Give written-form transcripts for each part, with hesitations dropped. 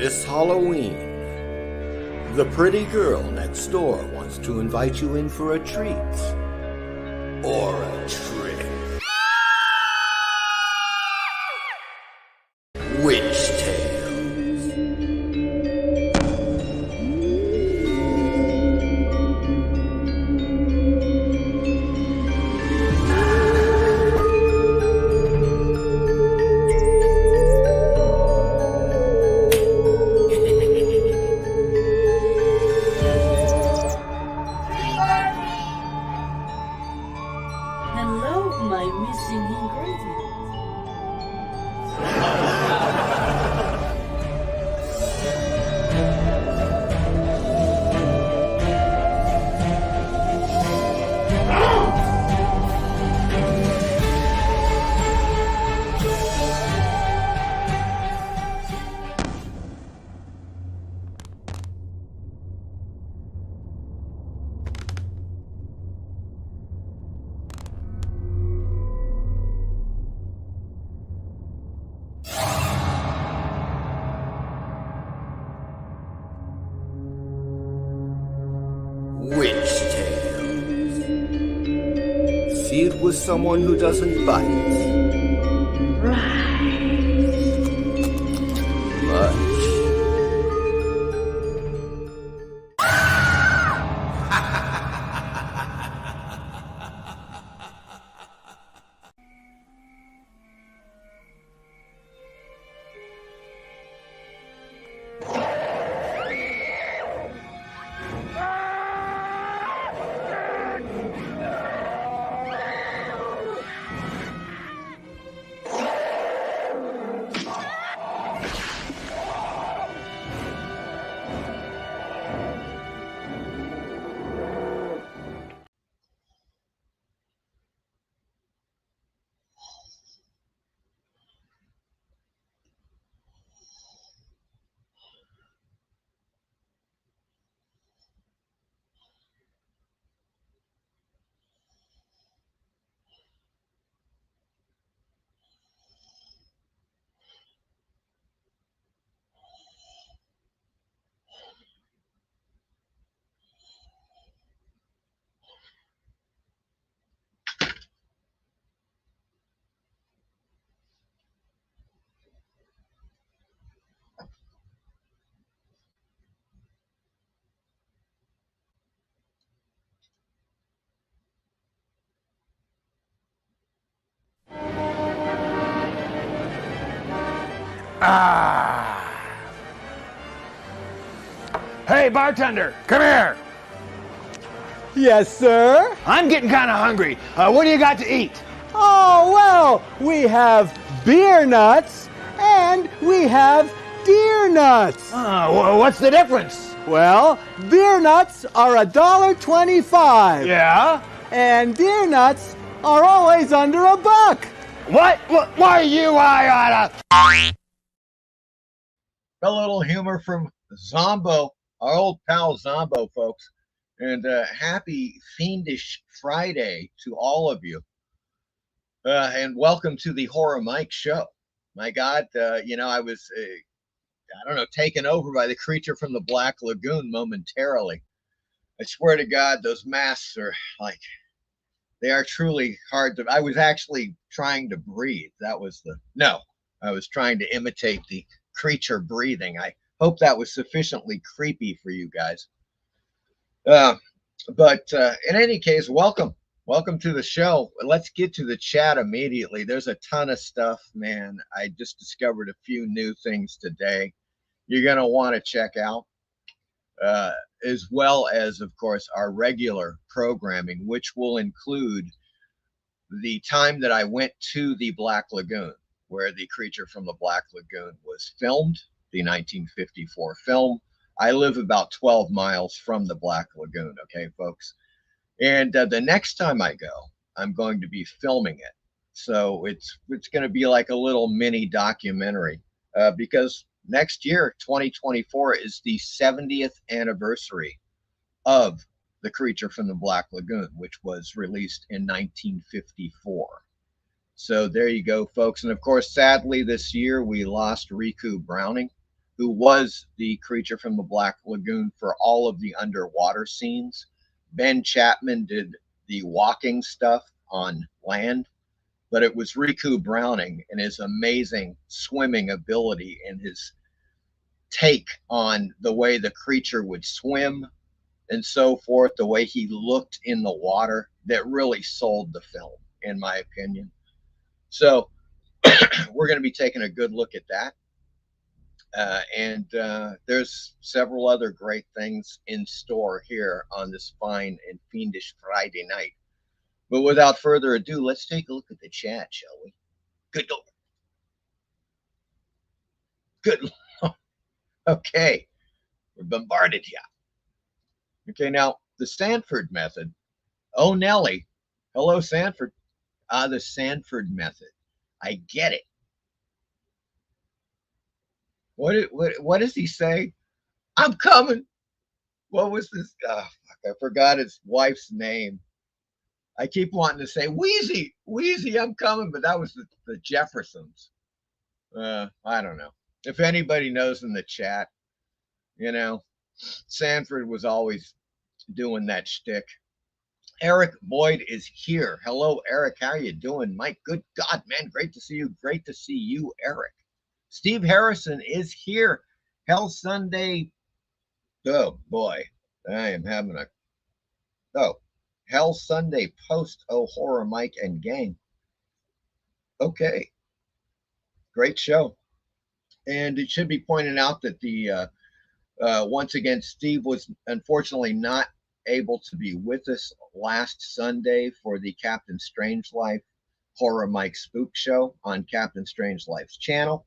This Halloween, the pretty girl next door wants to invite you in for a treat. Or a trick. Witch Tales. Witch Tales. See it with someone who doesn't bite. Much. Hey, bartender, come here. Yes, sir? I'm getting kind of hungry. What do you got to eat? Oh, well, we have beer nuts and we have deer nuts. What's the difference? Well, beer nuts are $1.25. Yeah? And deer nuts are always under $1. What? Why you? A little humor from Zombo, our old pal Zombo, folks. And happy Fiendish Friday to all of you. And welcome to the Horror Mike Show. My God, I was, taken over by the creature from the Black Lagoon momentarily. I swear to God, those masks are they are truly hard to, I was actually trying to breathe. I was trying to imitate the creature breathing. I hope that was sufficiently creepy for you guys. But in any case, welcome to the show. Let's get to the chat immediately. There's a ton of stuff, man. I just discovered a few new things today you're going to want to check out, as well as, of course, our regular programming, which will include the time that I went to the Black Lagoon, where the creature from the Black Lagoon was filmed, the 1954 film. I live about 12 miles from the Black Lagoon, okay, folks? And the next time I go, I'm going to be filming it. So it's going to be like a little mini documentary because next year, 2024, is the 70th anniversary of The Creature from the Black Lagoon, which was released in 1954. So there you go, folks. And of course, sadly, this year we lost Ricou Browning, who was the creature from the Black Lagoon for all of the underwater scenes. Ben Chapman did the walking stuff on land, but it was Ricou Browning and his amazing swimming ability and his take on the way the creature would swim and so forth, the way he looked in the water, that really sold the film, in my opinion. So we're going to be taking a good look at that. And there's several other great things in store here on this fine and fiendish Friday night. But without further ado, let's take a look at the chat, shall we? Good Lord. Good Lord. Okay. We're bombarded here. Okay, now the Sanford method. Oh, Nelly. Hello, Sanford. The Sanford method. I get it. What does he say? I'm coming. What was this? Oh, fuck, I forgot his wife's name. I keep wanting to say Wheezy, Wheezy, I'm coming, but that was the Jeffersons. I don't know. If anybody knows in the chat, you know, Sanford was always doing that shtick. Eric Boyd is here. Hello, Eric. How are you doing? My good God, man. Great to see you. Great to see you, Eric. Steve Harrison is here. Hell Sunday. Oh, boy. I am having a... Oh, Hell Sunday post. Oh, Horror Mike and Gang. Okay. Great show. And it should be pointed out that the... once again, Steve was unfortunately not able to be with us last Sunday for the Captain Strangelife Horror Mike Spook Show on Captain Strangelife's channel.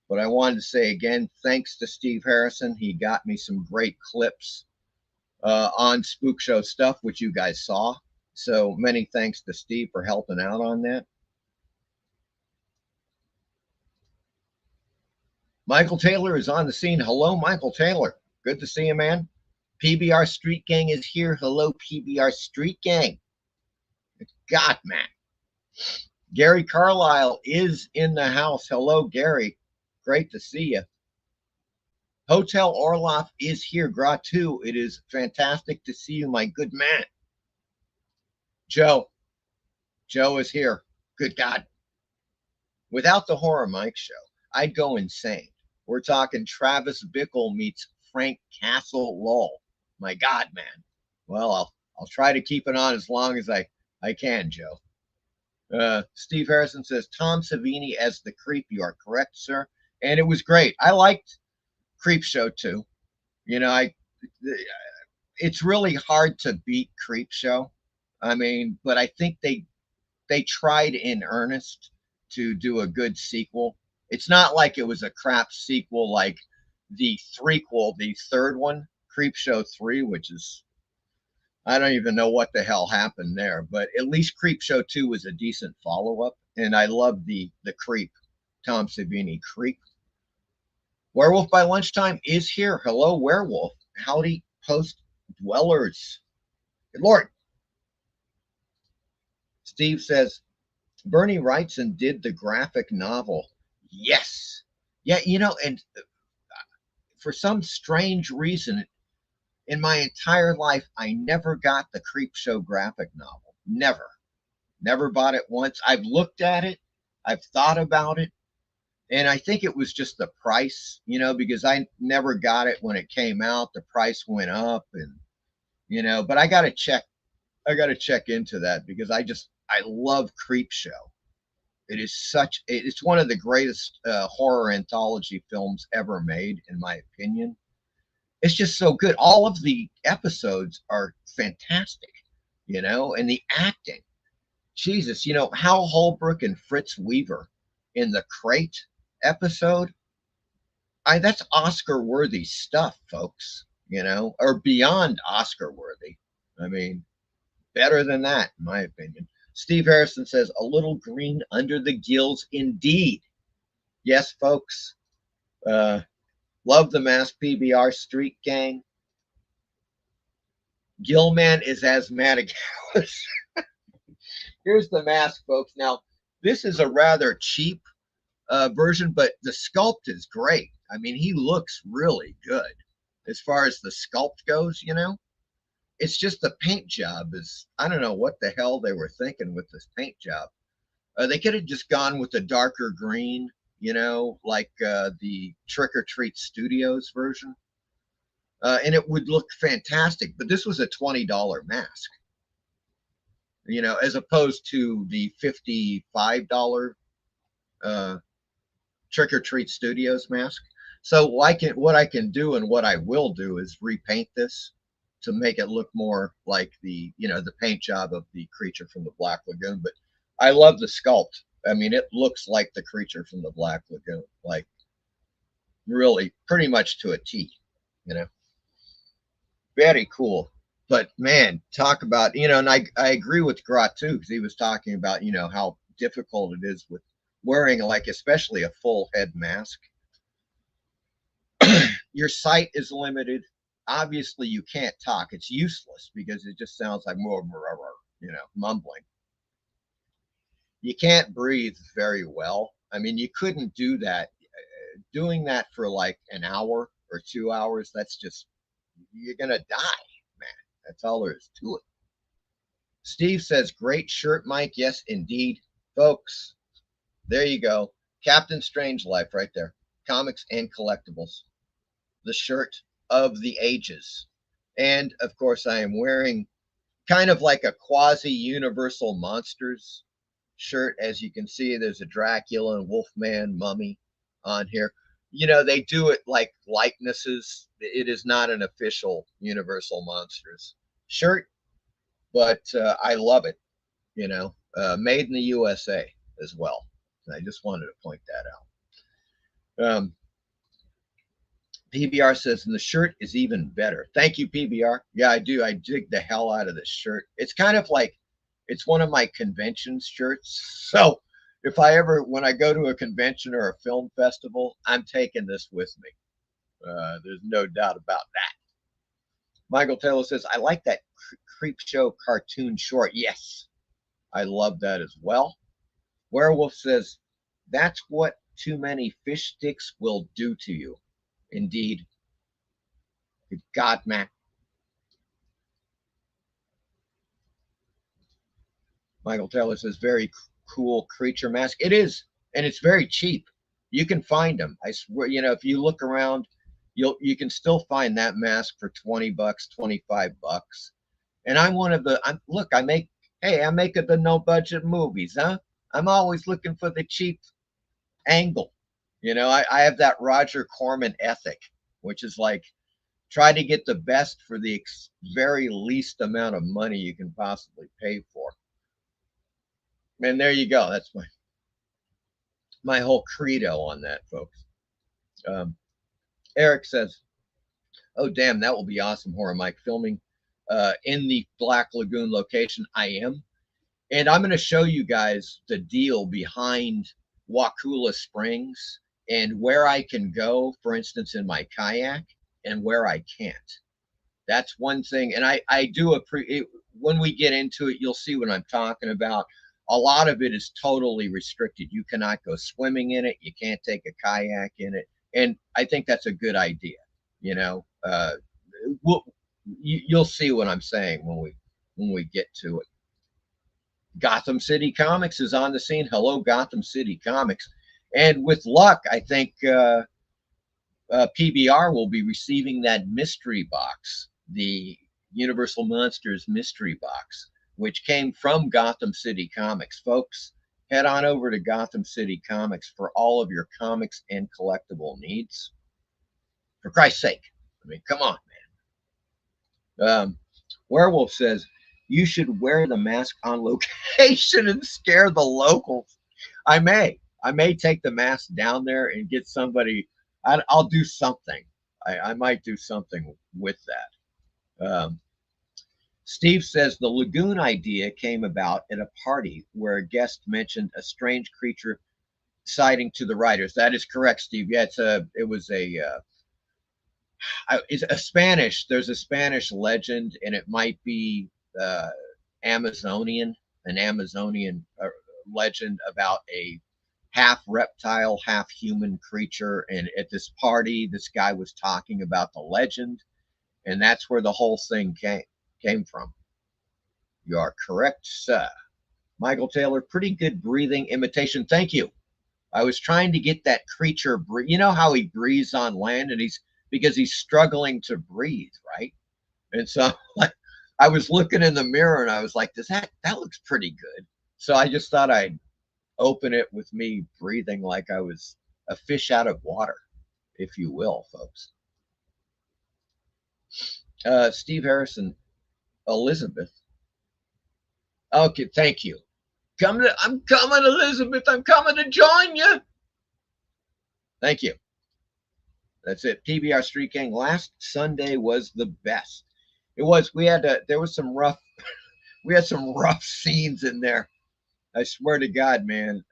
But I wanted to say again, thanks to Steve Harrison. He got me some great clips on Spook Show stuff, which you guys saw. So many thanks to Steve for helping out on that. Michael Taylor is on the scene. Hello, Michael Taylor. Good to see you, man. PBR Street Gang is here. Hello, PBR Street Gang. God, man. Gary Carlisle is in the house. Hello, Gary. Great to see you. Hotel Orloff is here. Gratu, it is fantastic to see you, my good man. Joe. Joe is here. Good God. Without the Horror Mike Show, I'd go insane. We're talking Travis Bickle meets Frank Castle Lowell. My God, man. Well, I'll try to keep it on as long as I can, Joe. Steve Harrison says, Tom Savini as the creep. You are correct, sir. And it was great. I liked Creep Show too. You know, it's really hard to beat Creep Show. I mean, but I think they tried in earnest to do a good sequel. It's not like it was a crap sequel like the threequel, the third one, Creep Show 3, which is, I don't even know what the hell happened there, but at least Creep Show 2 was a decent follow-up, and I love the Creep, Tom Savini Creep. Werewolf by Lunchtime is here. Hello, Werewolf. Howdy, Post Dwellers. Good Lord. Steve says, Bernie Wrightson did the graphic novel. Yes. Yeah, you know, and for some strange reason, in my entire life, I never got the Creep Show graphic novel. Never. Never bought it once. I've looked at it. I've thought about it. And I think it was just the price, you know, because I never got it when it came out. The price went up and, you know, but I got to check into that because I love Creep Show. It is it's one of the greatest horror anthology films ever made, in my opinion. It's just so good. All of the episodes are fantastic, you know, and the acting. Jesus, you know, Hal Holbrook and Fritz Weaver in the Crate episode. That's Oscar-worthy stuff, folks, you know, or beyond Oscar-worthy. I mean, better than that, in my opinion. Steve Harrison says, a little green under the gills, indeed. Yes, folks. Love the mask, PBR Street Gang. Gilman is asthmatic. Here's the mask, folks. Now, this is a rather cheap version, but the sculpt is great. I mean, he looks really good as far as the sculpt goes, you know. It's just the paint job is, I don't know what the hell they were thinking with this paint job. They could have just gone with the darker green, you know, like the Trick or Treat Studios version. And it would look fantastic. But this was a $20 mask, you know, as opposed to the $55 Trick or Treat Studios mask. So what I can do and what I will do is repaint this to make it look more like the, you know, the paint job of the creature from the Black Lagoon. But I love the sculpt. I mean, it looks like the creature from the Black Lagoon, like really pretty much to a T, you know. Very cool. But man, talk about, you know, and I agree with Grot too, because he was talking about, you know, how difficult it is with wearing, like, especially a full head mask. Your sight is limited. Obviously, you can't talk. It's useless because it just sounds like more, you know, mumbling. You can't breathe very well. I mean, you couldn't do that. Doing that for like an hour or 2 hours, that's just, you're going to die, man. That's all there is to it. Steve says, great shirt, Mike. Yes, indeed. Folks, there you go. Captain Strangelove right there. Comics and collectibles. The shirt of the ages. And, of course, I am wearing kind of like a quasi-Universal Monsters shirt. As you can see, there's a Dracula and Wolfman mummy on here. You know, they do it like likenesses. It is not an official Universal Monsters shirt, but I love it, you know, made in the USA as well. I just wanted to point that out. PBR says, and the shirt is even better. Thank you, PBR. Yeah, I do. I dig the hell out of this shirt. It's kind of like, it's one of my convention shirts. So if I ever, when I go to a convention or a film festival, I'm taking this with me. There's no doubt about that. Michael Taylor says, I like that Creep Show cartoon short. Yes, I love that as well. Werewolf says, that's what too many fish sticks will do to you. Indeed. Good God, man. Michael Taylor says, very cool creature mask. It is, and it's very cheap. You can find them. I swear, you know, if you look around, you can still find that mask for $20, $25. And I'm one of the, I make the no budget movies, huh? I'm always looking for the cheap angle. You know, I have that Roger Corman ethic, which is like, try to get the best for the very least amount of money you can possibly pay for. And there you go. That's my whole credo on that, folks. Eric says, oh, damn, that will be awesome, Horror Mike, filming in the Black Lagoon location. I am. And I'm going to show you guys the deal behind Wakulla Springs and where I can go, for instance, in my kayak, and where I can't. That's one thing. And I do when we get into it, you'll see what I'm talking about. A lot of it is totally restricted. You cannot go swimming in it. You can't take a kayak in it. And I think that's a good idea. You know, you'll see what I'm saying when we get to it. Gotham City Comics is on the scene. Hello, Gotham City Comics. And with luck, I think PBR will be receiving that mystery box, the Universal Monsters mystery box, which came from Gotham City Comics. Folks, head on over to Gotham City Comics for all of your comics and collectible needs. For Christ's sake. I mean, come on, man. Werewolf says, you should wear the mask on location and scare the locals. I may take the mask down there and get somebody. I'll do something. I might do something with that. Steve says the lagoon idea came about at a party where a guest mentioned a strange creature sighting to the writers. That is correct, Steve. Yeah, it's a Spanish. There's a Spanish legend, and it might be an Amazonian legend about a half reptile, half human creature. And at this party, this guy was talking about the legend, and that's where the whole thing came from. You are correct, sir. Michael Taylor, pretty good breathing imitation. Thank you. I was trying to get that creature breathe. You know how he breathes on land, and because he's struggling to breathe, right? And so like, I was looking in the mirror and I was like, that looks pretty good. So I just thought I'd open it with me breathing like I was a fish out of water, if you will, folks. Steve Harrison, Elizabeth. Okay, thank you. I'm coming, Elizabeth. I'm coming to join you. Thank you. That's it. PBR Street Gang. Last Sunday was the best. It was. There was some rough. We had some rough scenes in there. I swear to God, man.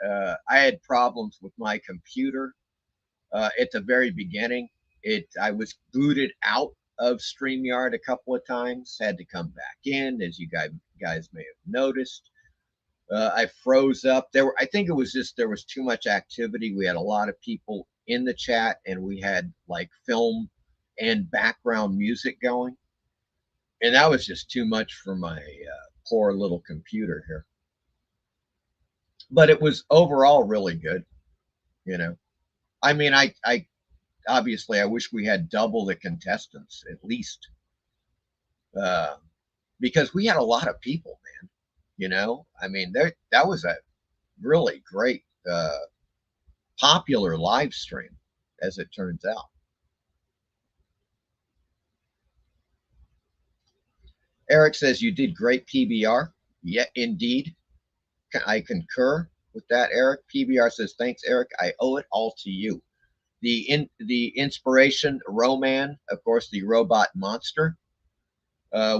I had problems with my computer at the very beginning. I was booted out of StreamYard a couple of times. Had to come back in, as you guys may have noticed. I froze up. I think it was just there was too much activity. We had a lot of people in the chat, and we had like film and background music going, and that was just too much for my poor little computer here. But it was overall really good. You know, I mean, I obviously I wish we had double the contestants at least, because we had a lot of people, man. You know, I mean, that was a really great, popular live stream, as it turns out. Eric says you did great PBR. Yeah, indeed. I concur with that, Eric. PBR says, thanks, Eric. I owe it all to you. The inspiration, Roman, of course, the robot monster,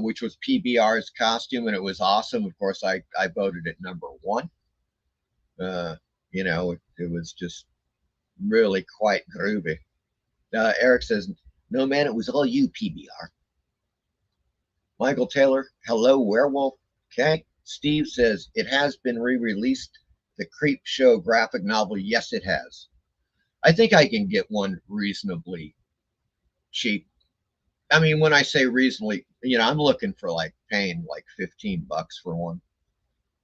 which was PBR's costume, and it was awesome. Of course, I voted it #1. You know, it was just really quite groovy. Eric says, no, man, it was all you, PBR. Michael Taylor, hello, werewolf. Okay. Steve says, it has been re-released, the Creep Show graphic novel. Yes, it has. I think I can get one reasonably cheap. I mean, when I say reasonably, you know, I'm looking for like paying like $15 for one.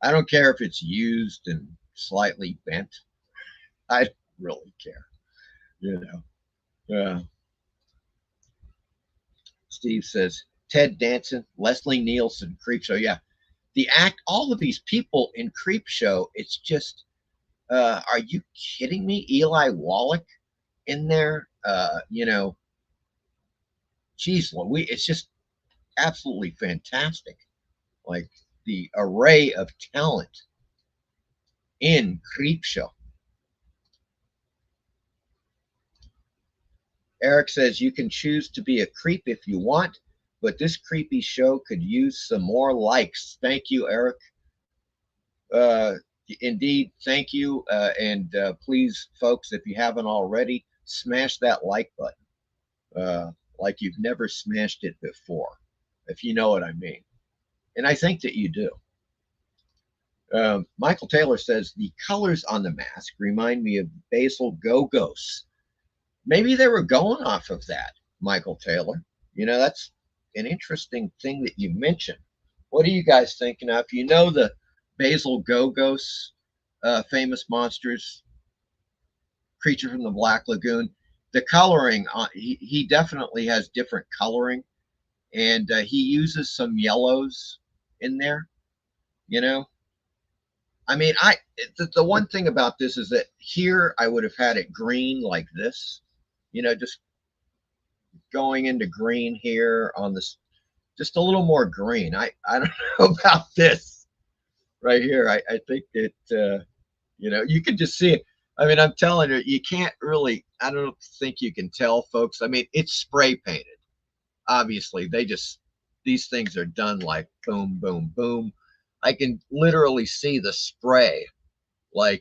I don't care if it's used and slightly bent. I don't really care, you know. Yeah. Steve says, Ted Danson, Leslie Nielsen, Creep Show. Yeah. All of these people in Creep Show, it's just, are you kidding me? Eli Wallach in there, you know, geez, it's just absolutely fantastic. Like the array of talent in Creep Show. Eric says you can choose to be a creep if you want, but this creepy show could use some more likes. Thank you, Eric. Indeed, thank you. And please, folks, if you haven't already, smash that like button like you've never smashed it before, if you know what I mean. And I think that you do. Michael Taylor says, the colors on the mask remind me of Basil Gogos. Maybe they were going off of that, Michael Taylor. You know, that's an interesting thing that you mentioned. What are you guys thinking of? You know the Basil Gogos, famous monsters, creature from the Black Lagoon. The coloring, he definitely has different coloring, and he uses some yellows in there, you know. I mean, the one thing about this is that here I would have had it green like this, you know, just going into green here on this, just a little more green. I don't know about this right here. I think that, you know, you can just see it. I mean, I'm telling you, you can't really, I don't think you can tell, folks. I mean, it's spray painted. Obviously, these things are done like boom, boom, boom. I can literally see the spray, like,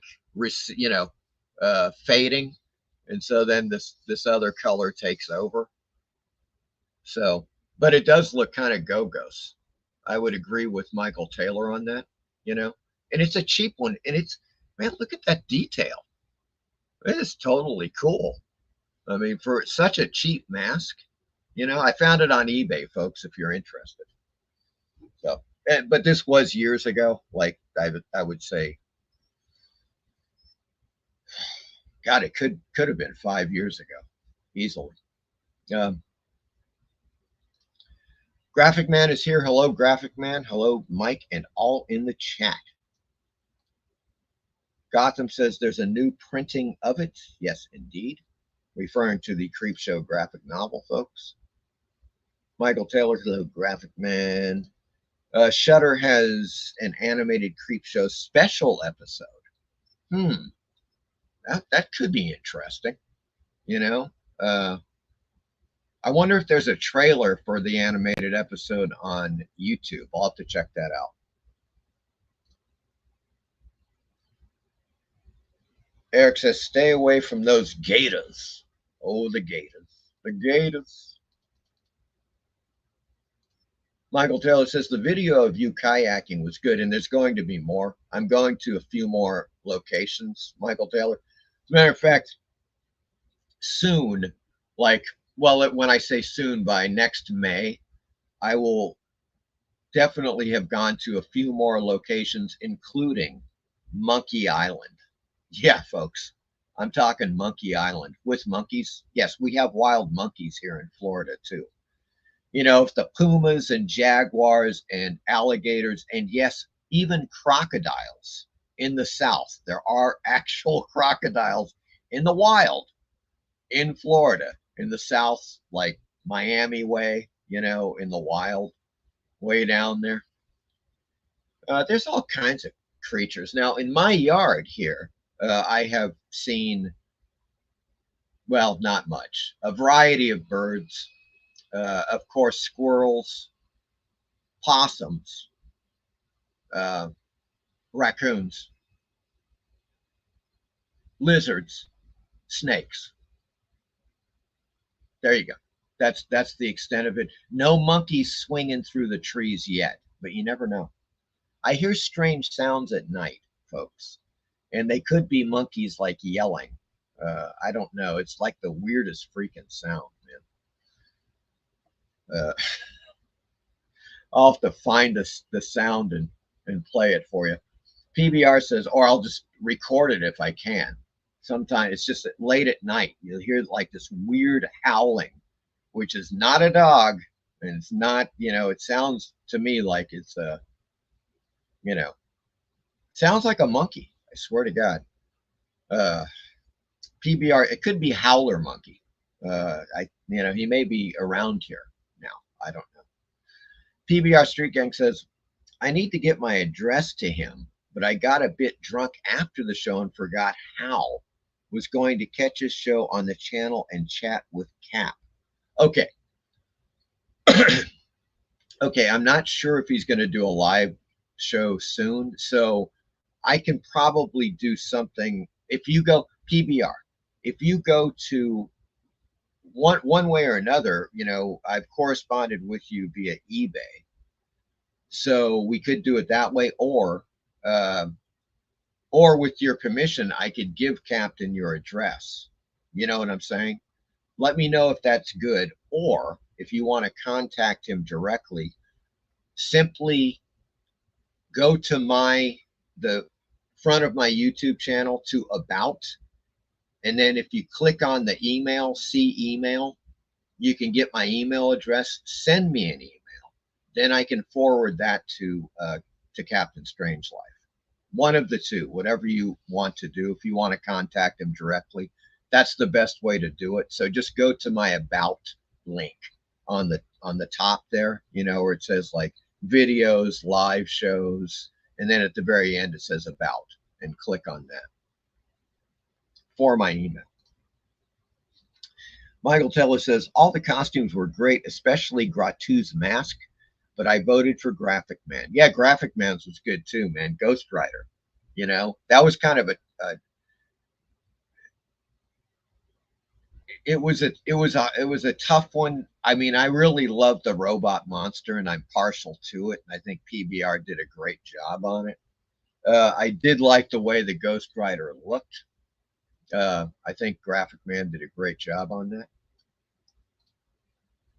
you know, fading. And so then this other color takes over. So, but it does look kind of Gogos. I would agree with Michael Taylor on that, you know. And it's a cheap one. And it's, man, look at that detail. It is totally cool. I mean, for such a cheap mask, you know, I found it on eBay, folks, if you're interested. So, but this was years ago. Like I would say, God, it could have been 5 years ago, easily. Um, Graphic Man is here. Hello, Graphic Man. Hello, Mike, and all in the chat. Gotham says there's a new printing of it. Yes, indeed. Referring to the Creepshow graphic novel, folks. Michael Taylor, hello, Graphic Man. Shudder has an animated Creepshow special episode. That could be interesting. You know, I wonder if there's a trailer for the animated episode on YouTube. I'll have to check that out. Eric says, stay away from those gators. Oh, the gators. The gators. Michael Taylor says, the video of you kayaking was good, and there's going to be more. I'm going to a few more locations, Michael Taylor. As a matter of fact, soon, like, well, when I say soon, by next May, I will definitely have gone to a few more locations, including Monkey Island. Yeah, folks, I'm talking Monkey Island with monkeys. Yes, we have wild monkeys here in Florida, too. You know, if the pumas and jaguars and alligators, and yes, even crocodiles in the South, there are actual crocodiles in the wild in Florida, in the South, like Miami way, you know, in the wild, way down there. There's all kinds of creatures. Now, in my yard here, I have seen, well, not much, a variety of birds, of course, squirrels, possums, raccoons, lizards, snakes. There you go. That's the extent of it. No monkeys swinging through the trees yet, but you never know. I hear strange sounds at night, folks. And they could be monkeys like yelling. I don't know. It's like the weirdest freaking sound, man. I'll have to find the sound and play it for you. PBR says, or I'll just record it if I can. Sometimes it's just late at night. You'll hear like this weird howling, which is not a dog. And it's not, you know, it sounds to me like it's you know, sounds like a monkey. I swear to God. PBR, it could be howler monkey. You know, he may be around here now. I don't know. PBR Street Gang says, I need to get my address to him, but I got a bit drunk after the show and forgot how. Was going to catch his show on the channel and chat with Cap. Okay. Okay, I'm not sure if he's going to do a live show soon, so I can probably do something. If you go PBR, if you go to one way or another, you know, I've corresponded with you via eBay, so we could do it that way, or with your permission, I could give Captain your address. You know what I'm saying? Let me know if that's good, or if you want to contact him directly, simply go to the front of my YouTube channel to About, and then if you click on the email, see email, you can get my email address. Send me an email, then I can forward that to Captain Strangelove. One of the two, whatever you want to do. If you want to contact him directly, that's the best way to do it. So just go to my About link on the top there, you know, where it says like videos, live shows, and then at the very end it says About, and click on that for my email. Michael Teller says, all the costumes were great, especially Gratu's mask, but I voted for Graphic Man. Yeah, Graphic Man's was good too, man. Ghost Rider, you know, that was kind of it was a tough one. I mean, I really loved the robot monster, and I'm partial to it. And I think PBR did a great job on it. I did like the way the Ghost Rider looked. I think Graphic Man did a great job on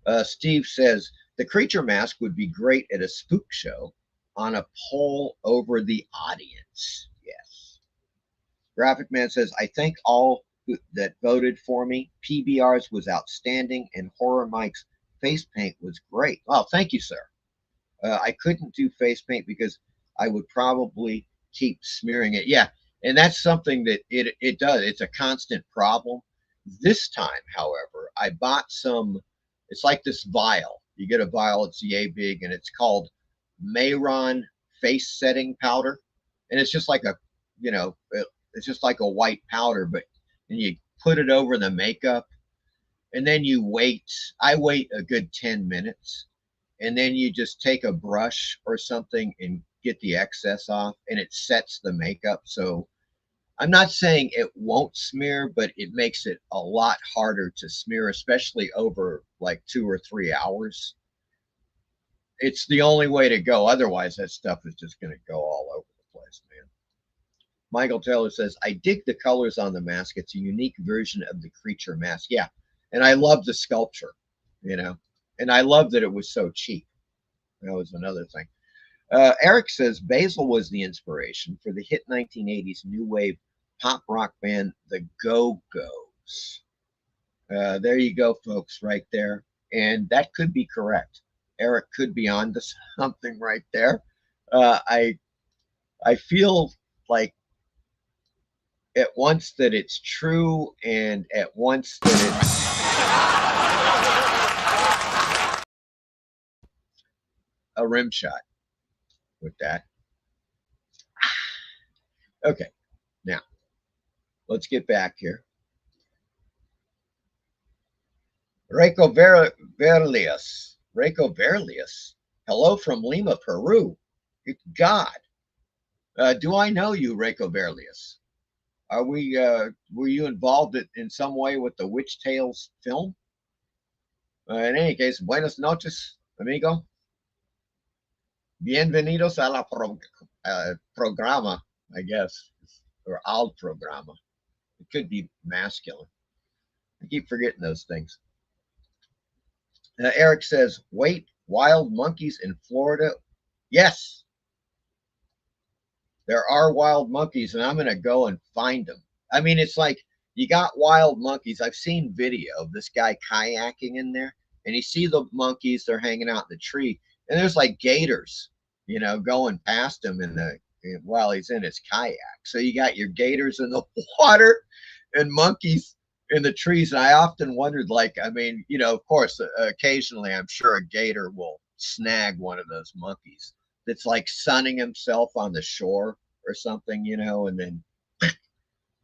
that. Steve says the creature mask would be great at a spook show on a pole over the audience. Yes. Graphic Man says, I thank all that voted for me. PBR's was outstanding, and Horror Mike's face paint was great. Well, thank you, sir. I couldn't do face paint because I would probably keep smearing it. Yeah, and that's something that it does. It's a constant problem. This time, however, I bought some. It's like this vial. You get a vial. It's yay big, and it's called Mayron face setting powder, and it's just like a, it's just like a white powder, but and you put it over the makeup, and then you wait. I wait a good 10 minutes, and then you just take a brush or something and get the excess off, and it sets the makeup. So I'm not saying it won't smear, but it makes it a lot harder to smear, especially over like 2 or 3 hours. It's the only way to go. Otherwise, that stuff is just going to go all over the place, man. Michael Taylor says, I dig the colors on the mask. It's a unique version of the creature mask. Yeah. And I love the sculpture, and I love that it was so cheap. That was another thing. Eric says, Basil was the inspiration for the hit 1980s new wave pop rock band, the Go-Go's. There you go, folks, right there. And that could be correct. Eric could be on to something right there. I feel like at once that it's true, and at once that it's a rim shot with that. Okay, now let's get back here. Ricou Verlius. Hello from Lima, Peru. Good God. Do I know you, Ricou Verlius? Were you involved in some way with the Witch Tales film? In any case, buenas noches, amigo. Bienvenidos a la programa, I guess, or al programa. It could be masculine. I keep forgetting those things. Eric says, wait, wild monkeys in Florida? Yes. There are wild monkeys, and I'm going to go and find them. I mean, it's like you got wild monkeys. I've seen video of this guy kayaking in there, and you see the monkeys, they're hanging out in the tree, and there's like gators, going past him while he's in his kayak. So you got your gators in the water and monkeys in the trees. And I often wondered, of course, occasionally I'm sure a gator will snag one of those monkeys that's like sunning himself on the shore or something, and then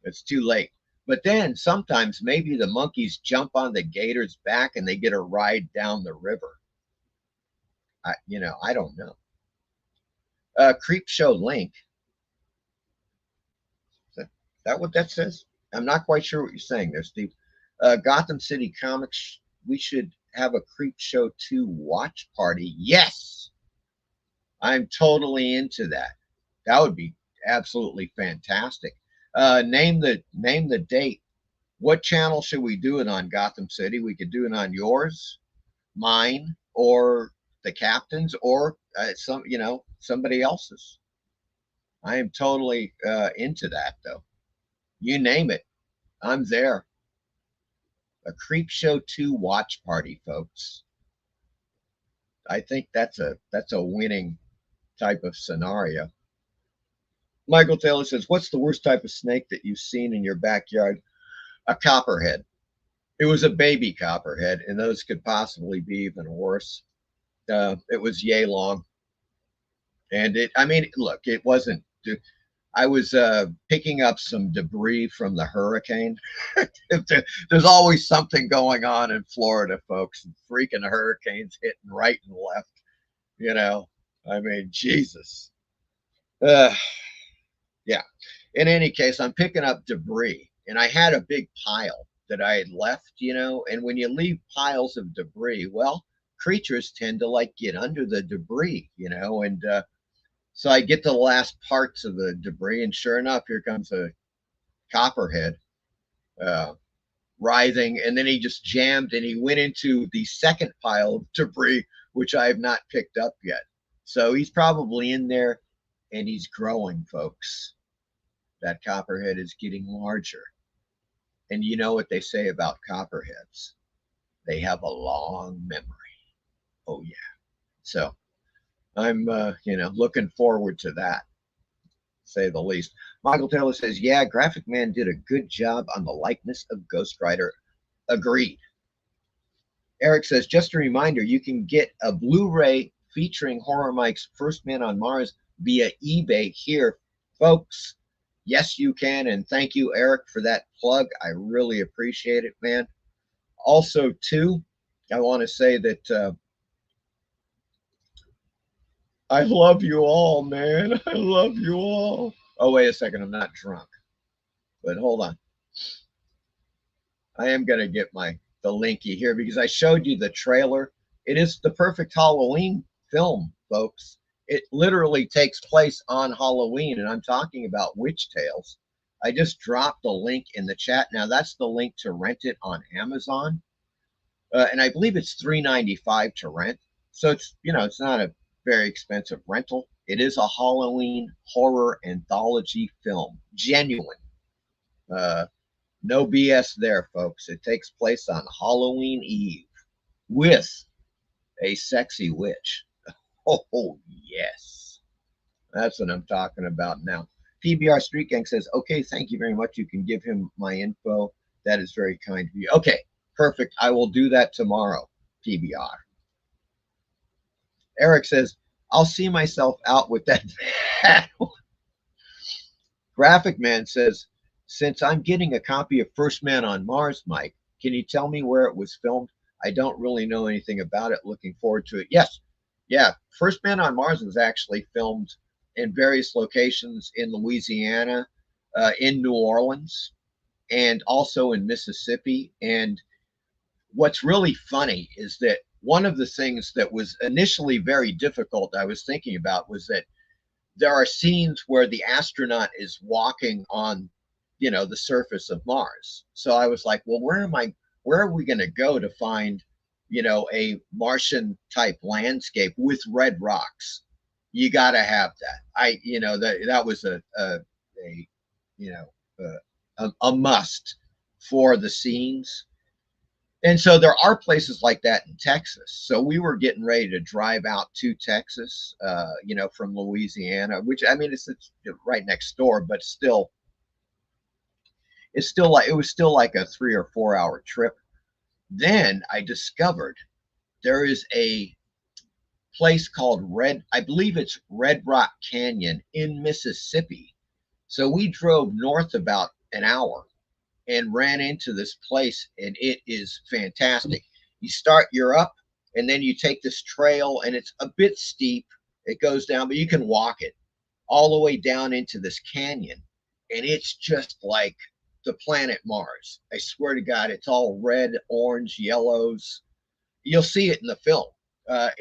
it's too late. But then sometimes maybe the monkeys jump on the gator's back and they get a ride down the river. I don't know. Creep Show link. Is that what that says? I'm not quite sure what you're saying there, Steve. Gotham City Comics, we should have a Creep Show 2 watch party. Yes. I'm totally into that. That would be absolutely fantastic. Name the date. What channel should we do it on, Gotham City? We could do it on yours, mine, or the captain's, or somebody else's. I am totally into that, though. You name it, I'm there. A Creep Show 2 watch party, folks. I think that's a winning type of scenario. Michael Taylor says, what's the worst type of snake that you've seen in your backyard? A copperhead. It was a baby copperhead, and those could possibly be even worse. It was yay long. And look, it wasn't, I was picking up some debris from the hurricane. There's always something going on in Florida, folks. Freaking hurricanes hitting right and left. Jesus. Yeah. In any case, I'm picking up debris, and I had a big pile that I had left, and when you leave piles of debris, well, creatures tend to get under the debris, and so I get to the last parts of the debris, and sure enough, here comes a copperhead, writhing, and then he just jammed and he went into the second pile of debris, which I have not picked up yet. So he's probably in there, and he's growing, folks. That copperhead is getting larger. And you know what they say about copperheads? They have a long memory. Oh, yeah. So I'm, looking forward to that, say the least. Michael Taylor says, yeah, Graphic Man did a good job on the likeness of Ghost Rider. Agreed. Eric says, just a reminder, you can get a Blu-ray featuring Horror Mike's First Man on Mars via eBay here, folks. Yes, you can. And thank you, Eric, for that plug. I really appreciate it, man. Also, too, I want to say that I love you all, man. I love you all. Oh, wait a second. I'm not drunk. But hold on. I am going to get the linky here because I showed you the trailer. It is the perfect Halloween film, folks. It literally takes place on Halloween, and I'm talking about Witch Tales. I just dropped the link in the chat. Now, that's the link to rent it on Amazon. And I believe it's $3.95 to rent. So it's not a very expensive rental. It is a Halloween horror anthology film. Genuine. No BS there, folks. It takes place on Halloween Eve with a sexy witch. Oh, yes. That's what I'm talking about now. PBR Street Gang says, okay, thank you very much. You can give him my info. That is very kind of you. Okay, perfect. I will do that tomorrow, PBR. Eric says, I'll see myself out with that bad one. Graphic Man says, since I'm getting a copy of First Man on Mars, Mike, can you tell me where it was filmed? I don't really know anything about it. Looking forward to it. Yes. Yeah. First Man on Mars was actually filmed in various locations in Louisiana, in New Orleans, and also in Mississippi. And what's really funny is that one of the things that was initially very difficult I was thinking about was that there are scenes where the astronaut is walking on, the surface of Mars. So I was like, well, where are we going to go to find, a Martian type landscape with red rocks? You got to have that. That was a must for the scenes. And so there are places like that in Texas. So we were getting ready to drive out to Texas, from Louisiana, which it's right next door, but still, it was still like a 3 or 4 hour trip. Then I discovered there is a place called I believe it's Red Rock Canyon in Mississippi. So we drove north about an hour and ran into this place, and it is fantastic. You're up, and then you take this trail, and it's a bit steep. It goes down, but you can walk it all the way down into this canyon, and it's just like the planet Mars. I swear to God, it's all red, orange, yellows. You'll see it in the film,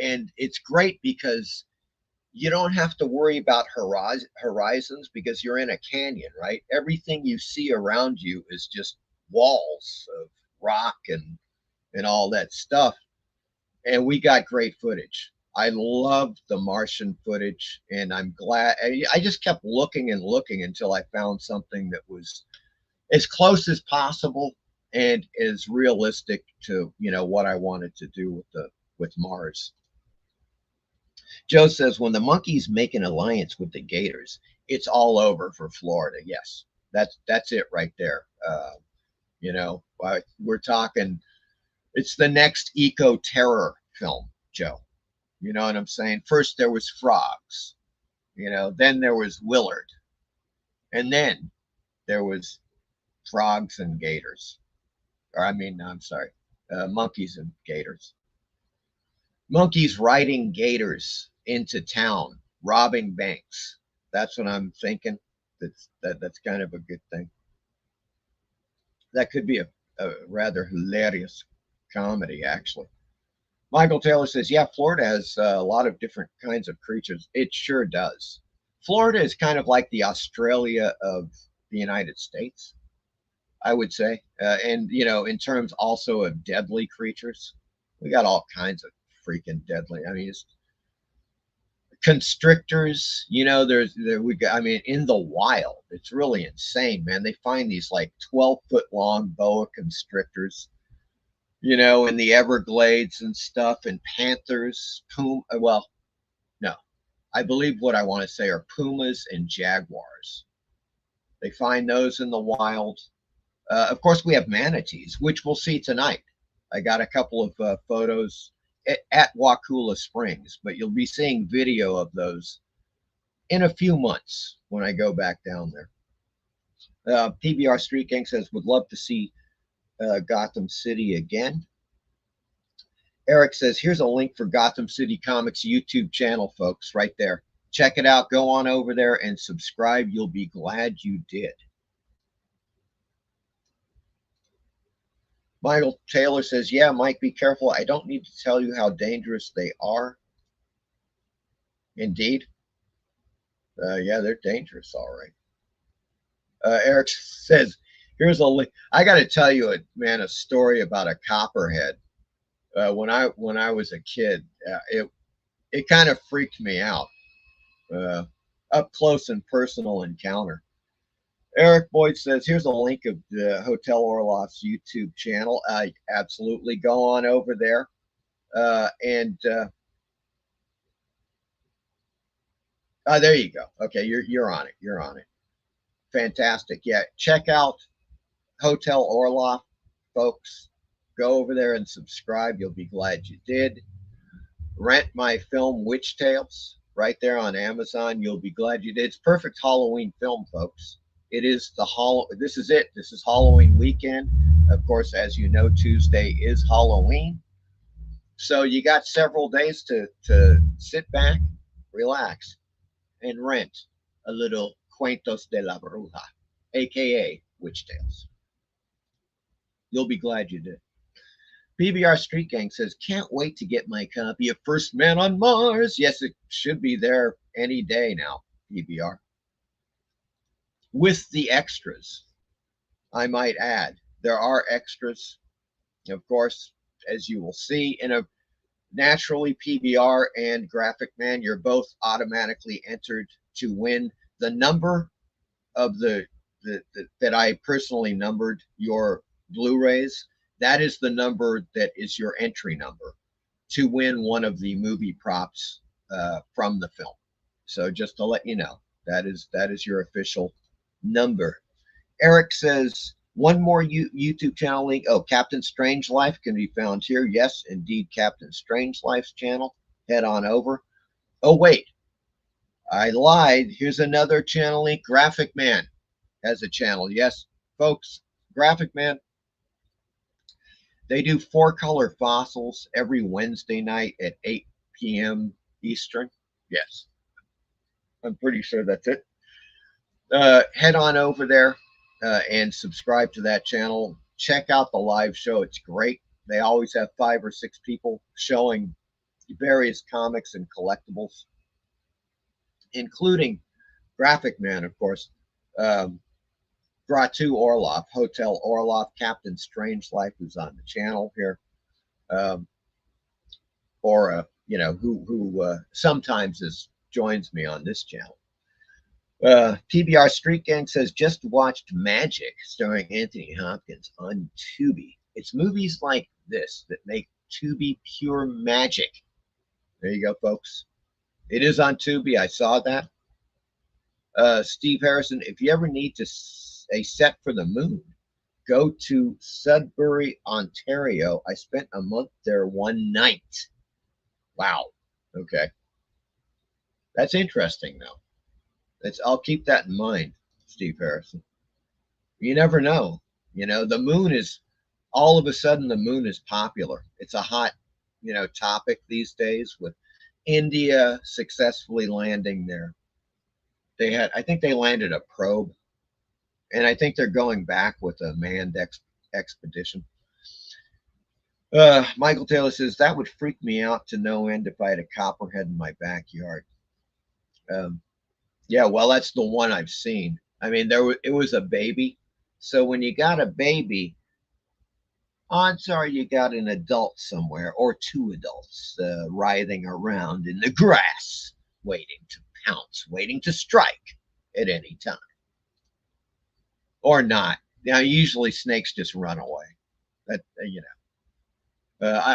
and it's great because you don't have to worry about horizons because you're in a canyon, right? Everything you see around you is just walls of rock and all that stuff. And we got great footage. I loved the Martian footage, and I'm glad. I just kept looking and looking until I found something that was as close as possible and as realistic to, what I wanted to do with Mars. Joe says, when the monkeys make an alliance with the gators, it's all over for Florida. Yes, that's it right there. We're talking, it's the next eco-terror film, Joe. You know what I'm saying? First there was frogs, then there was Willard, and then there was frogs and gators. Monkeys and gators. Monkeys riding gators into town, robbing banks. That's what I'm thinking. That's kind of a good thing. That could be a rather hilarious comedy, actually. Michael Taylor says, yeah, Florida has a lot of different kinds of creatures. It sure does. Florida is kind of like the Australia of the United States. I would say. And, you know, in terms also of deadly creatures, we got all kinds of freaking deadly. I mean, it's constrictors, you know, we got, I mean, in the wild, it's really insane, man. They find these like 12-foot long boa constrictors, you know, in the Everglades and stuff, and panthers, well, no, I believe what I want to say are pumas and jaguars. They find those in the wild. Of course, we have manatees, which we'll see tonight. I got a couple of photos at Wakula Springs, but you'll be seeing video of those in a few months when I go back down there. PBR Street Gang says, would love to see Gotham City again. Eric says, here's a link for Gotham City Comics YouTube channel, folks, right there. Check it out. Go on over there and subscribe. You'll be glad you did. Michael Taylor says, yeah, Mike, be careful. I don't need to tell you how dangerous they are. Indeed. Yeah, they're dangerous, all right. Eric says, here's a link. I got to tell you, man, a story about a copperhead. When I was a kid, it kind of freaked me out. Up close and personal encounter. Eric Boyd says, here's a link of the Hotel Orloff's YouTube channel. Absolutely, go on over there. There you go. Okay, you're on it. You're on it. Fantastic. Yeah, check out Hotel Orloff, folks. Go over there and subscribe. You'll be glad you did. Rent my film Witch Tales right there on Amazon. You'll be glad you did. It's perfect Halloween film, folks. It is this is it. This is Halloween weekend. Of course, as you know, Tuesday is Halloween. So you got several days to sit back, relax, and rent a little Cuentos de la Bruja, aka Witch Tales. You'll be glad you did. PBR Street Gang says, can't wait to get my copy of First Man on Mars. Yes, it should be there any day now, PBR. With the extras, I might add. There are extras, of course, as you will see. Naturally, PBR and Graphic Man, you're both automatically entered to win the number of that I personally numbered your Blu-rays. That is the number that is your entry number to win one of the movie props from the film. So just to let you know, that is your official number. Eric says, one more YouTube channel link. Oh, Captain Strange Life can be found here. Yes, indeed, Captain Strange Life's channel. Head on over. Oh, wait. I lied. Here's another channel link. Graphic Man has a channel. Yes, folks, Graphic Man. They do 4-color fossils every Wednesday night at 8 p.m. Eastern. Yes, I'm pretty sure that's it. Head on over there and subscribe to that channel. Check out the live show. It's great. They always have 5 or 6 people showing various comics and collectibles, including Graphic Man, of course. Ricou Orloff, Hotel Orloff, Captain Strange Life, who's on the channel here, you know, who sometimes joins me on this channel. PBR Street Gang says, just watched Magic starring Anthony Hopkins on Tubi. It's movies like this that make Tubi pure magic. There you go, folks. It is on Tubi. I saw that. Steve Harrison, if you ever need a set for the moon, go to Sudbury, Ontario. I spent a month there one night. Wow. Okay. That's interesting, though. I'll keep that in mind, Steve Harrison. You never know. You know, the moon is, all of a sudden, the moon is popular. It's a hot, you know, topic these days, with India successfully landing there. I think they landed a probe, and I think they're going back with a manned expedition. Michael Taylor says, that would freak me out to no end if I had a copperhead in my backyard. Yeah, well, that's the one I've seen. I mean, it was a baby, So when you got a baby, odds are you got an adult somewhere or two adults writhing around in the grass, waiting to pounce, waiting to strike at any time. Or not. Now, usually snakes just run away. That,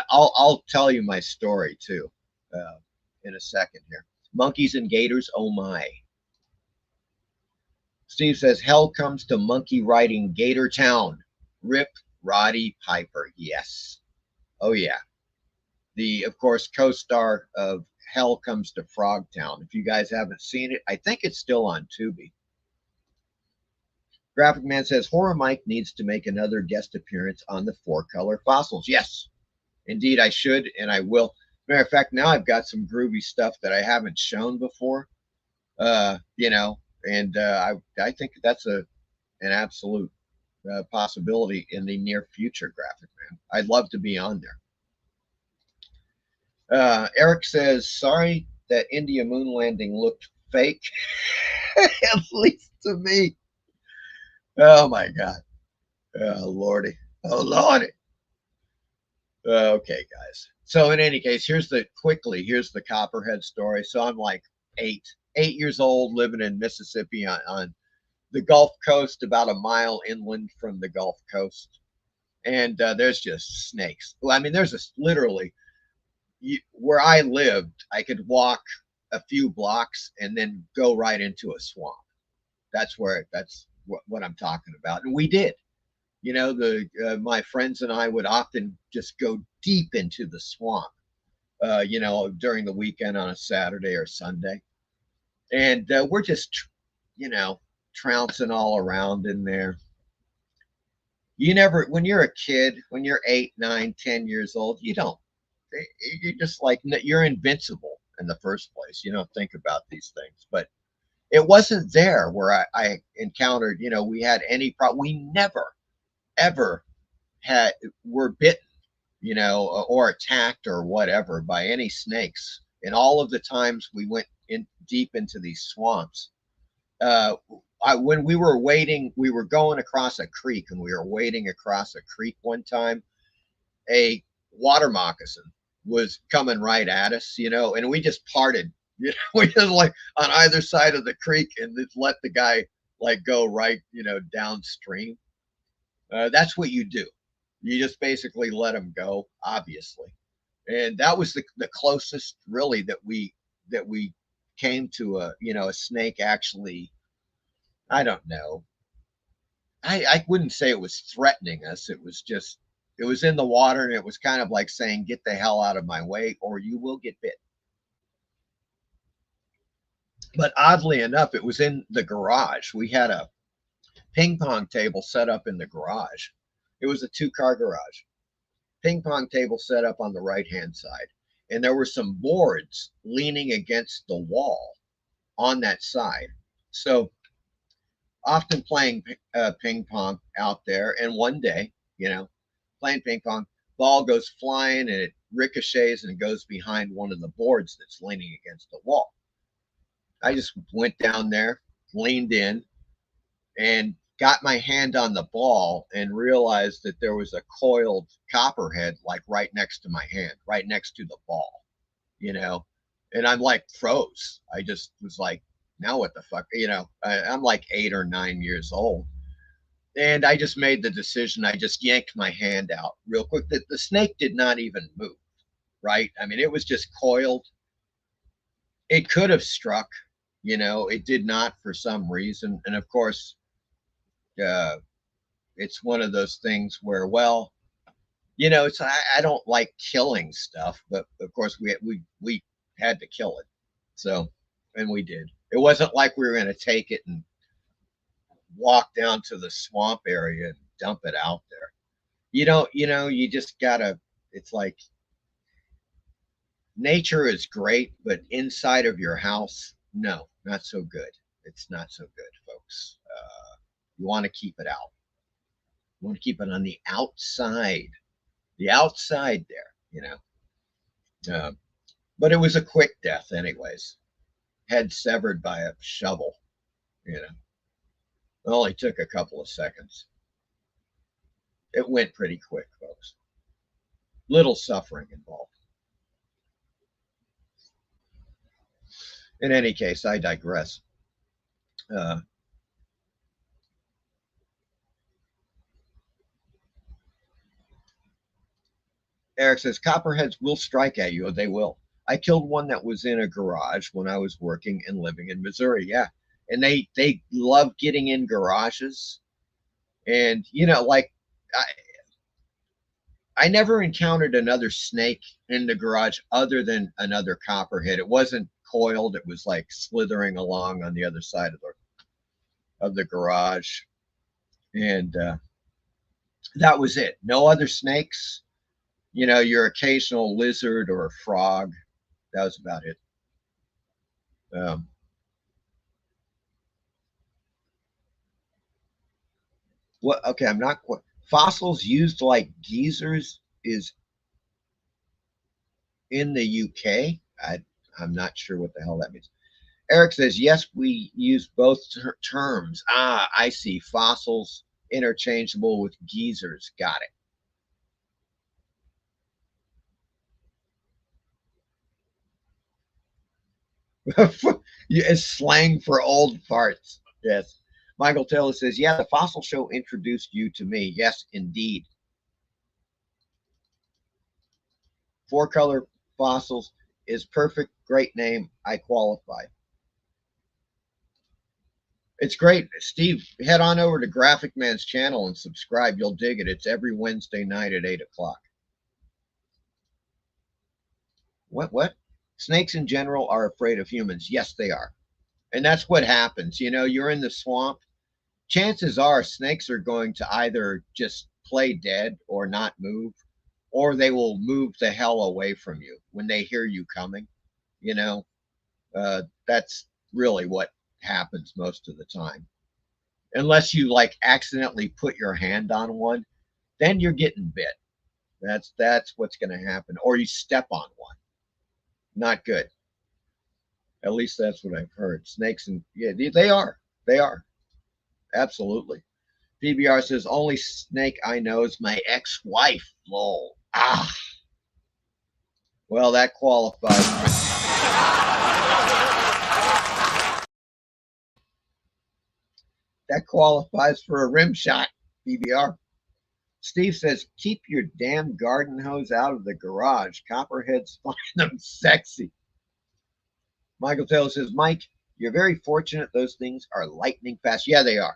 I'll tell you my story too in a second here. Monkeys and gators, oh my. Steve says, hell comes to monkey riding Gator Town. Rip Roddy Piper. Yes. Oh, yeah. The, of course, co-star of Hell Comes to Frogtown. If you guys haven't seen it, I think it's still on Tubi. Graphic Man says, Horror Mike needs to make another guest appearance on the Four Color Fossils. Yes, indeed I should, and I will. Matter of fact, now I've got some groovy stuff that I haven't shown before, and I think that's an absolute possibility in the near future, Graphic Man. I'd love to be on there. Eric says, sorry that India moon landing looked fake, at least to me. Oh my God. Oh Lordy. Oh Lordy. Okay, guys. So in any case, here's the Copperhead story. So I'm like eight years old, living in Mississippi on the Gulf Coast, about a mile inland from the Gulf Coast. And there's just snakes. Well, I mean, there's literally where I lived, I could walk a few blocks and then go right into a swamp. That's what I'm talking about. And we did. My friends and I would often just go deep into the swamp, during the weekend on a Saturday or Sunday. And we're just, trouncing all around in there. When you're a kid, when you're 8, 9, 10 years old, you're just like, you're invincible in the first place. You don't think about these things. But it wasn't there where I encountered, we had any problem. We never, ever were bitten, or attacked or whatever by any snakes. And all of the times we went in deep into these swamps, when we were going across a creek, and we were wading across a creek one time, a water moccasin was coming right at us, and we just parted. We just like on either side of the creek and just let the guy like go right, downstream. That's what you do. You just basically let him go, obviously. And that was the closest really that we came to a snake actually. I don't know. I wouldn't say it was threatening us. It was in the water, and it was kind of like saying, get the hell out of my way or you will get bit. But oddly enough, it was in the garage. We had a ping pong table set up in the garage. It was a 2-car garage. Ping pong table set up on the right-hand side. And there were some boards leaning against the wall on that side. So often playing ping pong out there. And one day, playing ping pong, ball goes flying and it ricochets and goes behind one of the boards that's leaning against the wall. I just went down there, leaned in, and got my hand on the ball and realized that there was a coiled copperhead like right next to my hand, right next to the ball, and I'm like froze. I just was like, now what the fuck, I'm like 8 or 9 years old. And I just made the decision. I just yanked my hand out real quick. The snake did not even move, right? I mean, it was just coiled. It could have struck, it did not for some reason. And of course, it's one of those things where, well, I don't like killing stuff, but of course we had to kill it. So, and we did. It wasn't like we were going to take it and walk down to the swamp area and dump it out there. You just gotta, it's like nature is great, but inside of your house, no, not so good. It's not so good, folks. You want to keep it out. You want to keep it on the outside there, but it was a quick death anyways. Head severed by a shovel, It only took a couple of seconds. It went pretty quick, folks. Little suffering involved. In any case, I digress. Eric says, copperheads will strike at you. They will. I killed one that was in a garage when I was working and living in Missouri. Yeah. And they love getting in garages. And, you know, like I never encountered another snake in the garage other than another copperhead. It wasn't coiled. It was like slithering along on the other side of the garage. And that was it. No other snakes. You know, your occasional lizard or a frog. That was about it. What? Okay, I'm not quite. Fossils used like geysers is in the UK. I'm not sure what the hell that means. Eric says, yes, we use both terms. Ah, I see. Fossils interchangeable with geysers. Got it. It's slang for old farts. Yes. Michael Taylor says, yeah, the fossil show introduced you to me. Yes, indeed. 4-color fossils is perfect. Great name. I qualify. It's great. Steve, head on over to Graphic Man's channel and subscribe. You'll dig it. It's every Wednesday night at 8 o'clock. What? Snakes in general are afraid of humans. Yes, they are. And that's what happens. You know, you're in the swamp. Chances are snakes are going to either just play dead or not move, or they will move the hell away from you when they hear you coming. You know, that's really what happens most of the time. Unless you like accidentally put your hand on one, then you're getting bit. That's what's going to happen. Or you step on one. Not good. At least that's what I've heard. Snakes and yeah, they are. They are. Absolutely. PBR says, only snake I know is my ex-wife. Lol. Ah. Well, that qualifies. That qualifies for a rim shot, PBR. Steve says, keep your damn garden hose out of the garage. Copperheads find them sexy. Michael Taylor says, Mike, you're very fortunate. Those things are lightning fast. Yeah, they are.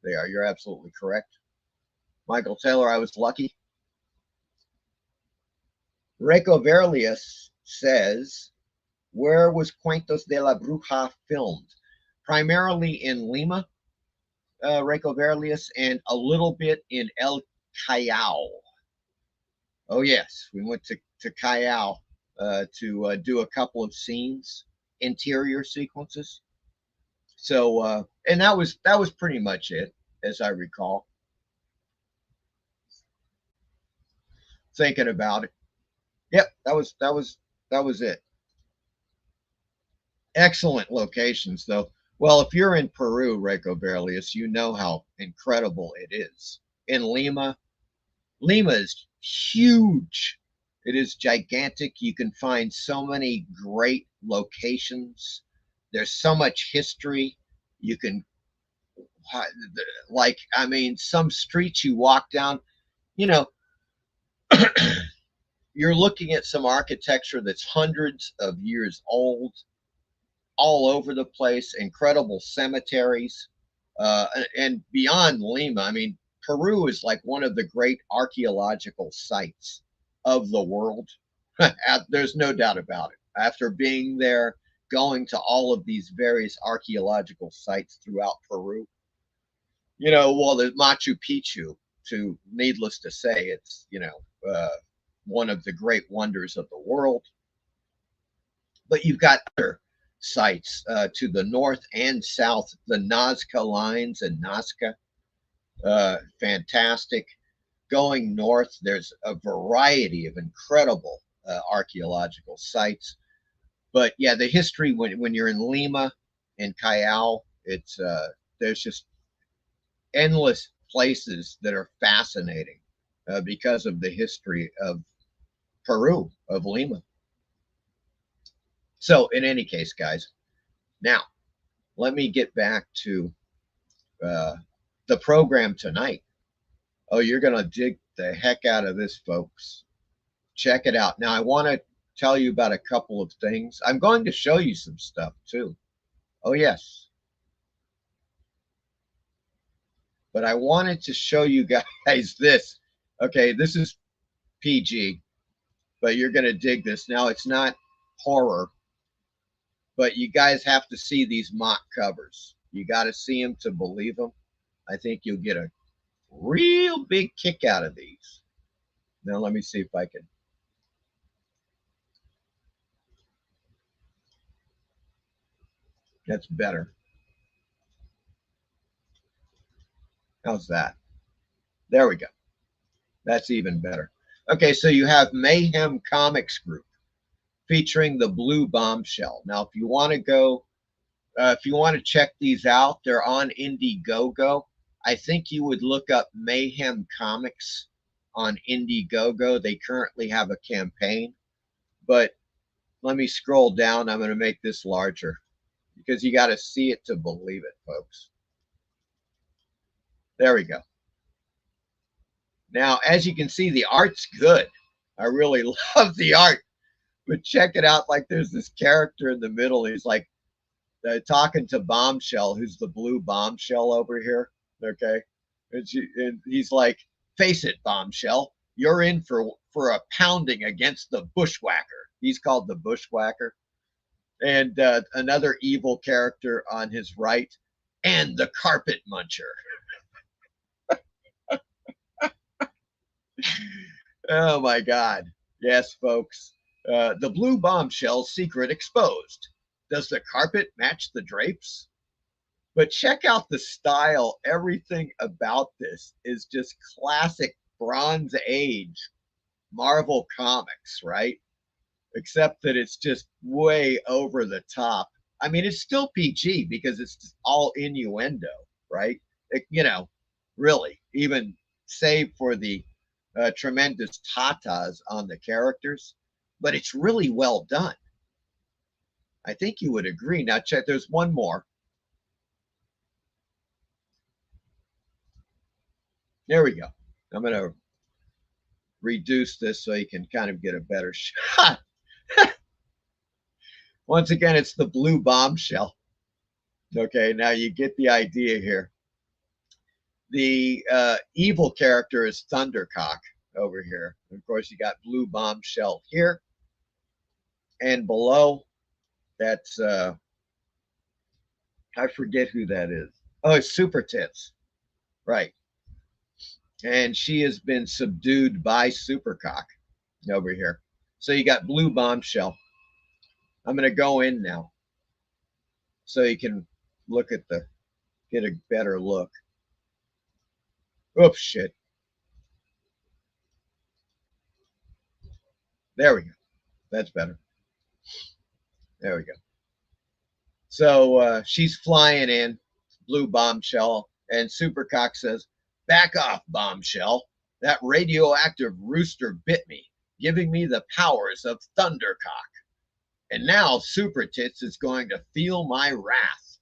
They are. You're absolutely correct. Michael Taylor, I was lucky. Ricou Browning says, where was Cuentos de la Bruja filmed? Primarily in Lima, Ricou Browning, and a little bit in El Callao. Oh, yes. We went to Callao to do a couple of scenes, interior sequences. So, and that was pretty much it, as I recall. Thinking about it. Yep, that was it. Excellent locations, though. Well, if you're in Peru, Ricou Browning, you know how incredible it is. In Lima is huge. It is gigantic. You can find so many great locations. There's so much history. You can, like, I mean, some streets you walk down, you know, you're looking at some architecture that's hundreds of years old, all over the place, incredible cemeteries, and beyond Lima. I mean, Peru is like one of the great archaeological sites of the world. There's no doubt about it. After being there, going to all of these various archaeological sites throughout Peru, you know, well, the Machu Picchu, needless to say, it's, you know, one of the great wonders of the world. But you've got other sites to the north and south, the Nazca lines and Nazca, fantastic. Going north, there's a variety of incredible archaeological sites. But yeah, the history when you're in Lima and Callao, it's there's just endless places that are fascinating because of the history of Peru, of Lima. So in any case, guys, now let me get back to the program tonight. Oh, you're going to dig the heck out of this, folks. Check it out. Now, I want to tell you about a couple of things. I'm going to show you some stuff, too. Oh, yes. But I wanted to show you guys this. Okay, this is PG, but you're going to dig this. Now, it's not horror, but you guys have to see these mock covers. You got to see them to believe them. I think you'll get a real big kick out of these. Now, let me see if I can. That's better. How's that? There we go. That's even better. Okay, so you have Mayhem Comics Group featuring the Blue Bombshell. Now, if you want to go, if you want to check these out, they're on Indiegogo. I think you would look up Mayhem Comics on Indiegogo. They currently have a campaign, but let me scroll down. I'm going to make this larger because you got to see it to believe it, folks. There we go. Now, as you can see, the art's good. I really love the art, but check it out. Like, there's this character in the middle. He's like talking to Bombshell, who's the Blue Bombshell over here. Okay, and he's like, "Face it, Bombshell, you're in for a pounding against the Bushwhacker." He's called the Bushwhacker. And another evil character on his right, and the Carpet Muncher. Oh my God. Yes, folks. The Blue Bombshell secret exposed. Does the carpet match the drapes? But check out the style. Everything about this is just classic Bronze Age Marvel Comics, right? Except that it's just way over the top. I mean, it's still PG because it's all innuendo, right? You know, really, even save for the tremendous tatas on the characters, but it's really well done. I think you would agree. Now, check, there's one more. There we go. I'm going to reduce this so you can kind of get a better shot. Once again, it's the Blue Bombshell. Okay, now you get the idea here. The evil character is Thundercock over here. And of course, you got Blue Bombshell here. And below, that's, I forget who that is. Oh, it's Super Tits. Right. And she has been subdued by Supercock over here. So you got Blue Bombshell. I'm going to go in now so you can look at get a better look. Oops, shit. There we go. That's better. There we go. So she's flying in, Blue Bombshell, and Supercock says, "Back off, Bombshell. That radioactive rooster bit me, giving me the powers of Thundercock. And now Super Tits is going to feel my wrath."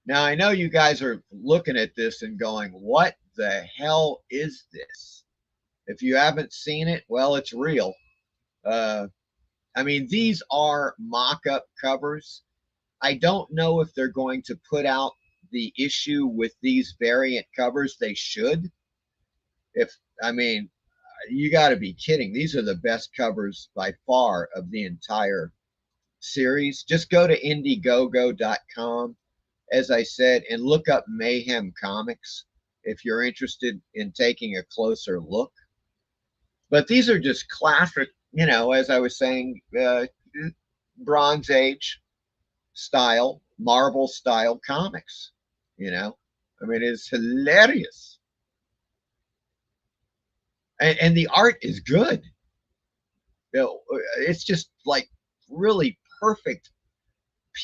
Now, I know you guys are looking at this and going, what the hell is this? If you haven't seen it, well, it's real. I mean, these are mock-up covers. I don't know if they're going to put out the issue with these variant covers. They should. I mean, you got to be kidding. These are the best covers by far of the entire series. Just go to Indiegogo.com, as I said, and look up Mayhem Comics if you're interested in taking a closer look. But these are just classic, you know, as I was saying, Bronze Age style, Marvel style comics, you know. I mean, it's hilarious. And the art is good. You know, it's just like really perfect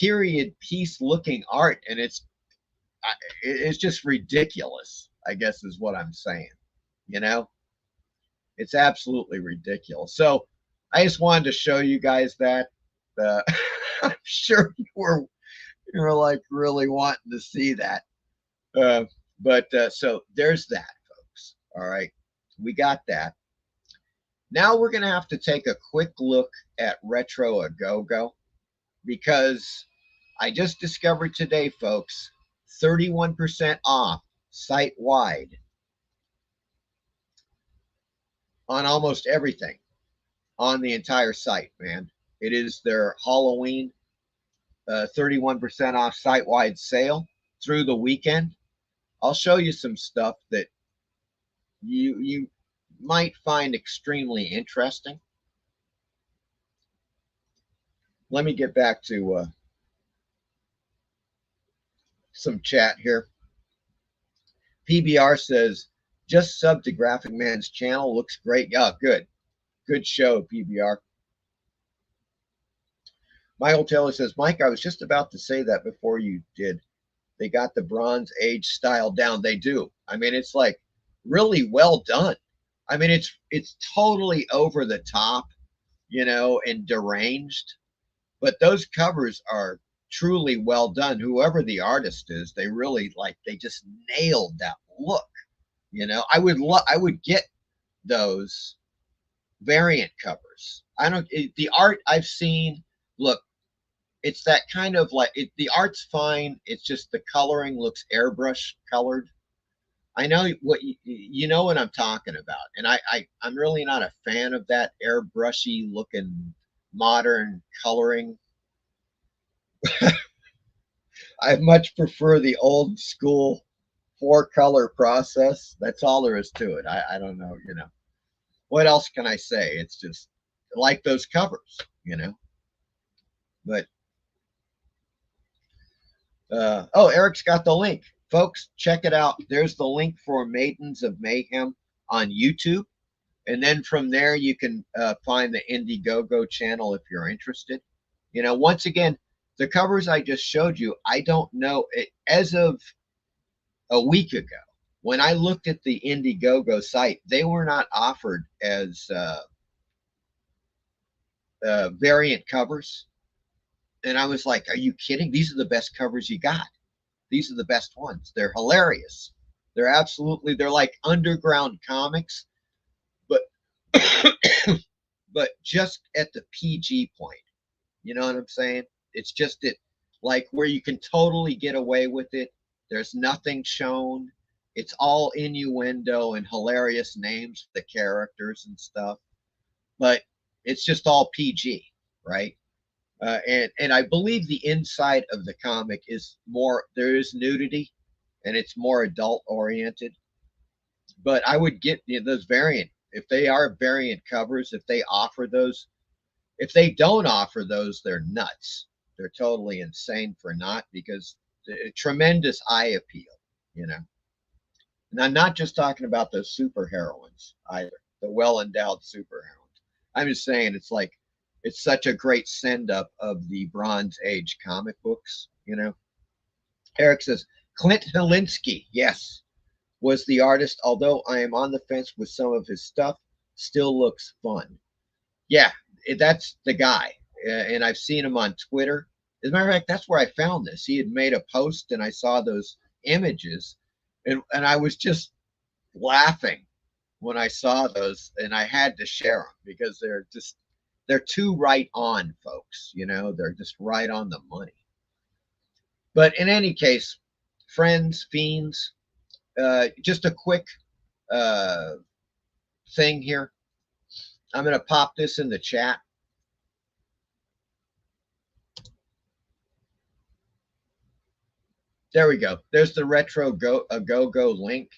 period piece looking art, and it's just ridiculous. I guess is what I'm saying. You know, it's absolutely ridiculous. So I just wanted to show you guys that. I'm sure you were like really wanting to see that. So there's that, folks. All right, we got that. Now we're going to have to take a quick look at Retro A Go-Go, because I just discovered today, folks, 31% off site-wide on almost everything on the entire site, man. It is their Halloween 31% off site-wide sale through the weekend. I'll show you some stuff that you might find extremely interesting. Let me get back to some chat here. PBR says, just sub to Graphic Man's channel. Looks great. Yeah, good. Good show, PBR. Michael Taylor says, Mike, I was just about to say that before you did. They got the Bronze Age style down. They do. I mean, it's like really well done. I mean, it's totally over the top, you know, and deranged. But those covers are truly well done. Whoever the artist is, they really they just nailed that look. You know, I would get those variant covers. The art I've seen, look, it's that kind of the art's fine. It's just the coloring looks airbrush colored. I know what you know what I'm talking about, and I'm really not a fan of that airbrushy looking modern coloring. I much prefer the old school 4-color process. That's all there is to it. I don't know, you know. What else can I say? It's just like those covers, you know. But oh, Eric's got the link. Folks, check it out. There's the link for Maidens of Mayhem on YouTube. And then from there, you can find the Indiegogo channel if you're interested. You know, once again, the covers I just showed you, I don't know. As of a week ago, when I looked at the Indiegogo site, they were not offered as variant covers. And I was like, are you kidding? These are the best covers you got. These are the best ones. They're hilarious. They're like underground comics, but but just at the PG point. You know what I'm saying? It's just like where you can totally get away with it. There's nothing shown. It's all innuendo and hilarious names for the characters and stuff. But it's just all PG, right? And I believe the inside of the comic is there is nudity, and it's more adult oriented. But I would get those variant, if they are variant covers, if they offer those. If they don't offer those, they're nuts. They're totally insane for not, because tremendous eye appeal, you know. And I'm not just talking about those super heroines either, the well-endowed super heroines. I'm just saying it's such a great send-up of the Bronze Age comic books, you know. Eric says, Clint Helinski, yes, was the artist, although I am on the fence with some of his stuff, still looks fun. Yeah, that's the guy. And I've seen him on Twitter. As a matter of fact, that's where I found this. He had made a post, and I saw those images, and I was just laughing when I saw those, and I had to share them because they're too right on, folks. You know, they're just right on the money. But in any case, friends, fiends, just a quick thing here. I'm going to pop this in the chat. There we go. There's the Retro Go-Go link.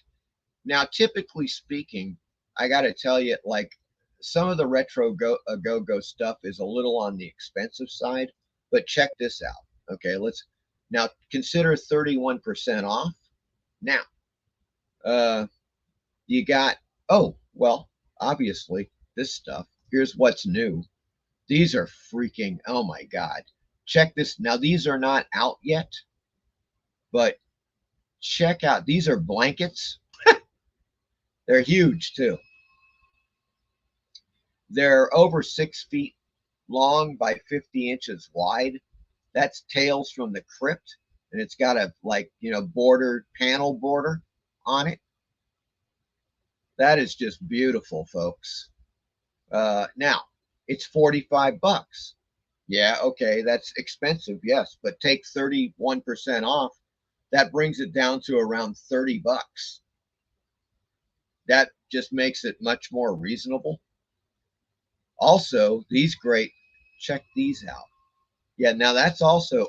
Now, typically speaking, I got to tell you, like, some of the Retro Go-Go stuff is a little on the expensive side, but check this out. Okay, let's now consider 31% off. Now, you got, oh, well, obviously, this stuff. Here's what's new. These are freaking, oh my God. Check this. Now, these are not out yet, but check out. These are blankets. They're huge too. They're over 6 feet long by 50 inches wide. That's Tales from the Crypt, and it's got a bordered panel border on it. That is just beautiful, folks. Now it's 45 bucks. Yeah, okay, that's expensive, yes, but take 31% off. That brings it down to around 30 bucks. That just makes it much more reasonable. Also, check these out. Yeah, now that's also,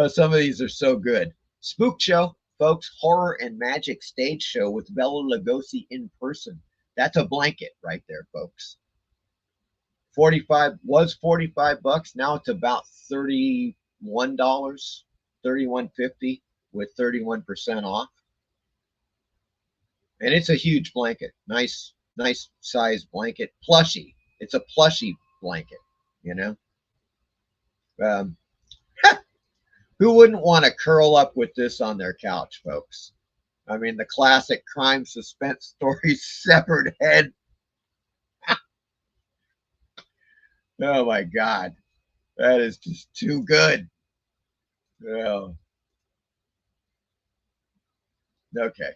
some of these are so good. Spook Show, folks, horror and magic stage show with Bela Lugosi in person. That's a blanket right there, folks. 45 bucks. Now it's about $31, $31.50 with 31% off. And it's a huge blanket. Nice size blanket. Plushy. It's a plushy blanket, you know. Who wouldn't want to curl up with this on their couch, folks? I mean, the classic crime suspense story, Severed Head. Oh my God. That is just too good. Oh. Okay.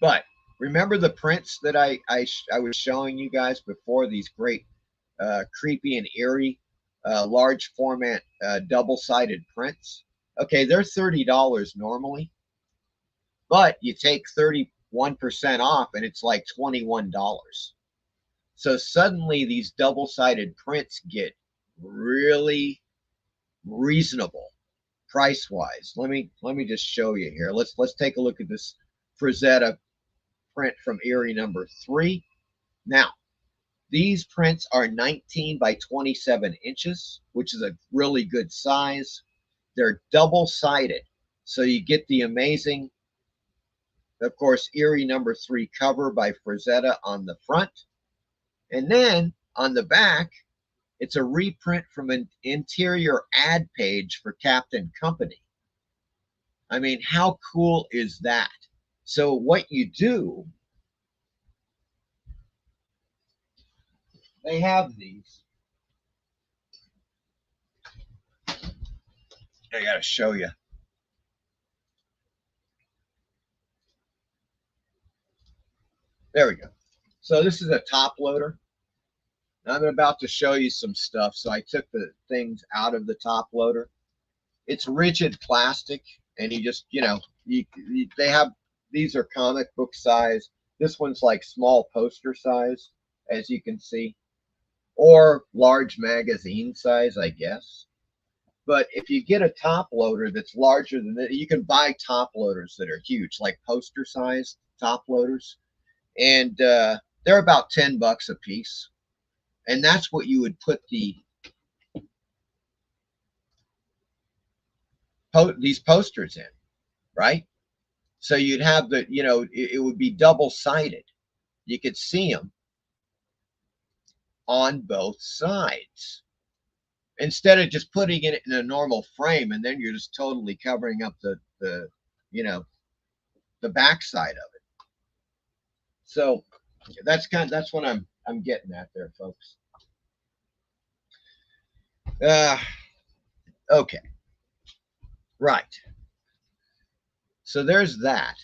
But remember the prints that I was showing you guys before, these great creepy and eerie large format double-sided prints? Okay, they're $30 normally, but you take 31% off and it's like $21. So suddenly these double-sided prints get really reasonable price-wise. Let me just show you here. Let's take a look at this Frazetta print from Erie number 3. Now, these prints are 19 by 27 inches, which is a really good size. They're double-sided, so you get the amazing, of course, Erie number 3 cover by Frazetta on the front. And then on the back, it's a reprint from an interior ad page for Captain Company. I mean, how cool is that? So what you do, they have these. I gotta show you. There we go. So this is a top loader. I'm about to show you some stuff. So I took the things out of the top loader. It's rigid plastic, and you just, they have, these are comic book size. This one's like small poster size, as you can see, or large magazine size, I guess. But if you get a top loader that's larger than that, you can buy top loaders that are huge, like poster size top loaders. And they're about 10 bucks a piece. And that's what you would put these posters in, right? So you'd have the, it would be double-sided. You could see them on both sides, instead of just putting it in a normal frame, and then you're just totally covering up the back side of it. So that's what I'm getting at there, folks. Okay. Right. So there's that.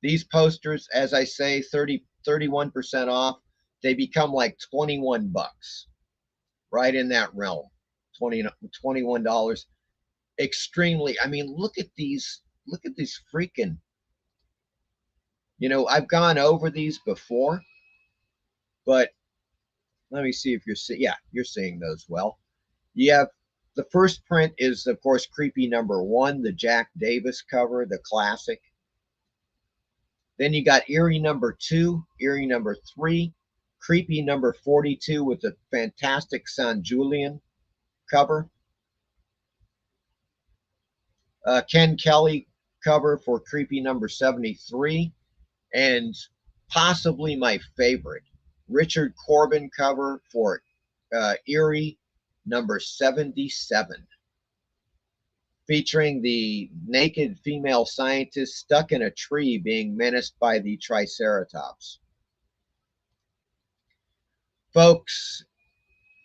These posters, as I say, 31% off. They become like 21 bucks. Right in that realm. $21. Extremely, I mean, look at these freaking, I've gone over these before, but let me see if you're seeing, yeah, you're seeing those well. You have, the first print is, of course, Creepy number 1, the Jack Davis cover, the classic. Then you got Eerie number 2, Eerie number 3, Creepy number 42 with the fantastic San Julian cover. Ken Kelly cover for Creepy number 73. And possibly my favorite, Richard Corbin cover for Eerie number 77. featuring the naked female scientist stuck in a tree being menaced by the Triceratops. Folks,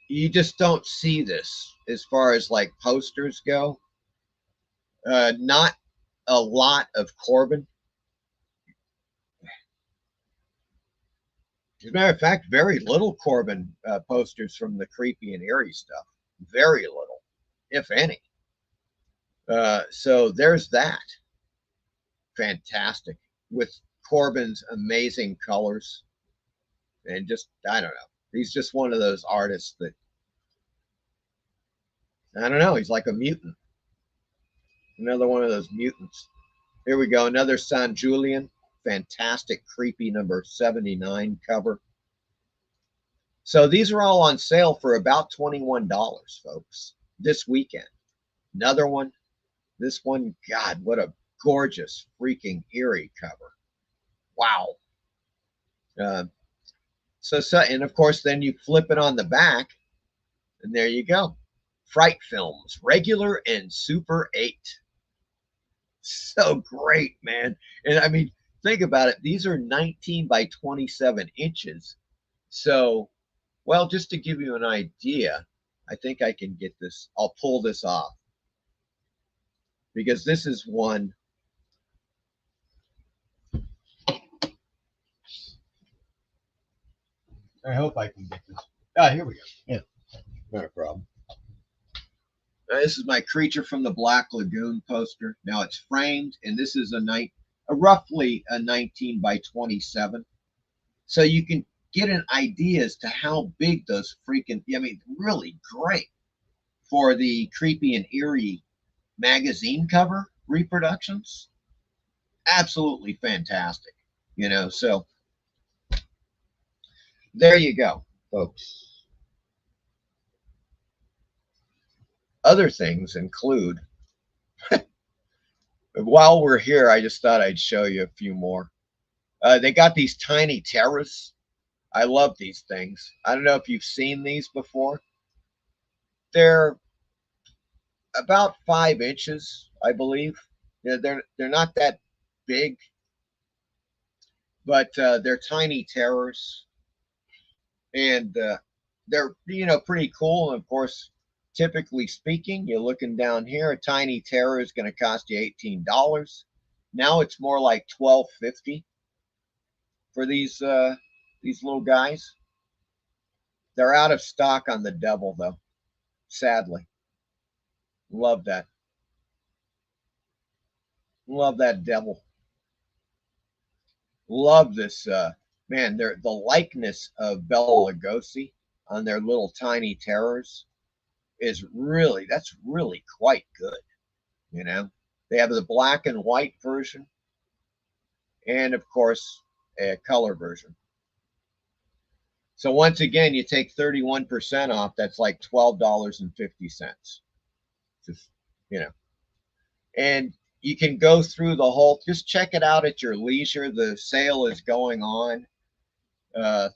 you just don't see this as far as like posters go. Not a lot of Corbin. As a matter of fact, very little Corbin posters from the creepy and eerie stuff. Very little, if any. So there's that. Fantastic. With Corbin's amazing colors. And just, I don't know. He's just one of those artists that, I don't know, he's like a mutant. Another one of those mutants. Here we go, another San Julian. Fantastic, creepy number 79 cover. So these are all on sale for about $21, folks, this weekend. Another one. This one, God, what a gorgeous freaking eerie cover. Wow. And of course, then you flip it on the back, and there you go. Fright Films, regular and Super 8. So great, man. And I mean, think about it. These are 19 by 27 inches. So, well, just to give you an idea, I think I can get this. I'll pull this off. Because this is one. I hope I can get this. Ah, here we go. Yeah, not a problem. This is my Creature from the Black Lagoon poster. Now it's framed, and this is roughly a 19 by 27. So you can get an idea as to how big those freaking, I mean, really great for the creepy and eerie magazine cover reproductions. Absolutely fantastic, you know. So there you go, folks. Other things include, while we're here, I just thought I'd show you a few more. They got these tiny terrors. I love these things. I don't know if you've seen these before. They're about 5 inches, I believe. They're not that big, but they're tiny terrors, and they're, you know, pretty cool. And of course, typically speaking, you're looking down here, a tiny terror is going to cost you $18. Now it's more like $12.50 for these little guys. They're out of stock on the Devil, though, sadly. Love that. Love that Devil. Love this, man, the likeness of Bela Lugosi on their little tiny terrors is really, that's really quite good. You know, they have the black and white version, and of course a color version. So once again, you take 31% off. That's like $12.50. Just, you know, and you can go through the whole, just check it out at your leisure. The sale is going on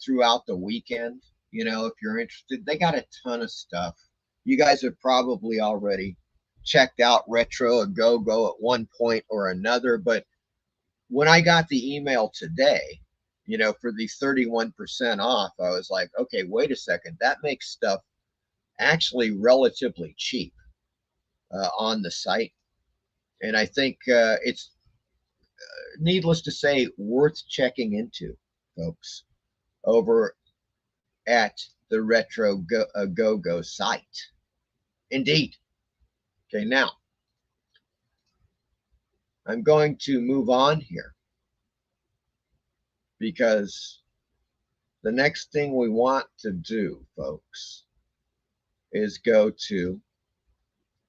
throughout the weekend. You know, if you're interested, they got a ton of stuff. You guys have probably already checked out Retro a Go-Go at one point or another, but when I got the email today, you know, for the 31% off, I was like, okay, wait a second, that makes stuff actually relatively cheap on the site. And I think it's needless to say, worth checking into, folks, over at the Retro Go-Go site. Indeed. Okay, now I'm going to move on here, because the next thing we want to do, folks, is go to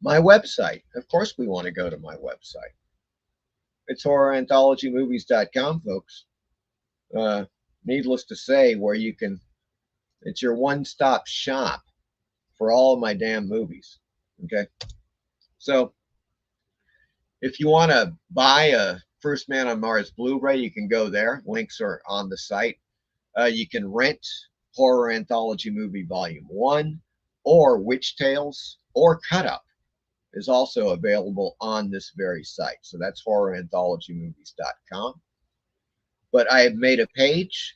my website. Of course we want to go to my website. It's horroranthologymovies.com, folks. Needless to say, where you can, it's your one-stop shop for all of my damn movies. Okay, so if you want to buy a First Man on Mars Blu-ray, you can go there. Links are on the site. You can rent Horror Anthology Movie Volume 1 or Witch Tales or Cut Up. is also available on this very site. So that's horroranthologymovies.com. But I have made a page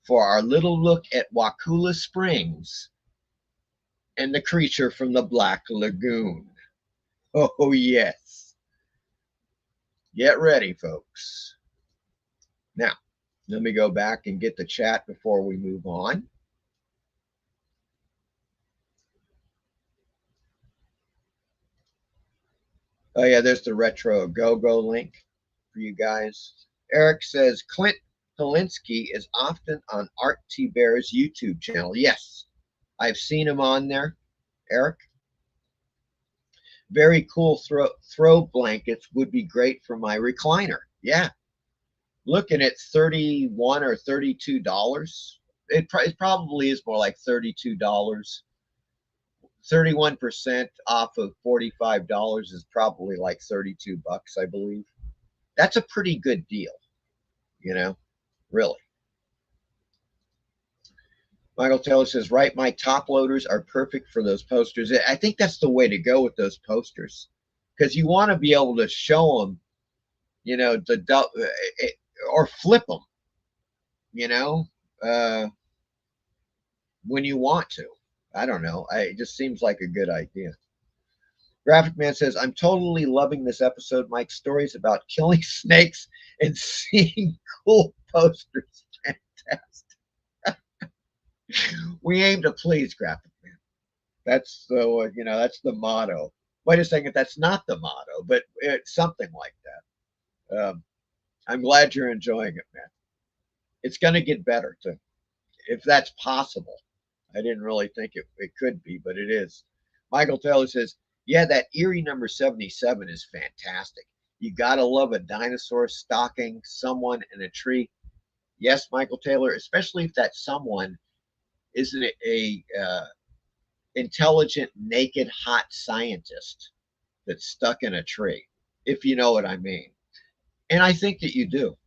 for our little look at Wakulla Springs and the creature from the Black Lagoon. Oh, yes. Get ready, folks. Now, let me go back and get the chat before we move on. Oh, yeah, there's the Retro Go-Go link for you guys. Eric says Clint Polinsky is often on Art T. Bear's YouTube channel. Yes, I've seen him on there, Eric. Very cool throw blankets would be great for my recliner. Yeah. Looking at $31 or $32. It probably is more like $32. 31% off of $45 is probably like 32 bucks, I believe. That's a pretty good deal, you know, really. Michael Taylor says, right, my top loaders are perfect for those posters. I think that's the way to go with those posters, because you want to be able to show them, you know, or flip them, you know, when you want to. I don't know. It just seems like a good idea. Graphic Man says, I'm totally loving this episode. Mike's stories about killing snakes and seeing cool posters. Fantastic. We aim to please, Graphic Man. That's the, you know, that's the motto. Wait a second, that's not the motto, but it's something like that. I'm glad you're enjoying it, man. It's going to get better, too, if that's possible. I didn't really think it could be, but it is. Michael Taylor says, yeah, that Eerie number 77 is fantastic. You got to love a dinosaur stalking someone in a tree. Yes, Michael Taylor, especially if that someone isn't a intelligent, naked, hot scientist that's stuck in a tree, if you know what I mean. And I think that you do.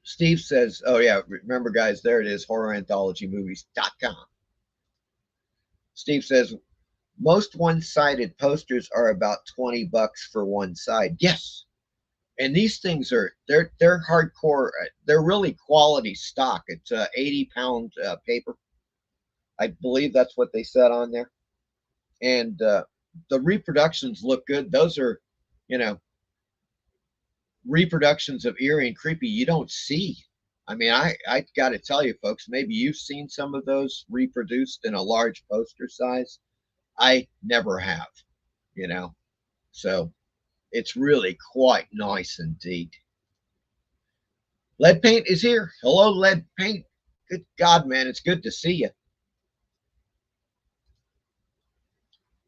Steve says, oh, yeah, remember, guys, there it is, horroranthologymovies.com. Steve says, most one-sided posters are about 20 bucks for one side. Yes. And these things are, they're hardcore. They're really quality stock. It's 80-pound paper. I believe that's what they said on there. And the reproductions look good. Those are, you know, reproductions of Eerie and Creepy you don't see. I mean, I got to tell you, folks, maybe you've seen some of those reproduced in a large poster size. I never have, you know. So it's really quite nice indeed. Lead Paint is here. Hello, Lead Paint. Good God, man, it's good to see you.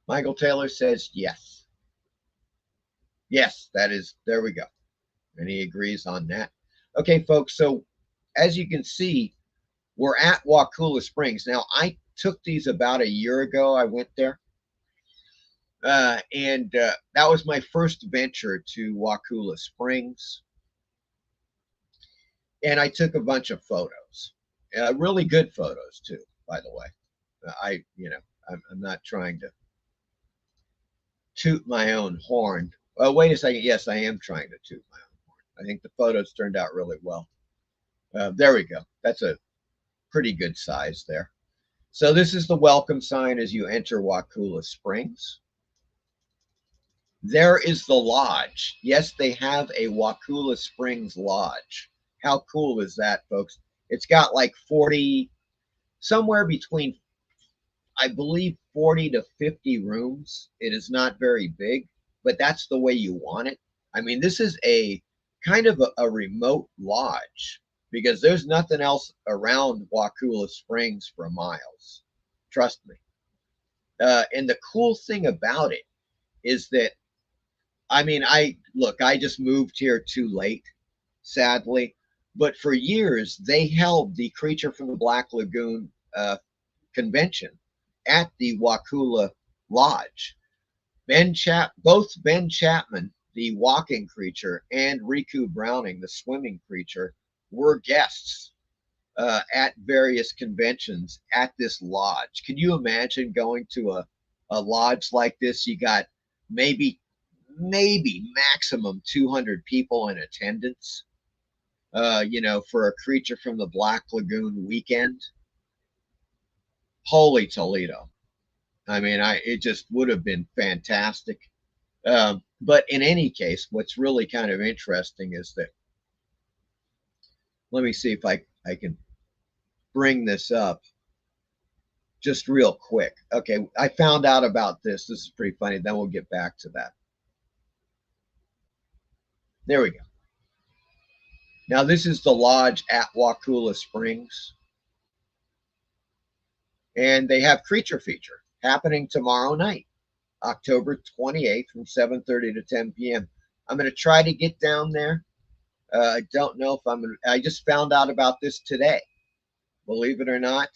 Michael Taylor says yes. Yes, that is, there we go. And he agrees on that. Okay, folks, so as you can see, we're at Wakulla Springs. Now, I took these about a year ago. I went there. And that was my first venture to Wakulla Springs. And I took a bunch of photos. Really good photos, too, by the way. I'm not trying to toot my own horn. Oh, wait a second. Yes, I am trying to toot my own horn. I think the photos turned out really well. There we go. That's a pretty good size there. So this is the welcome sign as you enter Wakulla Springs. There is the lodge. Yes, they have a Wakulla Springs lodge. How cool is that, folks? It's got like 40, somewhere between, I believe, 40 to 50 rooms. It is not very big, but that's the way you want it. I mean, this is a kind of a remote lodge because there's nothing else around Wakulla Springs for miles. Trust me. And the cool thing about it is that, I mean, I just moved here too late, sadly. But for years, they held the Creature from the Black Lagoon convention at the Wakulla Lodge. Both Ben Chapman, the walking creature, and Ricou Browning, the swimming creature, were guests at various conventions at this lodge. Can you imagine going to a lodge like this, you got maybe maximum 200 people in attendance, you know, for a Creature from the Black Lagoon weekend. Holy Toledo. I mean, it just would have been fantastic. But in any case, what's really kind of interesting is that, let me see if I can bring this up just real quick. Okay, I found out about this. This is pretty funny. Then we'll get back to that. There we go. Now, this is the lodge at Wakulla Springs. And they have Creature Feature happening tomorrow night, October 28th from 7:30 to 10 p.m. I'm going to try to get down there. I don't know if I'm going to, I just found out about this today. Believe it or not.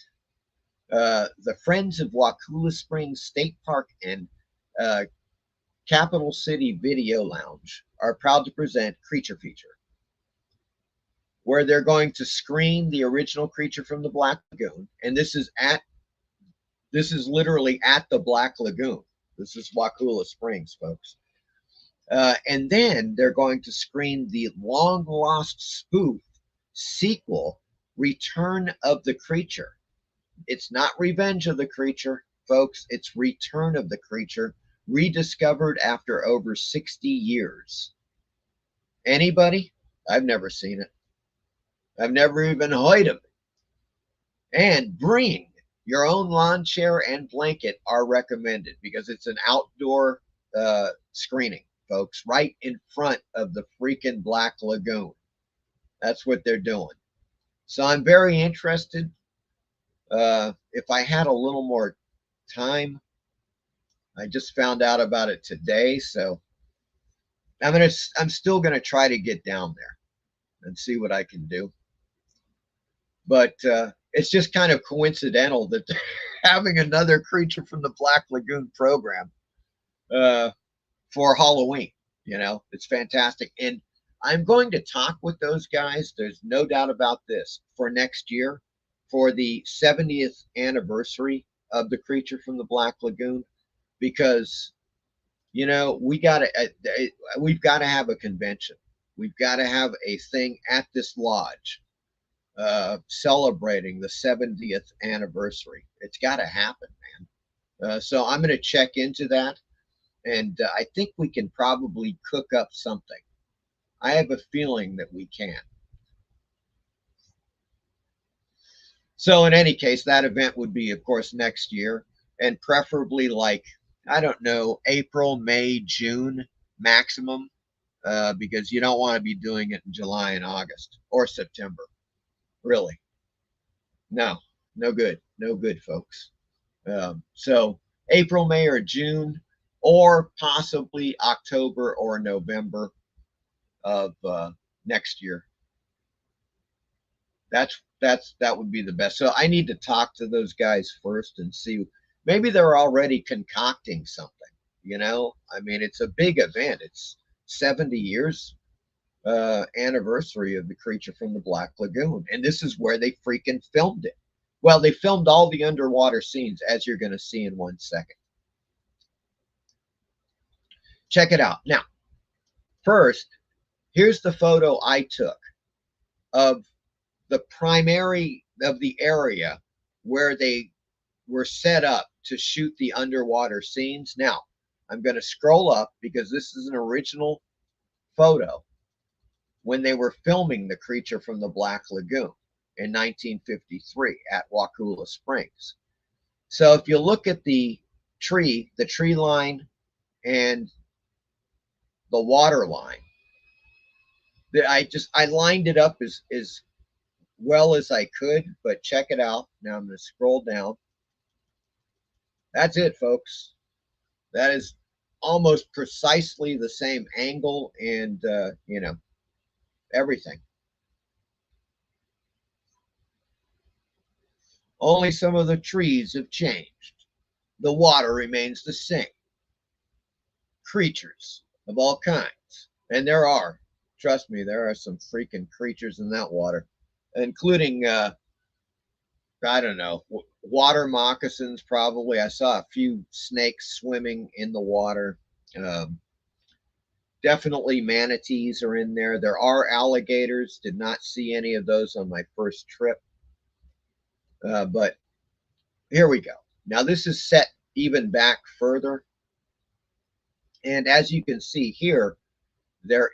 The Friends of Wakulla Springs State Park and Capital City Video Lounge are proud to present Creature Feature, where they're going to screen the original Creature from the Black Lagoon. And this is literally at the Black Lagoon. This is Wakulla Springs, folks. And then they're going to screen the long lost spoof sequel, Return of the Creature. It's not Revenge of the Creature, folks. It's Return of the Creature, rediscovered after over 60 years. Anybody? I've never seen it. I've never even heard of it. And bring your own lawn chair and blanket are recommended because it's an outdoor screening, folks, right in front of the freaking Black Lagoon. That's what they're doing. So I'm very interested. If I had a little more time, I just found out about it today, so I'm still gonna try to get down there and see what I can do. But it's just kind of coincidental that they're having another Creature from the Black Lagoon program for Halloween. You know, it's fantastic. And I'm going to talk with those guys. There's no doubt about this, for next year, for the 70th anniversary of the Creature from the Black Lagoon, because, you know, we've got to have a convention. We've got to have a thing at this lodge celebrating the 70th anniversary. It's got to happen, man. So I'm going to check into that, and I think we can probably cook up something. I have a feeling that we can. So in any case, that event would be, of course, next year, and preferably like, I don't know, April, May, June maximum, because you don't want to be doing it in July and August or September. Really. No good. No good, folks. So April, May, or June, or possibly October or November of next year. That would be the best. So I need to talk to those guys first and see. Maybe they're already concocting something, you know? I mean, it's a big event. It's 70 years anniversary of the Creature from the Black Lagoon. And this is where they freaking filmed it. Well, they filmed all the underwater scenes, as you're going to see in 1 second. Check it out. Now, first, here's the photo I took of the primary of the area where they were set up to shoot the underwater scenes. Now, I'm going to scroll up because this is an original photo when they were filming the Creature from the Black Lagoon in 1953 at Wakulla Springs. So if you look at the tree line and the water line, I lined it up as well as I could, but check it out. Now I'm going to scroll down. That's it, folks. That is almost precisely the same angle and, you know, everything. Only some of the trees have changed. The water remains the same. Creatures of all kinds. And there are, trust me, there are some freaking creatures in that water, including, I don't know, water moccasins, probably. I saw a few snakes swimming in the water. Um, Definitely manatees are in there. There are alligators. Did not see any of those on my first trip. But here we go. Now this is set even back further. And as you can see here, there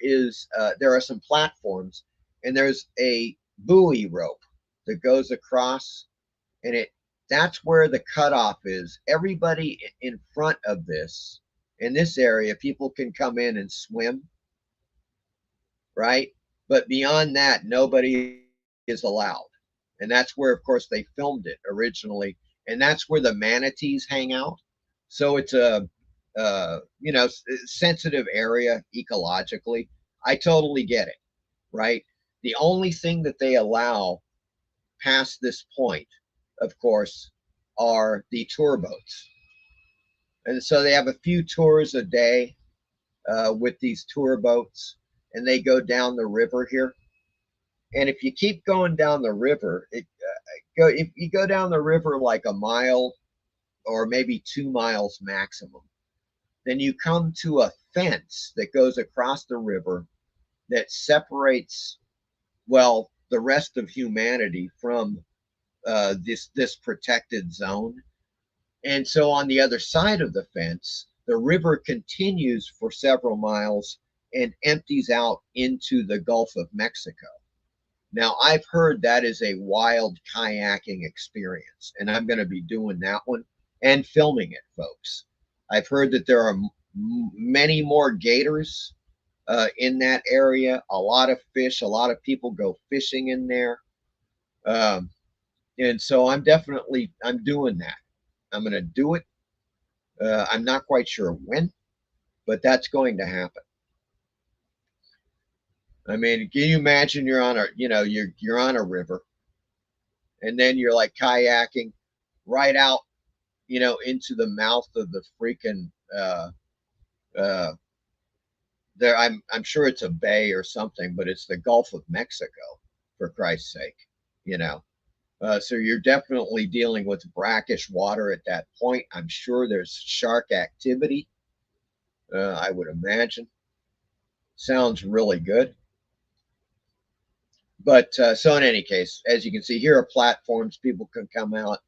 are some platforms, and there's a buoy rope that goes across, and that's where the cutoff is. Everybody in front of this, in this area, people can come in and swim, right? But beyond that, nobody is allowed. And that's where, of course, they filmed it originally. And that's where the manatees hang out. So it's a, sensitive area ecologically. I totally get it, right? The only thing that they allow past this point, of course, are the tour boats. And so they have a few tours a day with these tour boats, and they go down the river here. And if you keep going down the river, if you go down the river like a mile or maybe 2 miles maximum, then you come to a fence that goes across the river that separates, well, the rest of humanity from this protected zone. And so on the other side of the fence, the river continues for several miles and empties out into the Gulf of Mexico. Now, I've heard that is a wild kayaking experience, and I'm going to be doing that one and filming it, folks. I've heard that there are many more gators in that area, a lot of fish, a lot of people go fishing in there. And so I'm doing that. I'm going to do it. I'm not quite sure when, but that's going to happen. I mean, can you imagine you're on a river, and then you're like kayaking right out, into the mouth of the freaking there. I'm sure it's a bay or something, but it's the Gulf of Mexico, for Christ's sake, So you're definitely dealing with brackish water at that point. I'm sure there's shark activity. I would imagine. Sounds really good. But so in any case, as you can see, here are platforms. People can come out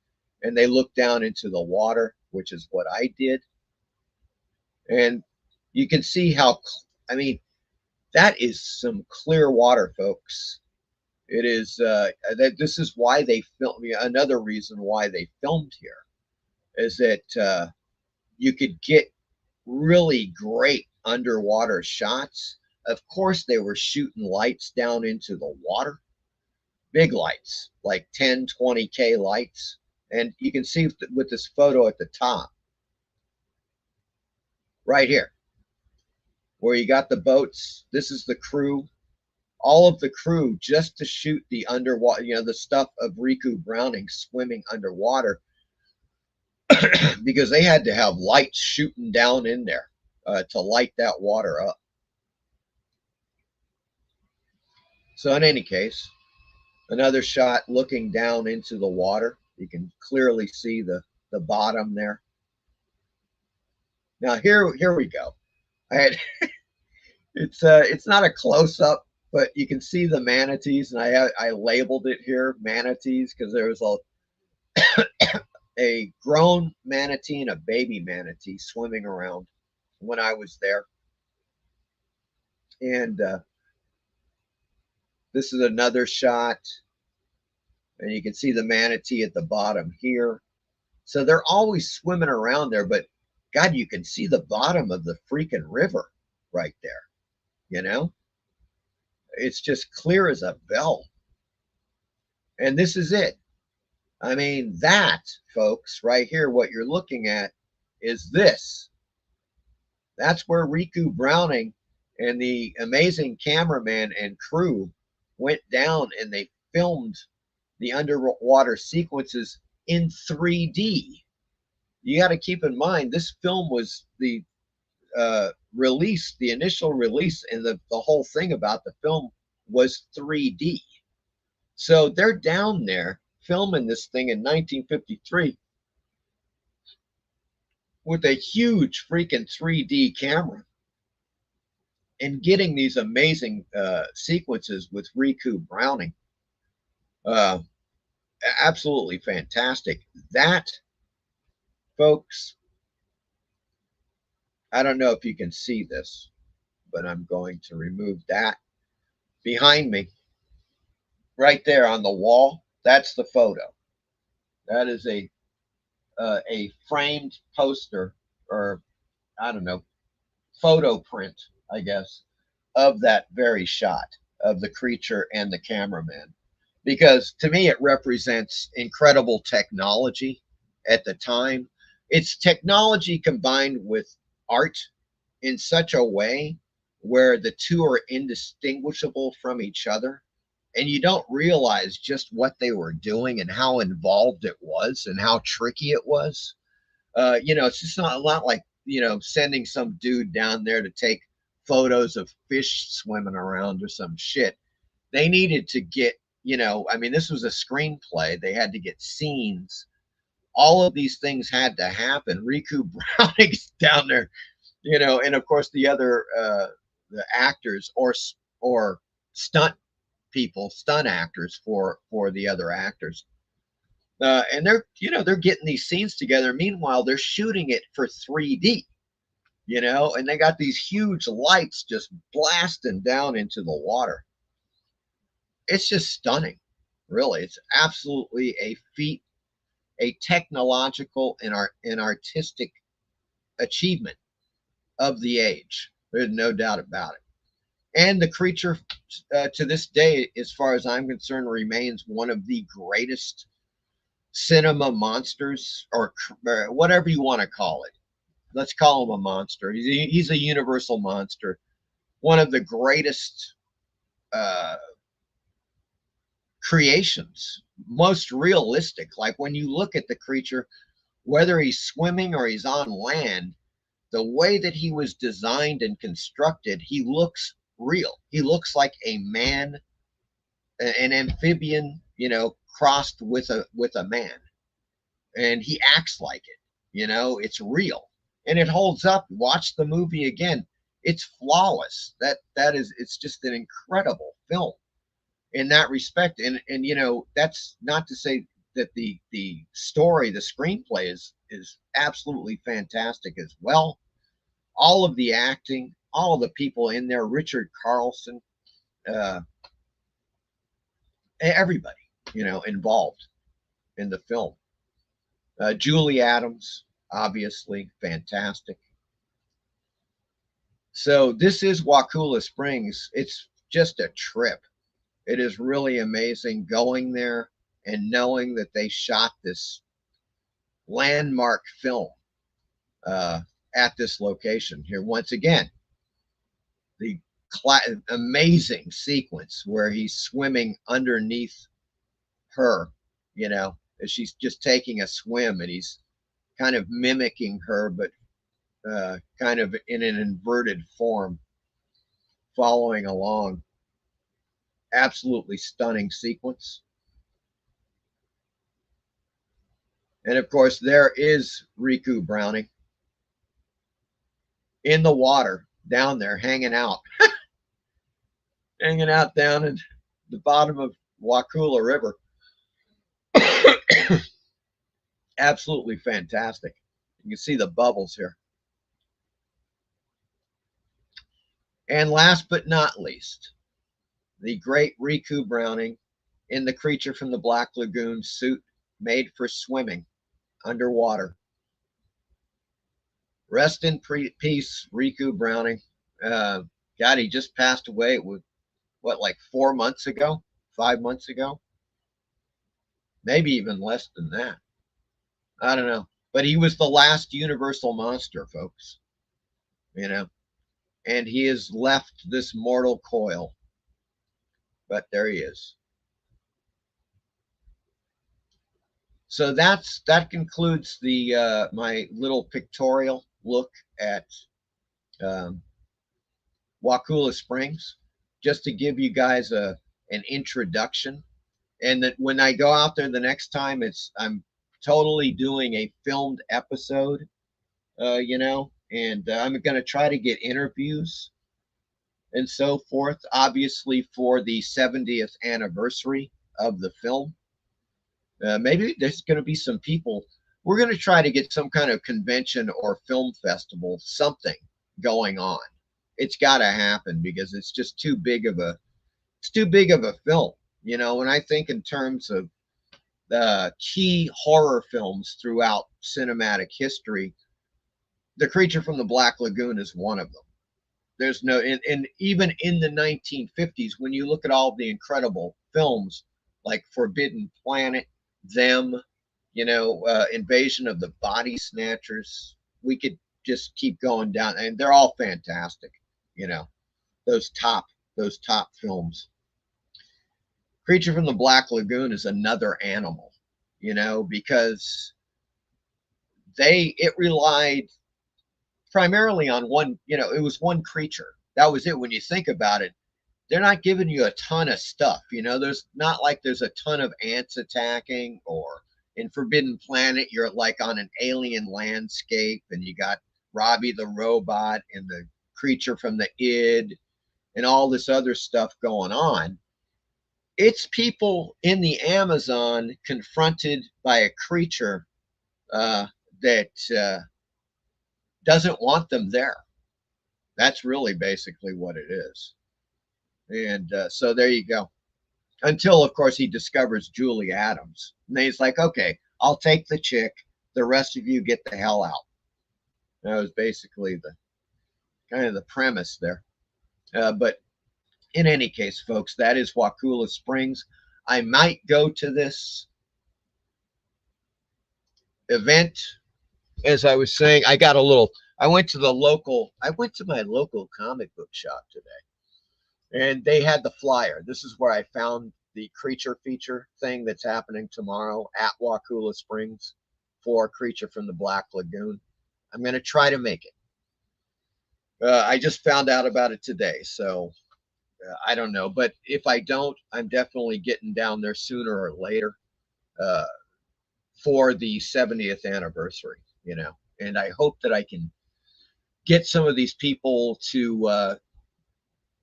and they look down into the water, which is what I did. And you can see how, that is some clear water, folks. It is, this is why they filmed, another reason why they filmed here is that you could get really great underwater shots. Of course, they were shooting lights down into the water, big lights, like 10, 20K lights. And you can see with this photo at the top, right here, where you got the boats. This is the crew, all of the crew, just to shoot the underwater, the stuff of Ricou Browning swimming underwater, because they had to have lights shooting down in there to light that water up. So in any case, another shot looking down into the water. You can clearly see the bottom there. Now here we go. It's not a close up, but you can see the manatees, and I labeled it here manatees because there was a grown manatee and a baby manatee swimming around when I was there. And this is another shot, and you can see the manatee at the bottom here. So they're always swimming around there, but God, you can see the bottom of the freaking river right there. It's just clear as a bell. And this is it. I mean, that, folks, right here, what you're looking at is this. That's where Ricou Browning and the amazing cameraman and crew went down and they filmed the underwater sequences in 3D. You got to keep in mind, this film was the release, the initial release, and the whole thing about the film was 3D. So they're down there filming this thing in 1953 with a huge freaking 3D camera and getting these amazing sequences with Ricou Browning. Absolutely fantastic. That, folks, I don't know if you can see this, but I'm going to remove that. Behind me, right there on the wall, that's the photo. That is a framed poster, or I don't know, photo print, I guess, of that very shot of the creature and the cameraman. Because to me, it represents incredible technology at the time. It's technology combined with art in such a way where the two are indistinguishable from each other. And you don't realize just what they were doing and how involved it was and how tricky it was. It's just not a lot like, sending some dude down there to take photos of fish swimming around or some shit. They needed to get, this was a screenplay. They had to get scenes. All of these things had to happen. Ricou Browning's down there, and of course the other the actors or stunt people, stunt actors for the other actors. And they're getting these scenes together. Meanwhile, they're shooting it for 3D, and they got these huge lights just blasting down into the water. It's just stunning, really. It's absolutely a feat, a technological and artistic achievement of the age. There's no doubt about it. And the creature, to this day, as far as I'm concerned, remains one of the greatest cinema monsters, or whatever you want to call it. Let's call him a monster. He's a universal monster. One of the greatest creations, most realistic. Like when you look at the creature, whether he's swimming or he's on land, the way that he was designed and constructed, he looks real. He looks like a man, an amphibian, crossed with a man, and he acts like it. It's real, and it holds up. Watch the movie again; it's flawless. It's just an incredible film in that respect. And that's not to say that the story, the screenplay is absolutely fantastic as well. All of the acting, all of the people in there, Richard Carlson, everybody, involved in the film. Julie Adams, obviously fantastic. So this is Wakulla Springs. It's just a trip. It is really amazing going there and knowing that they shot this landmark film at this location here. Once again, the amazing sequence where he's swimming underneath her, as she's just taking a swim, and he's kind of mimicking her, but kind of in an inverted form, following along. Absolutely stunning sequence. And of course, there is Ricou Browning in the water down there, hanging out, hanging out down at the bottom of Wakulla River. Absolutely fantastic. You can see the bubbles here. And last but not least, the great Ricou Browning in the Creature from the Black Lagoon suit made for swimming underwater. Rest in peace, Ricou Browning. God, he just passed away with like 4 months ago, 5 months ago, maybe even less than that. I don't know, but he was the last universal monster, folks. And he has left this mortal coil. But there he is. So that concludes the my little pictorial look at Wakulla Springs, just to give you guys an introduction And that when I go out there the next time, I'm totally doing a filmed episode, and I'm going to try to get interviews and so forth, obviously for the 70th anniversary of the film. Maybe there's going to be some people. We're going to try to get some kind of convention or film festival, something going on. It's got to happen because it's just too big of a film. When I think in terms of the key horror films throughout cinematic history, The Creature from the Black Lagoon is one of them. There's no, and even in the 1950s, when you look at all the incredible films like Forbidden Planet, Invasion of the Body Snatchers, we could just keep going down, and they're all fantastic. Those top films. Creature from the Black Lagoon is another animal, because it relied primarily on one, it was one creature. That was it. When you think about it, they're not giving you a ton of stuff. There's not like there's a ton of ants attacking, or in Forbidden Planet, you're like on an alien landscape and you got Robbie the robot and the creature from the id and all this other stuff going on. It's people in the Amazon confronted by a creature that doesn't want them there. That's really basically what it is. And so there you go. Until, of course, he discovers Julie Adams. And he's like, okay, I'll take the chick. The rest of you get the hell out. That was basically the kind of the premise there. But in any case, folks, that is Wakulla Springs. I might go to this event. As I was saying, I went to my local comic book shop today, and they had the flyer. This is where I found the creature feature thing that's happening tomorrow at Wakulla Springs for Creature from the Black Lagoon. I'm going to try to make it. I just found out about it today, so I don't know. But if I don't, I'm definitely getting down there sooner or later for the 70th anniversary, and I hope that I can get some of these people to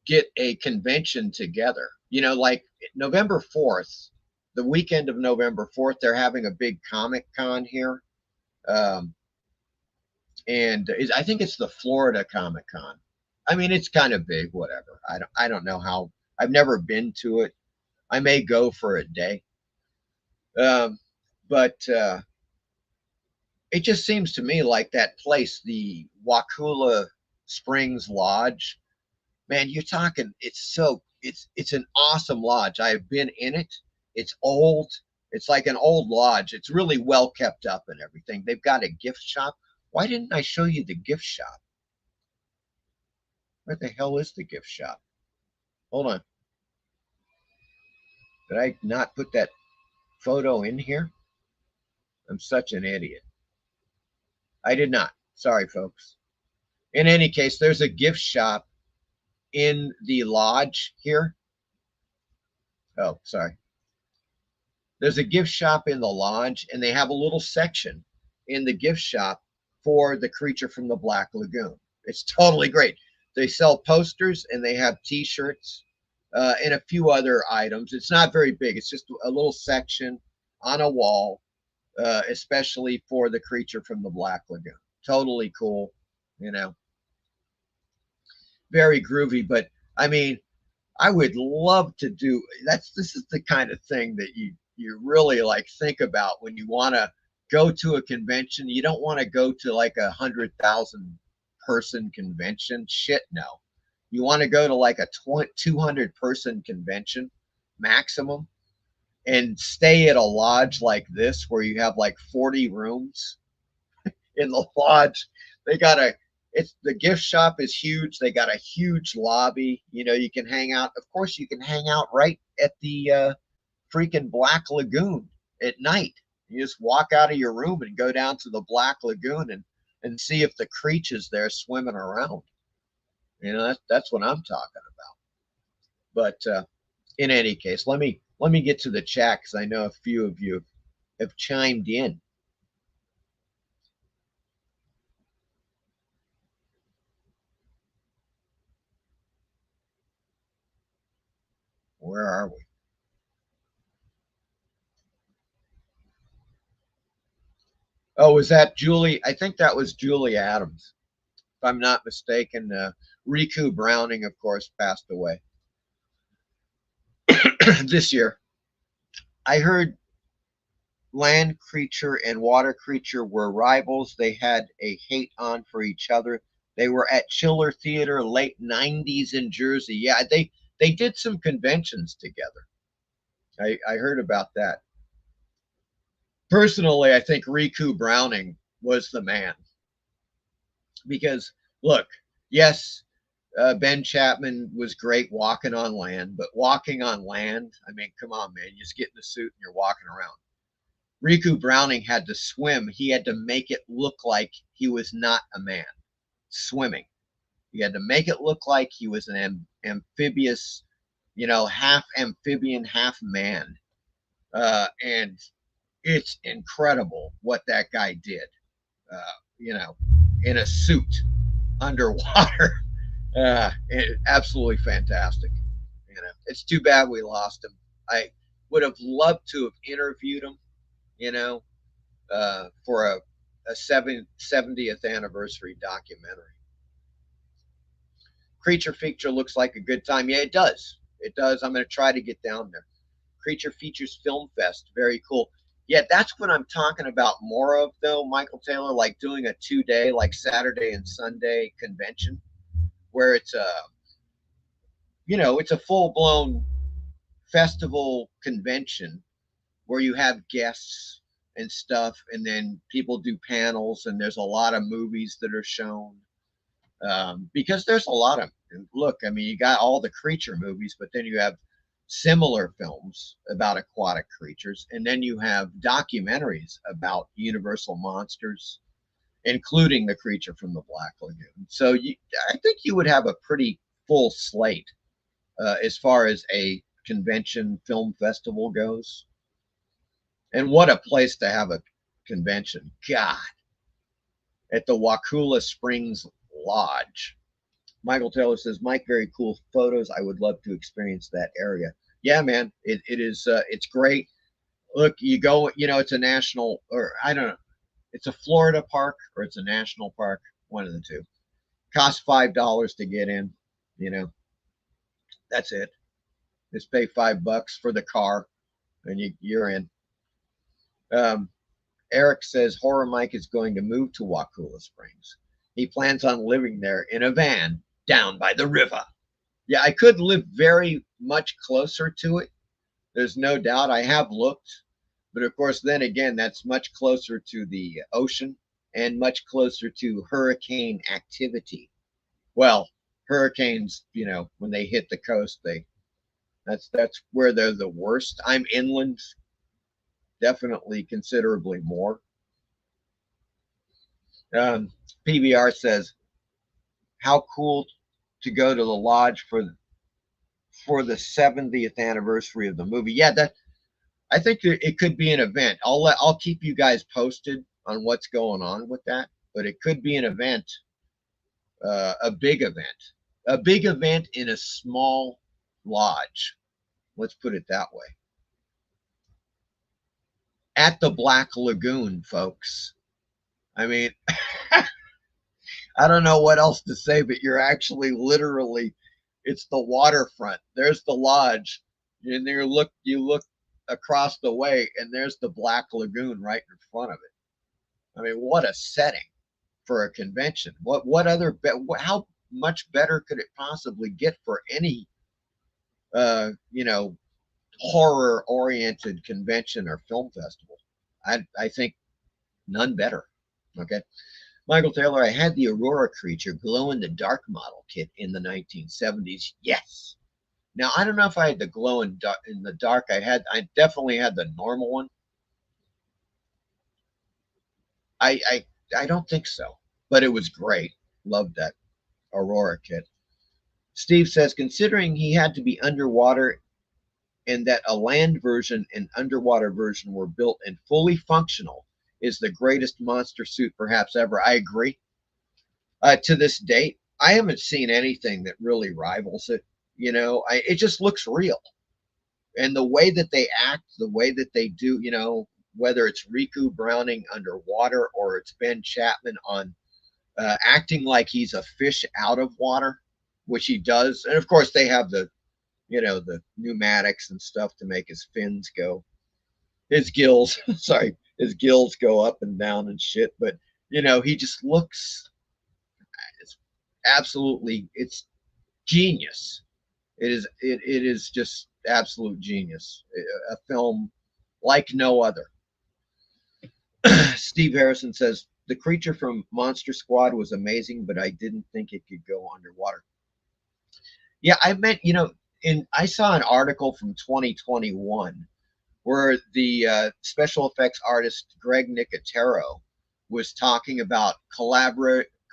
get a convention together. Like November 4th, the weekend of November 4th, they're having a big Comic Con here. And I think it's the Florida Comic Con. I mean, it's kind of big, whatever. I don't know how. I've never been to it. I may go for a day. But it just seems to me like that place, the Wakulla Springs Lodge, man, you're talking, it's an awesome lodge. I've been in it. It's old. It's like an old lodge. It's really well kept up and everything. They've got a gift shop. Why didn't I show you the gift shop? Where the hell is the gift shop? Hold on. Did I not put that photo in here? I'm such an idiot. I did not. Sorry, folks. In any case, there's a gift shop in the lodge here. Oh, sorry. There's a gift shop in the lodge, and they have a little section in the gift shop for the Creature from the Black Lagoon. It's totally great. They sell posters, and they have T-shirts and a few other items. It's not very big. It's just a little section on a wall, especially for the Creature from the Black Lagoon. Totally cool, very groovy. But I mean, I would love to do this is the kind of thing that you really like think about when you want to go to a convention. You don't want to go to like 100,000 person convention. Shit, no. You want to go to like a 200 person convention maximum and stay at a lodge like this where you have like 40 rooms in the lodge. The gift shop is huge. They got a huge lobby. You can hang out. Of course, you can hang out right at the freaking Black Lagoon at night. You just walk out of your room and go down to the Black Lagoon and see if the creature's there swimming around. That's what I'm talking about. But in any case, let me Let me get to the chat because I know a few of you have chimed in. Where are we? Oh, was that Julie? I think that was Julie Adams, if I'm not mistaken. Ricou Browning, of course, passed away this year. I heard land creature and water creature were rivals. They had a hate on for each other. They were at Chiller Theater late 90s in Jersey. Yeah, they did some conventions together. I heard about that. Personally, I think Ricou Browning was the man. Because, look, yes, Ben Chapman was great walking on land, but walking on land, I mean, come on, man. You just get in the suit and you're walking around. Ricou Browning had to swim. He had to make it look like he was not a man swimming. He had to make it look like he was an amphibious, half amphibian, half man. And it's incredible what that guy did, in a suit underwater. Absolutely fantastic. It's too bad we lost him. I would have loved to have interviewed him, for a 70th anniversary documentary. Creature Feature looks like a good time. Yeah, it does. It does. I'm going to try to get down there. Creature Features Film Fest. Very cool. Yeah, that's what I'm talking about more of, though, Michael Taylor, like doing a 2-day, like Saturday and Sunday convention, where it's a full-blown festival convention where you have guests and stuff, and then people do panels, and there's a lot of movies that are shown, because there's a lot of, look, I mean, you got all the creature movies, but then you have similar films about aquatic creatures, and then you have documentaries about universal monsters, including The Creature from the Black Lagoon. So I think you would have a pretty full slate as far as a convention film festival goes. And what a place to have a convention. God. At the Wakulla Springs Lodge. Michael Taylor says, Mike, very cool photos. I would love to experience that area. Yeah, man, it is. It's great. Look, you go, it's a national, or I don't know, it's a Florida park or it's a national park, one of the two. Costs $5 to get in, that's it. Just pay $5 for the car and you're in. Eric says Horror Mike is going to move to Wakulla Springs. He plans on living there in a van down by the river. Yeah, I could live very much closer to it. There's no doubt. I have looked. But of course, then again, that's much closer to the ocean and much closer to hurricane activity. Well, hurricanes, when they hit the coast, that's where they're the worst. I'm inland, definitely considerably more. PBR says, how cool to go to the lodge for the 70th anniversary of the movie. Yeah, I think it could be an event. I'll keep you guys posted on what's going on with that, but it could be an event, a big event in a small lodge. Let's put it that way. At the Black Lagoon, folks. I mean, I don't know what else to say, but you're actually literally, it's the waterfront. There's the lodge, and you look across the way, and there's the Black Lagoon right in front of it. I mean, what a setting for a convention. How much better could it possibly get for any, horror-oriented convention or film festival? I think none better. Okay. Michael Taylor, I had the Aurora creature glow-in-the-dark model kit in the 1970s. Yes. Now, I don't know if I had the glow-in-the-dark. I definitely had the normal one. I don't think so, but it was great. Loved that Aurora kit. Steve says, considering he had to be underwater and that a land version and underwater version were built and fully functional is the greatest monster suit perhaps ever. I agree. To this date, I haven't seen anything that really rivals it. It just looks real. And the way that they act, the way that they do, whether it's Ricou Browning underwater or it's Ben Chapman on acting like he's a fish out of water, which he does. And of course, they have the pneumatics and stuff to make his fins go, his gills, sorry, his gills go up and down and shit. But, he just looks, it's genius. It is just absolute genius. A film like no other. Steve Harrison says, the creature from Monster Squad was amazing, but I didn't think it could go underwater. Yeah, I meant, I saw an article from 2021 where the special effects artist Greg Nicotero was talking about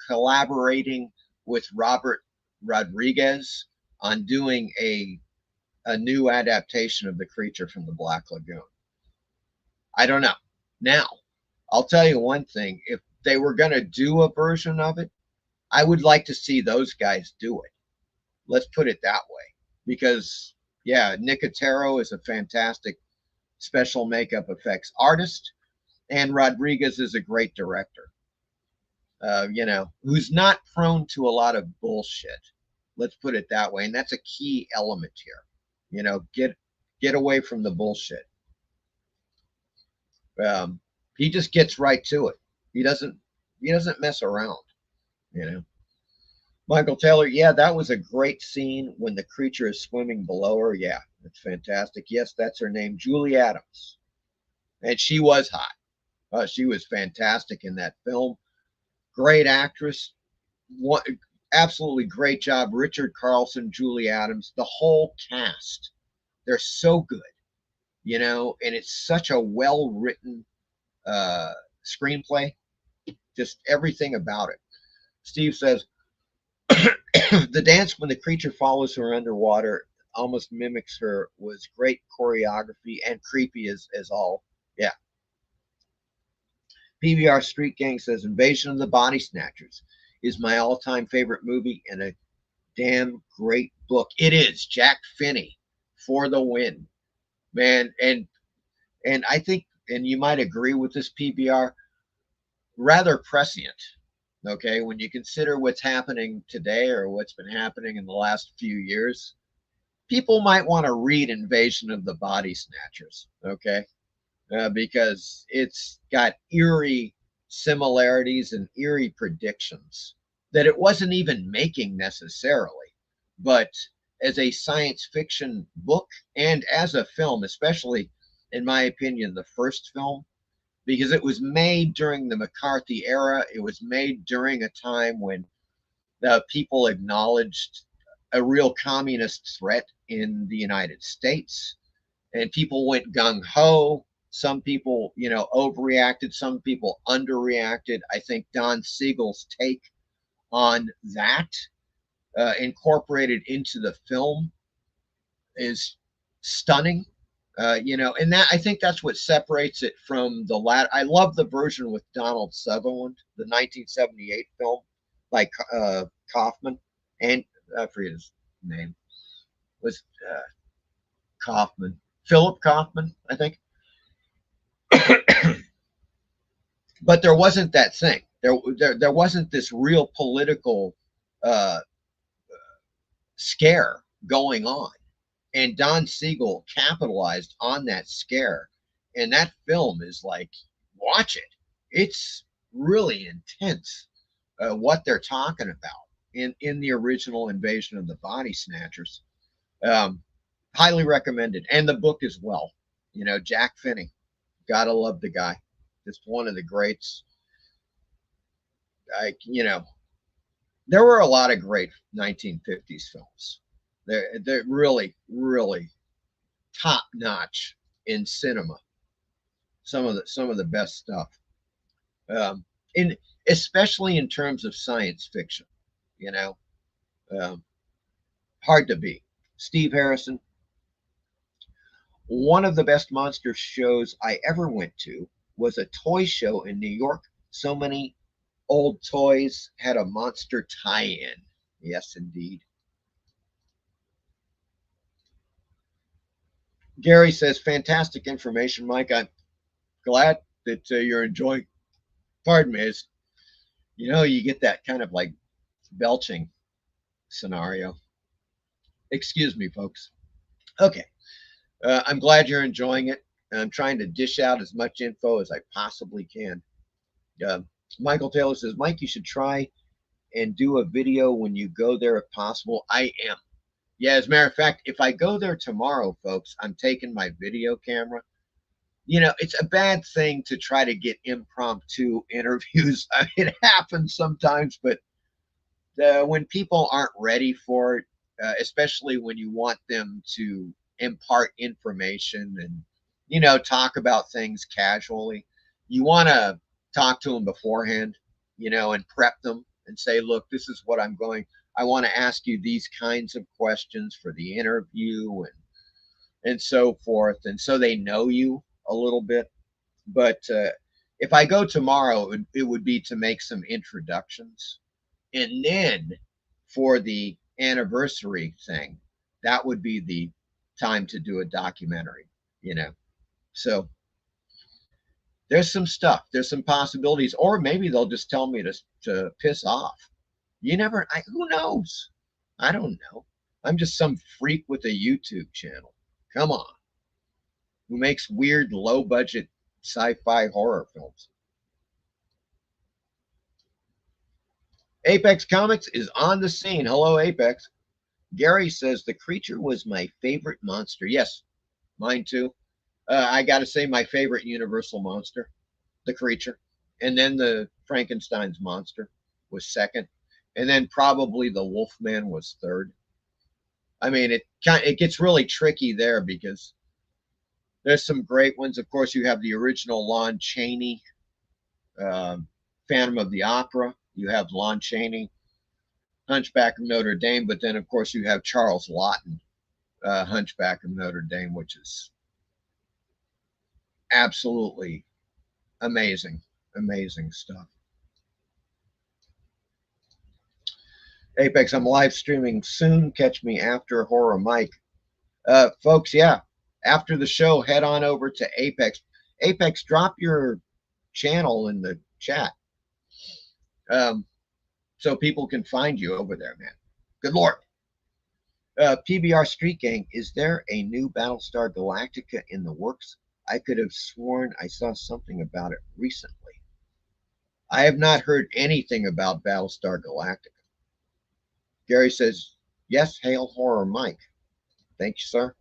collaborating with Robert Rodriguez on doing a new adaptation of the creature from the Black Lagoon. I don't know. Now, I'll tell you one thing. If they were going to do a version of it, I would like to see those guys do it. Let's put it that way. Because, yeah, Nicotero is a fantastic special makeup effects artist, and Rodriguez is a great director, who's not prone to a lot of bullshit. Let's put it that way. And that's a key element here. Get away from the bullshit. He just gets right to it. He doesn't mess around, Michael Taylor, yeah, that was a great scene when the creature is swimming below her. Yeah, it's fantastic. Yes, that's her name, Julie Adams. And she was hot. She was fantastic in that film. Great actress. Absolutely great job. Richard Carlson, Julie Adams, the whole cast. They're so good, and it's such a well-written screenplay. Just everything about it. Steve says, the dance when the creature follows her underwater almost mimics her was great choreography and creepy as all. Yeah. PBR Street Gang says, Invasion of the Body Snatchers is my all-time favorite movie and a damn great book. It is. Jack Finney for the win, man. And I think, and you might agree with this, PBR, rather prescient. Okay, when you consider what's happening today or what's been happening in the last few years, people might want to read Invasion of the Body Snatchers, okay? Because it's got eerie similarities and eerie predictions that it wasn't even making necessarily. But as a science fiction book and as a film, especially, in my opinion, the first film, because it was made during the McCarthy era. It was made during a time when the people acknowledged a real communist threat in the United States, and people went gung-ho. Some people, overreacted. Some people underreacted. I think Don Siegel's take on that, incorporated into the film, is stunning. And that, I think that's what separates it from the latter. I love the version with Donald Sutherland, the 1978 film by Kaufman, and I forget his name, was Kaufman, Philip Kaufman, I think. But there wasn't that thing. There wasn't this real political scare going on. And Don Siegel capitalized on that scare. And that film is like, watch it. It's really intense what they're talking about in the original Invasion of the Body Snatchers. Highly recommended. And the book as well. Jack Finney. Gotta love the guy. Just one of the greats. There were a lot of great 1950s films. They're really, really top notch in cinema. Some of the best stuff, especially in terms of science fiction. Hard to beat. Steve Harrison. One of the best monster shows I ever went to was a toy show in New York. So many old toys had a monster tie-in. Yes, indeed. Gary says, fantastic information, Mike. I'm glad that you're enjoying. Pardon me. You get that kind of like belching scenario. Excuse me, folks. Okay. I'm glad you're enjoying it. I'm trying to dish out as much info as I possibly can. Michael Taylor says, Mike, you should try and do a video when you go there if possible. I am. Yeah, as a matter of fact, if I go there tomorrow, folks, I'm taking my video camera. It's a bad thing to try to get impromptu interviews. I mean, it happens sometimes, but when people aren't ready for it, especially when you want them to impart information and, talk about things casually, you want to talk to them beforehand, and prep them and say, look, this is what I want to ask you these kinds of questions for the interview and so forth. And so they know you a little bit. But if I go tomorrow, it would be to make some introductions. And then for the anniversary thing, that would be the time to do a documentary, So there's some stuff, there's some possibilities, or maybe they'll just tell me to piss off. Who knows? I don't know. I'm just some freak with a YouTube channel. Come on. Who makes weird, low budget sci-fi horror films. Apex Comics is on the scene. Hello, Apex. Gary says the creature was my favorite monster. Yes, mine too. I got to say my favorite Universal monster, the creature. And then the Frankenstein's monster was second. And then probably the Wolfman was third. I mean, it gets really tricky there because there's some great ones. Of course, you have the original Lon Chaney, Phantom of the Opera. You have Lon Chaney, Hunchback of Notre Dame. But then, of course, you have Charles Laughton, Hunchback of Notre Dame, which is absolutely amazing, amazing stuff. Apex, I'm live streaming soon. Catch me after Horror Mike. Folks, yeah, after the show, head on over to Apex. Apex, drop your channel in the chat so people can find you over there, man. Good Lord. PBR Street Gang, is there a new Battlestar Galactica in the works? I could have sworn I saw something about it recently. I have not heard anything about Battlestar Galactica. Gary says, yes, hail Horror Mike. Thank you, sir.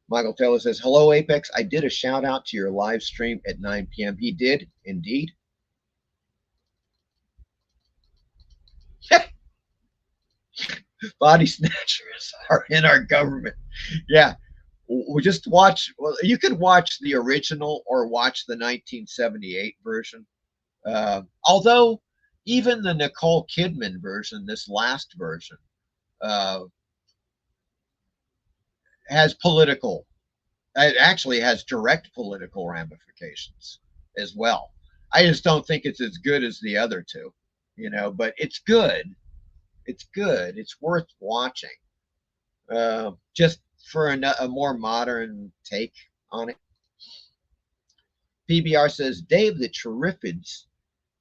Michael Taylor says, hello, Apex. I did a shout out to your live stream at 9 p.m. He did, indeed. Body snatchers are in our government. Yeah. We just watch. Well, you could watch the original or watch the 1978 version. Although even the Nicole Kidman version, this last version, has political. It actually has direct political ramifications as well. I just don't think it's as good as the other two, but it's good. It's good. It's worth watching. Just for a more modern take on it. PBR says, Dave the Terrifics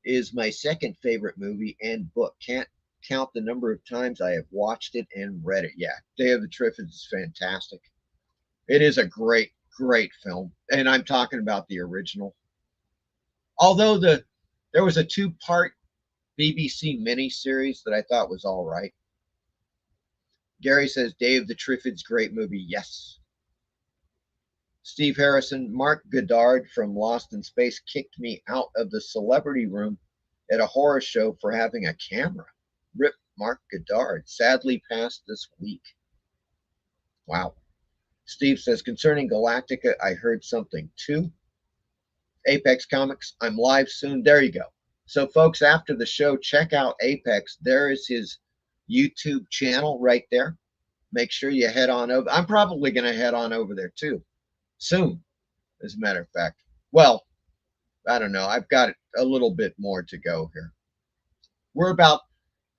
is my second favorite movie and book. Can't count the number of times I have watched it and read it. Yeah, Day of the Triffids is fantastic. It is a great, great film. And I'm talking about the original. Although there was a 2-part BBC miniseries that I thought was all right. Gary says, Dave the Triffids, great movie. Yes. Steve Harrison, Mark Goddard from Lost in Space kicked me out of the celebrity room at a horror show for having a camera. Rip Mark Goddard, sadly passed this week. Wow. Steve says, concerning Galactica, I heard something too. Apex Comics, I'm live soon. There you go. So, folks, after the show, check out Apex. There is his YouTube channel right there. Make sure you head on over. I'm probably going to head on over there too soon, as a matter of fact. Well, I don't know. I've got a little bit more to go here.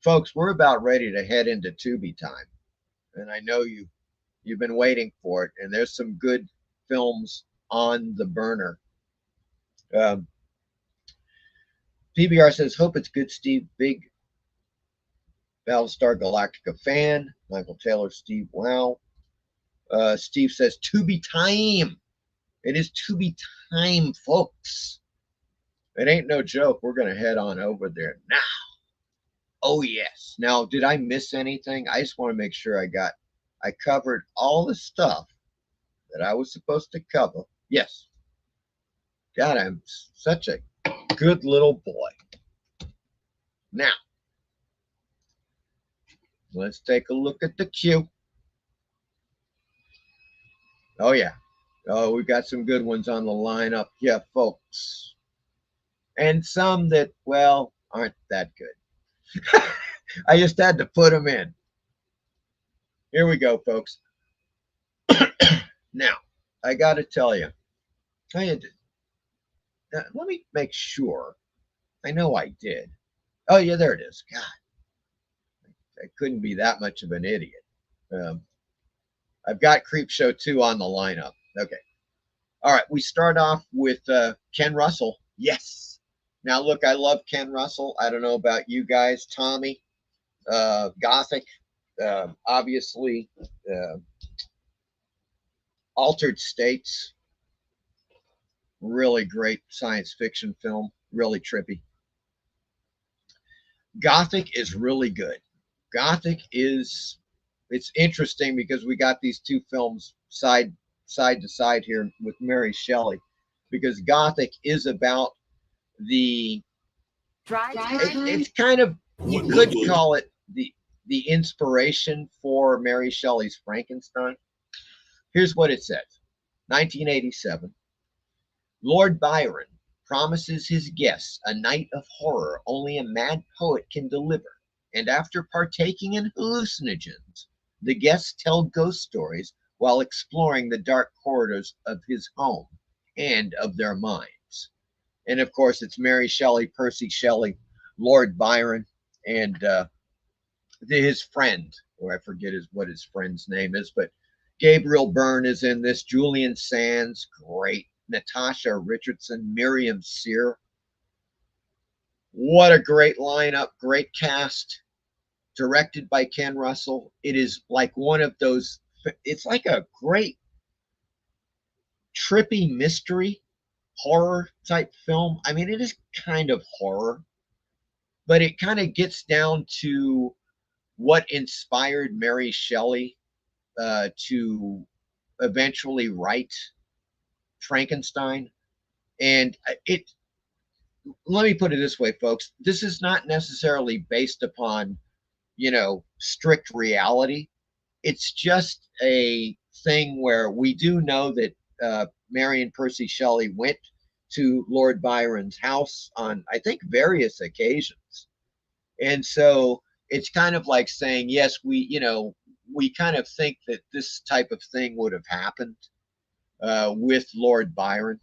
Folks, we're about ready to head into Tubi time. And I know you've been waiting for it, and there's some good films on the burner. PBR says, hope it's good, Steve. Big Battlestar Galactica fan. Michael Taylor, Steve, wow. Steve says, Tubi time. It is Tubi time, folks. It ain't no joke. We're going to head on over there now. Oh, yes. Now, did I miss anything? I just want to make sure I covered all the stuff that I was supposed to cover. Yes. God, I'm such a good little boy. Now, let's take a look at the queue. Oh, yeah. Oh, we got some good ones on the lineup here, folks. And some that, well, aren't that good. I just had to put them in. Here we go, folks. Now, I got to tell you, let me make sure. I know I did. Oh, yeah, there it is. God, I couldn't be that much of an idiot. I've got Creepshow 2 on the lineup. Okay. All right, we start off with Ken Russell. Yes. Now, look, I love Ken Russell. I don't know about you guys. Tommy, Gothic, obviously, Altered States. Really great science fiction film. Really trippy. Gothic is really good. Gothic is, it's interesting because we got these two films side to side here with Mary Shelley, because Gothic is about it's kind of, you could call it the inspiration for Mary Shelley's Frankenstein. Here's what it says. 1987. Lord Byron promises his guests a night of horror only a mad poet can deliver, and after partaking in hallucinogens, the guests tell ghost stories while exploring the dark corridors of his home and of their minds. And of course, it's Mary Shelley, Percy Shelley, Lord Byron, and his friend, or I forget what his friend's name is, but Gabriel Byrne is in this. Julian Sands, great. Natasha Richardson, Miriam Sear. What a great lineup, great cast. Directed by Ken Russell. It is like one of those, it's like a great trippy mystery horror type film. I mean, it is kind of horror, but it kind of gets down to what inspired Mary Shelley to eventually write Frankenstein. And let me put it this way, folks. This is not necessarily based upon, strict reality. It's just a thing where we do know that Mary and Percy Shelley went to Lord Byron's house on, I think, various occasions. And so it's kind of like saying, yes, we kind of think that this type of thing would have happened with Lord Byron.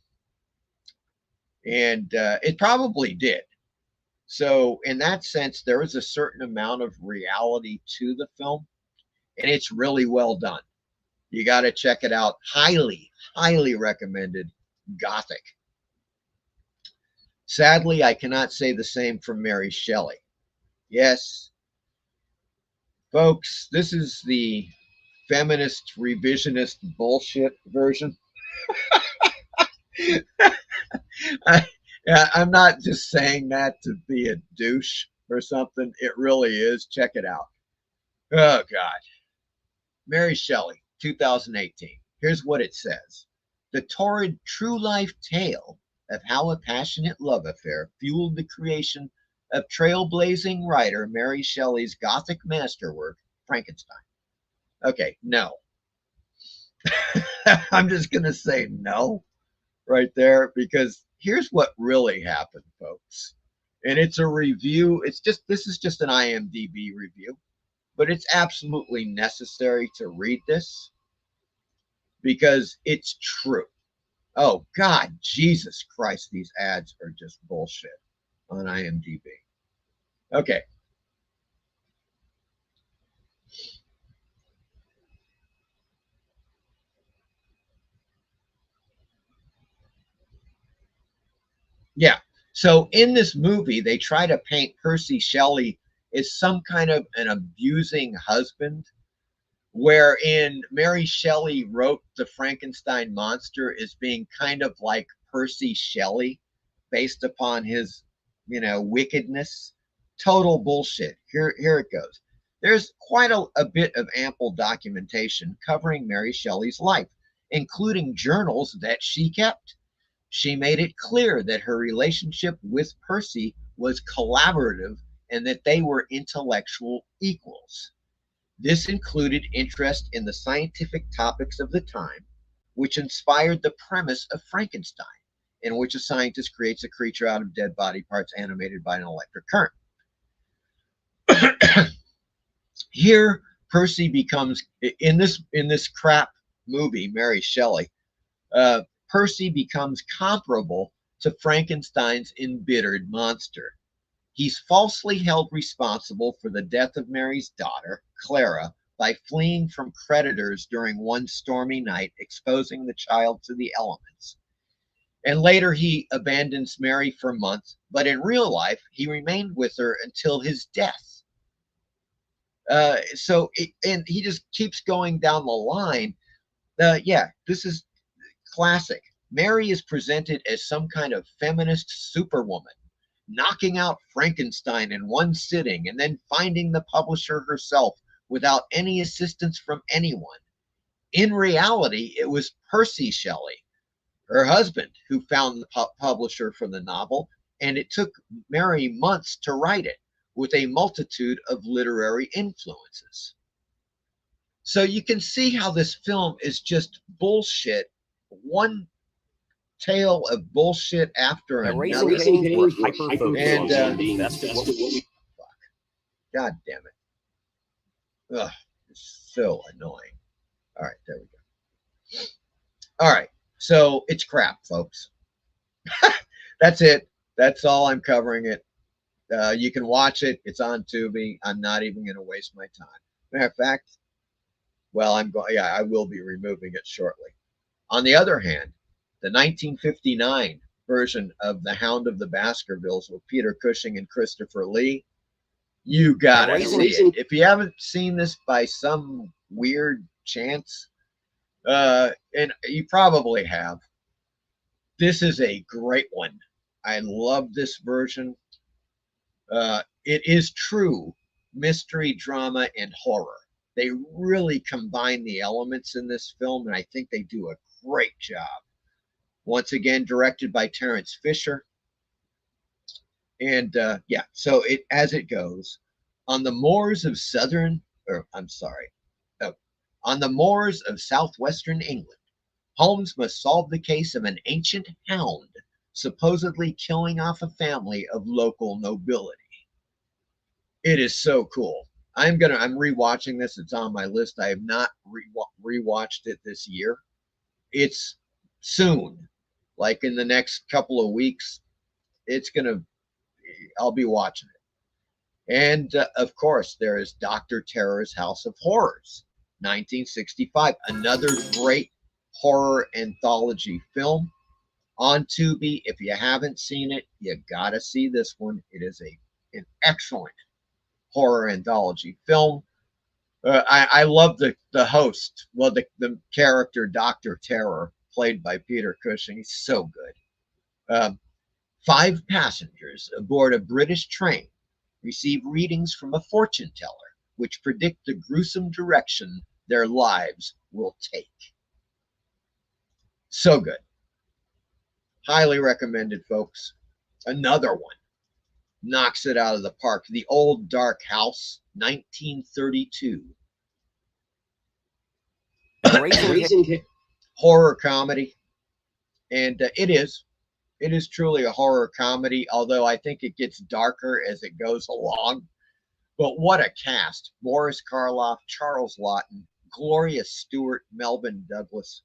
And it probably did. So in that sense, there is a certain amount of reality to the film, and it's really well done. You got to check it out. Highly, highly recommended. Gothic. Sadly, I cannot say the same for Mary Shelley. Yes, folks, this is the feminist revisionist bullshit version. I'm not just saying that to be a douche or something. It really is. Check it out. Oh, God. Mary Shelley, 2018. Here's what it says. The torrid true life tale of how a passionate love affair fueled the creation of trailblazing writer Mary Shelley's Gothic masterwork, Frankenstein. Okay, no. I'm just going to say no right there, because here's what really happened, folks. And it's a review. This is just an IMDb review, but it's absolutely necessary to read this because it's true. Oh, God, Jesus Christ, these ads are just bullshit on IMDb. Okay. Yeah. So in this movie, they try to paint Percy Shelley as some kind of an abusing husband, wherein Mary Shelley wrote the Frankenstein monster as being kind of like Percy Shelley based upon his, wickedness. Total bullshit. Here it goes. There's quite a bit of ample documentation covering Mary Shelley's life, including journals that she kept. She made it clear that her relationship with Percy was collaborative and that they were intellectual equals. This included interest in the scientific topics of the time, which inspired the premise of Frankenstein, in which a scientist creates a creature out of dead body parts animated by an electric current. Here, Percy becomes, in this crap movie, Mary Shelley, Percy becomes comparable to Frankenstein's embittered monster. He's falsely held responsible for the death of Mary's daughter, Clara, by fleeing from creditors during one stormy night, exposing the child to the elements. And later he abandons Mary for months, but in real life, he remained with her until his death. And he just keeps going down the line. Yeah, this is classic. Mary is presented as some kind of feminist superwoman, knocking out Frankenstein in one sitting and then finding the publisher herself without any assistance from anyone. In reality, it was Percy Shelley, her husband, who found the publisher for the novel, and it took Mary months to write it, with a multitude of literary influences. So you can see how this film is just bullshit, one tale of bullshit after another. And fuck. God damn it. Ugh, it's so annoying. All right, there we go. All right, so it's crap, folks. That's it. That's all I'm covering it. You can watch it. It's on Tubi. I'm not even going to waste my time. Matter of fact, well, I will be removing it shortly. On the other hand, the 1959 version of The Hound of the Baskervilles with Peter Cushing and Christopher Lee, you gotta see it. If you haven't seen this by some weird chance, and you probably have, this is a great one. I love this version. It is true mystery, drama, and horror. They really combine the elements in this film, and I think they do a great job. Once again, directed by Terrence Fisher. And yeah, so as it goes, on the moors of southwestern England, Holmes must solve the case of an ancient hound supposedly killing off a family of local nobility. It is so cool. I'm rewatching this. It's on my list. I have not rewatched it this year. It's soon, like in the next couple of weeks. I'll be watching it. And of course, there is Dr. Terror's House of Horrors, 1965, another great horror anthology film on Tubi. If you haven't seen it, you gotta see this one. It is an excellent horror anthology film. I love the host, well, the character Dr. Terror, played by Peter Cushing. He's so good. 5 passengers aboard a British train receive readings from a fortune teller, which predict the gruesome direction their lives will take. So good. Highly recommended, folks. Another one knocks it out of the park. The Old Dark House, 1932. Horror comedy. And it is truly a horror comedy, although I think it gets darker as it goes along. But what a cast. Boris Karloff, Charles Laughton, Gloria Stewart, Melvyn Douglas.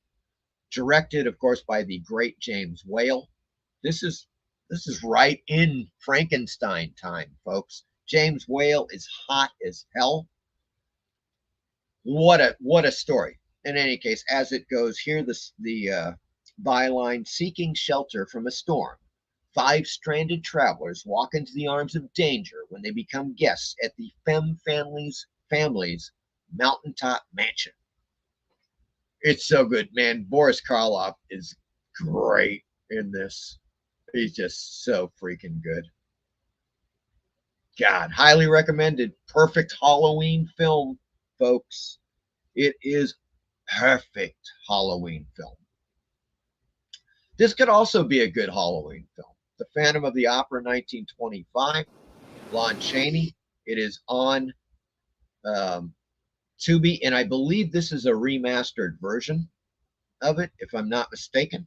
Directed, of course, by the great James Whale. This is right in Frankenstein time, folks. James Whale is hot as hell. What a story. In any case, as it goes here, the byline: seeking shelter from a storm, 5 stranded travelers walk into the arms of danger when they become guests at the Femme family's mountaintop mansion. It's so good, man. Boris Karloff is great in this. He's just so freaking good. God, highly recommended. Perfect Halloween film, folks. It is perfect Halloween film. This could also be a good Halloween film. The Phantom of the Opera, 1925. Lon Chaney. It is on Tubi, and I believe this is a remastered version of it, if I'm not mistaken.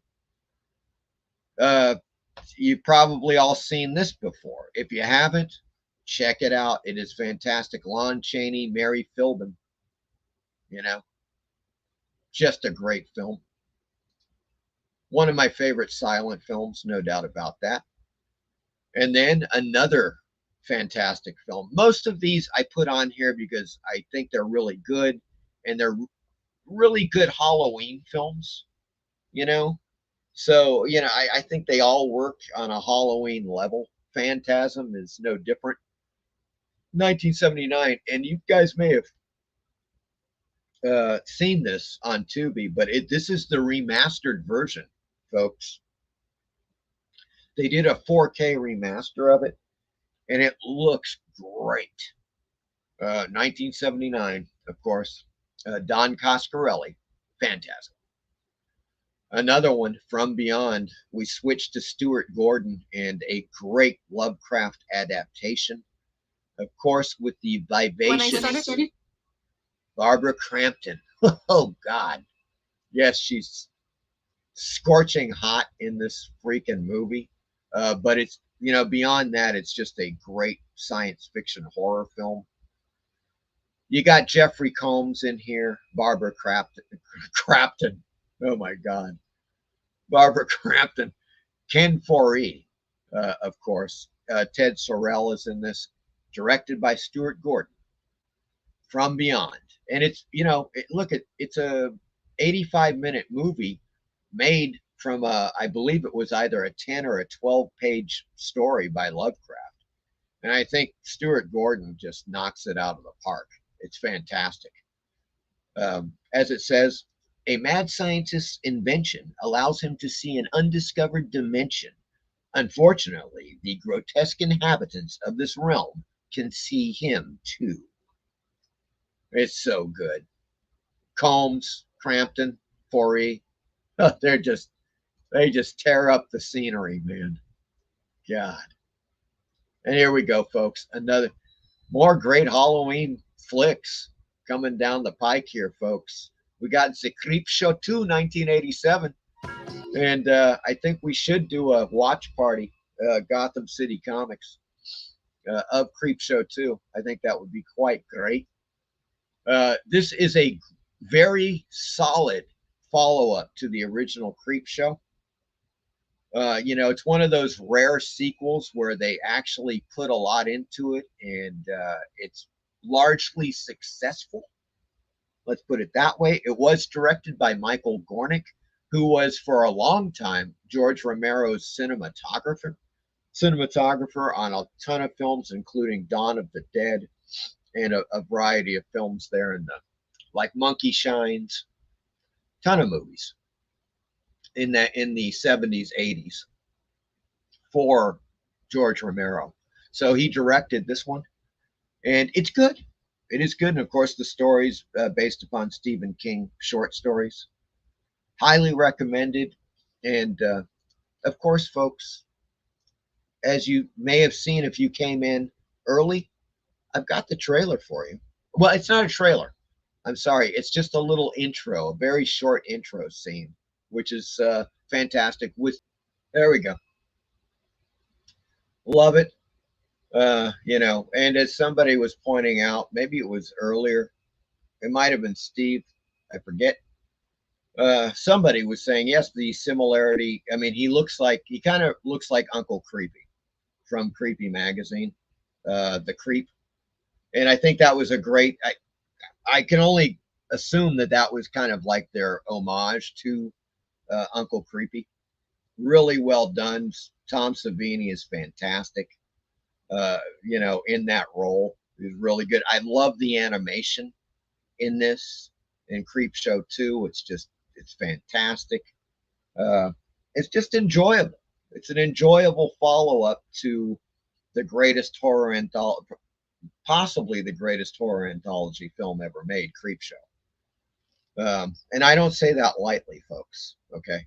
You've probably all seen this before. If you haven't, check it out. It is fantastic. Lon Chaney, Mary Philbin. You know, just a great film. One of my favorite silent films, no doubt about that. And then another fantastic film. Most of these I put on here because I think they're really good, and they're really good Halloween films, you know. So, you know, I think they all work on a Halloween level. Phantasm is no different. 1979, and you guys may have seen this on Tubi, but this is the remastered version, folks. They did a 4K remaster of it, and it looks great. 1979, of course. Don Coscarelli, Phantasm. Another one, From Beyond. We switched to Stuart Gordon, and a great Lovecraft adaptation. Of course, with the vivacious Barbara Crampton. Oh, God. Yes, she's scorching hot in this freaking movie. But it's, you know, beyond that, it's just a great science fiction horror film. You got Jeffrey Combs in here, Barbara Crampton. Oh, my God. Barbara Crampton. Ken Foree, of course. Ted Sorrell is in this. Directed by Stuart Gordon. From Beyond. And it's, you know, it's a 85-minute movie made from I believe it was either a 10 or a 12-page story by Lovecraft. And I think Stuart Gordon just knocks it out of the park. It's fantastic. As it says, a mad scientist's invention allows him to see an undiscovered dimension. Unfortunately, the grotesque inhabitants of this realm can see him too. It's so good. Combs, Crampton, Foree, they just tear up the scenery, man. God. And here we go, folks. More great Halloween flicks coming down the pike here, folks. We got The Creep Show 2, 1987. And I think we should do a watch party, Gotham City Comics, of Creep Show 2. I think that would be quite great. This is a very solid follow-up to the original Creep Show. You know, it's one of those rare sequels where they actually put a lot into it, and it's largely successful. Let's put it that way. It was directed by Michael Gornick, who was for a long time George Romero's cinematographer on a ton of films, including Dawn of the Dead and a variety of films there in like Monkey Shines, ton of movies in the 70s, 80s for George Romero. So he directed this one, and it's good. It is good. And of course, the story's based upon Stephen King short stories. Highly recommended. And of course, folks, as you may have seen if you came in early, I've got the trailer for you. Well, it's not a trailer. I'm sorry. It's just a little intro, a very short intro scene, which is fantastic. There we go. Love it. You know, and as somebody was pointing out, maybe it was earlier, it might have been Steve, I forget. Somebody was saying, yes, the similarity. I mean, he kind of looks like Uncle Creepy from Creepy Magazine, the Creep. And I think that was a great, I can only assume that that was kind of like their homage to Uncle Creepy. Really well done. Tom Savini is fantastic. In that role. He's really good. I love the animation in this. In Creep Show 2, it's fantastic. It's just enjoyable. It's an enjoyable follow-up to the greatest horror anthology, possibly the greatest horror anthology film ever made, Creep Show. And I don't say that lightly, folks. Okay.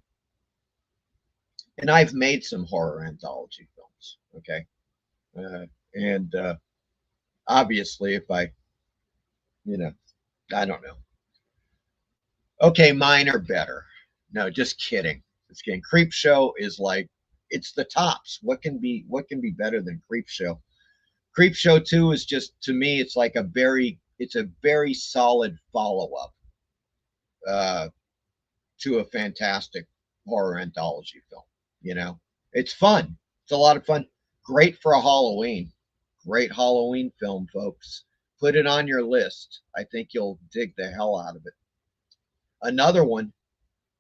And I've made some horror anthology films. Okay. And obviously, if I don't know. Okay, mine are better. No, just kidding. Just kidding. Creep Show is like, it's the tops. What can be better than Creep Show? Creep Show 2 is just, to me, it's a very solid follow-up to a fantastic horror anthology film. It's fun. It's a lot of fun. Great for a Halloween. Great Halloween film, folks. Put it on your list. I think you'll dig the hell out of it. Another one,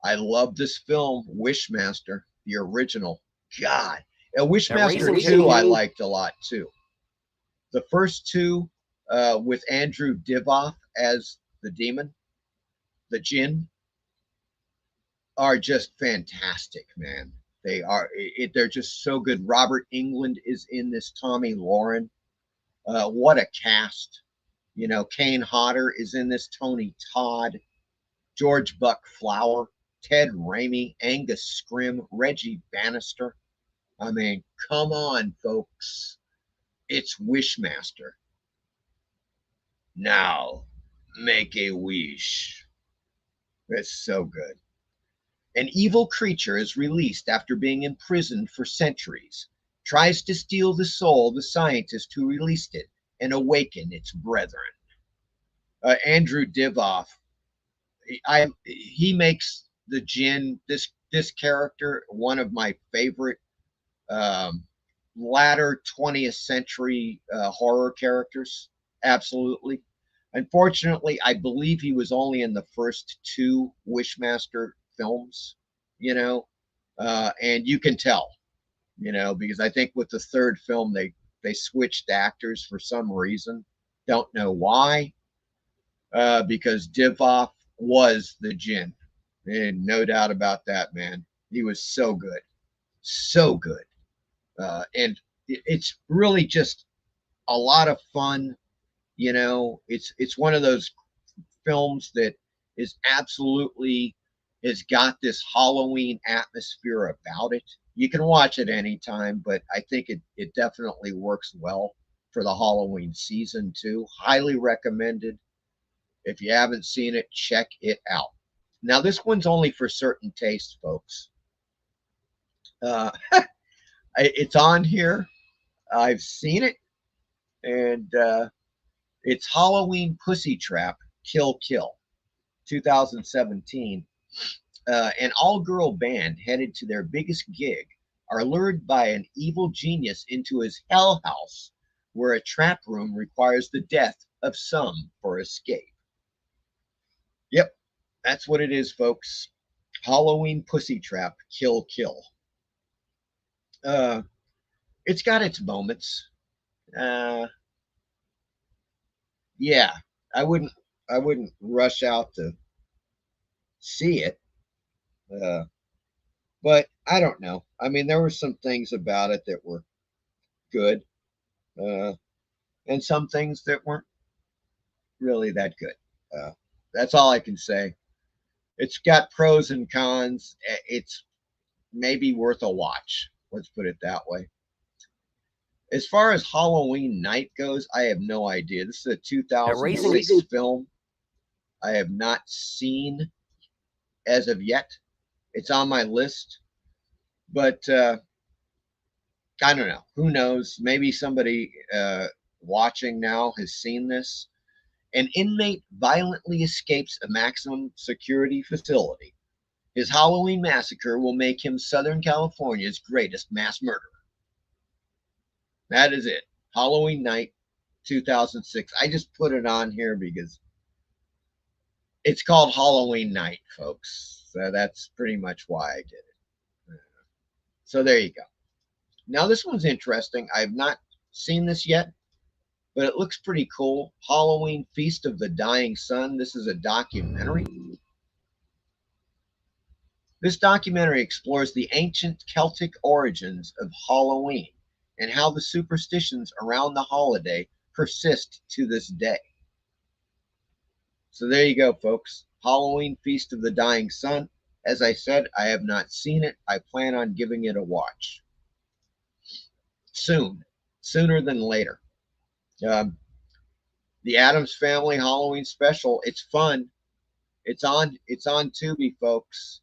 I love this film, Wishmaster, the original. God. And Wishmaster 2 I liked a lot too. The first two with Andrew Divoff as the demon, the Jinn, are just fantastic, man. They're just so good. Robert Englund is in this. Tommy Lauren. What a cast. Kane Hodder is in this. Tony Todd, George Buck Flower, Ted Raimi, Angus Scrimm, Reggie Bannister. I mean, come on, folks. It's Wishmaster. Now, make a wish. It's so good. An evil creature is released after being imprisoned for centuries, tries to steal the soul of the scientist who released it and awaken its brethren. Andrew Divoff, he makes the Jinn, this character, one of my favorite latter 20th century horror characters. Absolutely. Unfortunately, I believe he was only in the first two Wishmaster films, and you can tell, because I think with the third film, they switched actors for some reason. Don't know why, because Divoff was the Jinn. And no doubt about that, man. He was so good. So good. And it's really just a lot of fun. It's one of those films that is absolutely has got this Halloween atmosphere about it. You can watch it anytime, but I think it definitely works well for the Halloween season too. Highly recommended. If you haven't seen it, check it out. Now, this one's only for certain tastes, folks. It's on here. I've seen it. And it's Halloween Pussy Trap, Kill Kill, 2017. An all-girl band headed to their biggest gig are lured by an evil genius into his hell house, where a trap room requires the death of some for escape. Yep, that's what it is, folks. Halloween Pussy Trap, Kill Kill. It's got its moments. Yeah, I wouldn't rush out to see it. But I don't know. I mean, there were some things about it that were good, and some things that weren't really that good. That's all I can say. It's got pros and cons. It's maybe worth a watch. Let's put it that way. As far as Halloween Night goes, I have no idea. This is a 2006 film I have not seen as of yet. It's on my list, but I don't know. Who knows? Maybe somebody watching now has seen this. An inmate violently escapes a maximum security facility His Halloween massacre will make him Southern California's greatest mass murderer. That is it. Halloween night, 2006. I just put it on here because it's called Halloween night, folks. So that's pretty much why I did it. So there you go. Now this one's interesting. I've not seen this yet, but it looks pretty cool. Halloween Feast of the Dying Sun. This is a documentary. This documentary explores the ancient Celtic origins of Halloween and how the superstitions around the holiday persist to this day. So there you go, folks. Halloween Feast of the Dying Sun. As I said, I have not seen it. I plan on giving it a watch soon, sooner than later. The Addams Family Halloween special. It's fun. It's on Tubi, folks.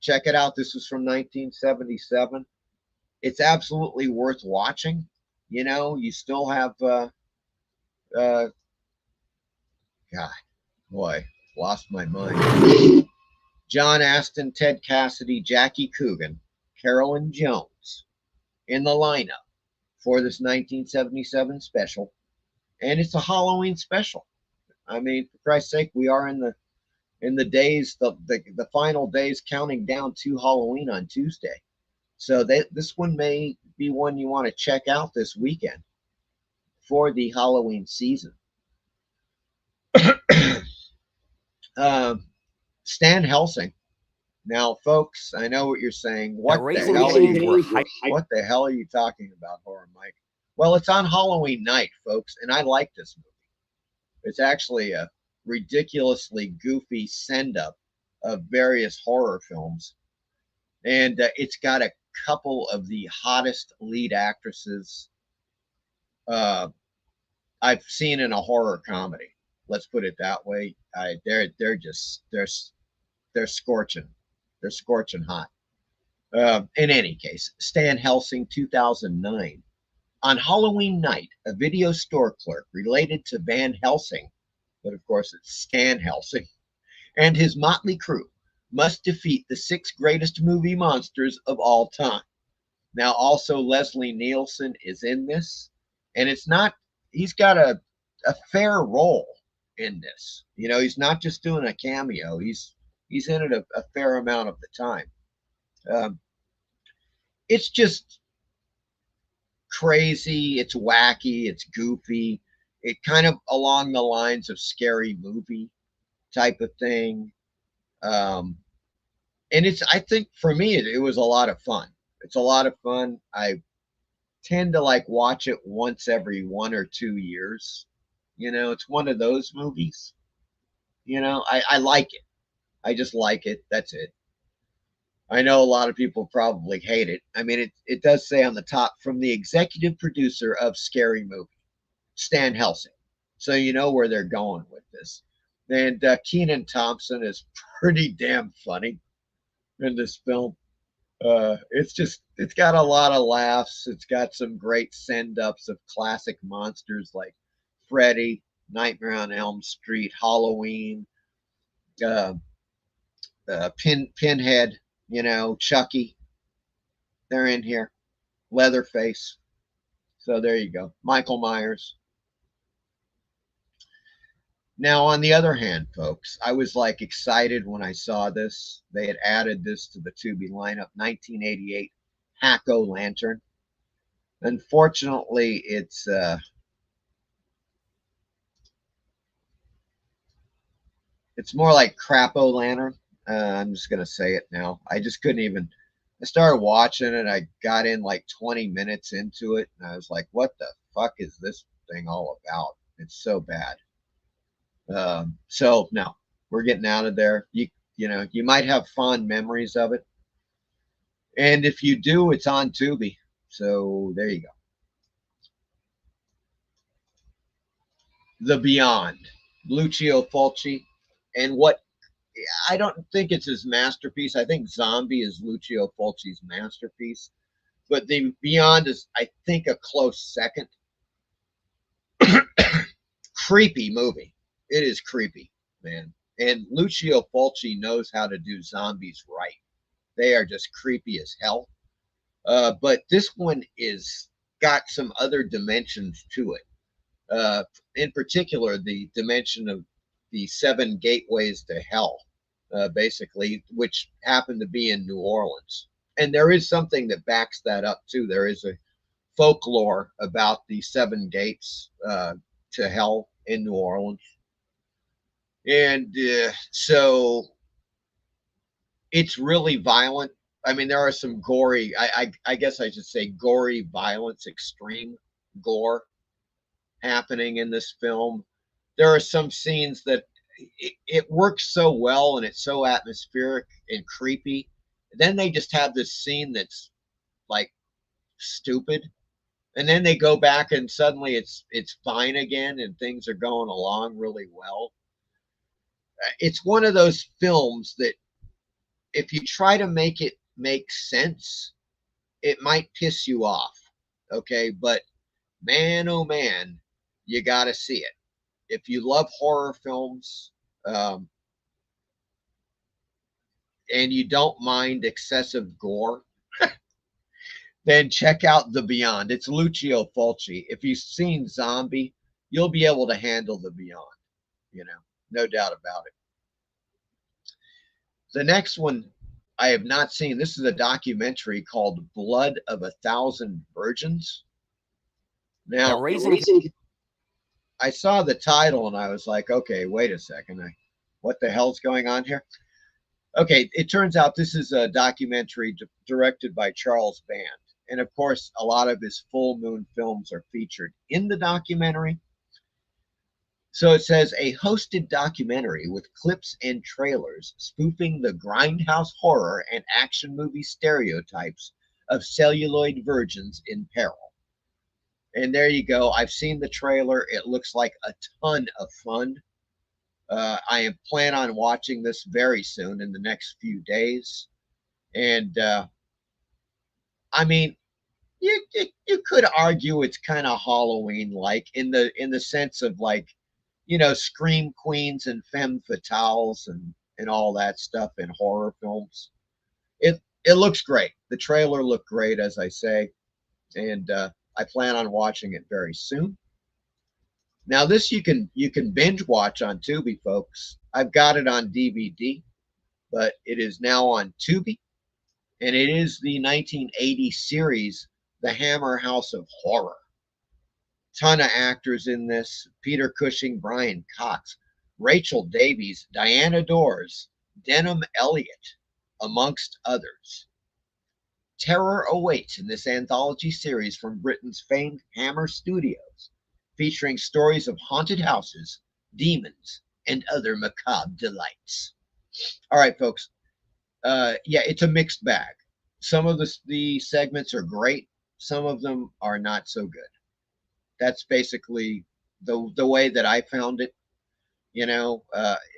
Check it out. This was from 1977. It's absolutely worth watching. You know, you still have God, boy, lost my mind. John Astin, Ted Cassidy, Jackie Coogan, Carolyn Jones in the lineup for this 1977 special. And it's a Halloween special. I mean, for Christ's sake, we are in the days, the final days counting down to Halloween on Tuesday. So this one may be one you want to check out this weekend for the Halloween season. Stan Helsing. Now, folks, I know what you're saying. What the hell are you talking about, Horror Mike? Well, it's on Halloween night, folks, and I like this movie. It's actually a ridiculously goofy send-up of various horror films. And it's got a couple of the hottest lead actresses I've seen in a horror comedy. Let's put it that way. They're scorching. They're scorching hot. In any case, Stan Helsing, 2009. On Halloween night, a video store clerk related to Van Helsing, but of course it's Stan Helsing, and his motley crew must defeat the 6 greatest movie monsters of all time. Now, also Leslie Nielsen is in this, and he's got a fair role in this. You know, he's not just doing a cameo. He's in it a fair amount of the time. It's just crazy. It's wacky. It's goofy. It kind of along the lines of Scary Movie type of thing. And I think for me, it was a lot of fun. It's a lot of fun. I tend to watch it once every 1 or 2 years. You know, it's one of those movies. You know, I like it. I just like it. That's it. I know a lot of people probably hate it. I mean, it does say on the top, from the executive producer of Scary Movie, Stan Helsing. So you know where they're going with this. And Kenan Thompson is pretty damn funny in this film. It's got a lot of laughs. It's got some great send-ups of classic monsters like Freddy, Nightmare on Elm Street, Halloween, Pinhead, you know, Chucky. They're in here. Leatherface. So there you go. Michael Myers. Now, on the other hand, folks, I was excited when I saw this. They had added this to the Tubi lineup, 1988 Jack-O-Lantern. Unfortunately, it's more like Crap-O-Lantern. I'm just going to say it now. I just couldn't even. I started watching it. I got in 20 minutes into it, and I was like, what the fuck is this thing all about? It's so bad. So no, we're getting out of there. You know, you might have fond memories of it. And if you do, it's on Tubi. So there you go. The Beyond, Lucio Fulci, and what I don't think it's his masterpiece. I think Zombie is Lucio Fulci's masterpiece, but The Beyond is, I think, a close second. Creepy movie. It is creepy, man. And Lucio Fulci knows how to do zombies right. They are just creepy as hell. But this one is got some other dimensions to it. In particular, the dimension of the 7 gateways to hell, basically, which happen to be in New Orleans. And there is something that backs that up too. There is a folklore about the 7 gates to hell in New Orleans. And so it's really violent. I mean, there are some gory, I guess I should say gory violence, extreme gore happening in this film. There are some scenes that it works so well and it's so atmospheric and creepy. Then they just have this scene that's like stupid. And then they go back and suddenly it's fine again and things are going along really well. It's one of those films that if you try to make it make sense, it might piss you off. Okay, but man, oh man, you got to see it. If you love horror films and you don't mind excessive gore, then check out The Beyond. It's Lucio Fulci. If you've seen Zombie, you'll be able to handle The Beyond, no doubt about it. The next one I have not seen. This is a documentary called Blood of a Thousand Virgins. Now, I saw the title and I was like, okay, wait a second. What the hell's going on here? Okay, it turns out this is a documentary directed by Charles Band. And of course, a lot of his full moon films are featured in the documentary. So it says a hosted documentary with clips and trailers spoofing the grindhouse horror and action movie stereotypes of celluloid virgins in peril. And there you go. I've seen the trailer. It looks like a ton of fun. I plan on watching this very soon in the next few days. And I mean, you could argue it's kind of Halloween-like in the sense of like, scream queens and femme fatales and all that stuff in horror films. It looks great. The trailer looked great, as I say, and I plan on watching it very soon. Now, this you can binge watch on Tubi, folks. I've got it on DVD, but it is now on Tubi, and it is the 1980 series, The Hammer House of Horror. Ton of actors in this: Peter Cushing, Brian Cox, Rachel Davies, Diana Dors, Denham Elliott, amongst others. Terror awaits in this anthology series from Britain's famed Hammer Studios, featuring stories of haunted houses, demons, and other macabre delights. All right, folks. Yeah, it's a mixed bag. Some of the segments are great. Some of them are not so good. That's basically the way that I found it.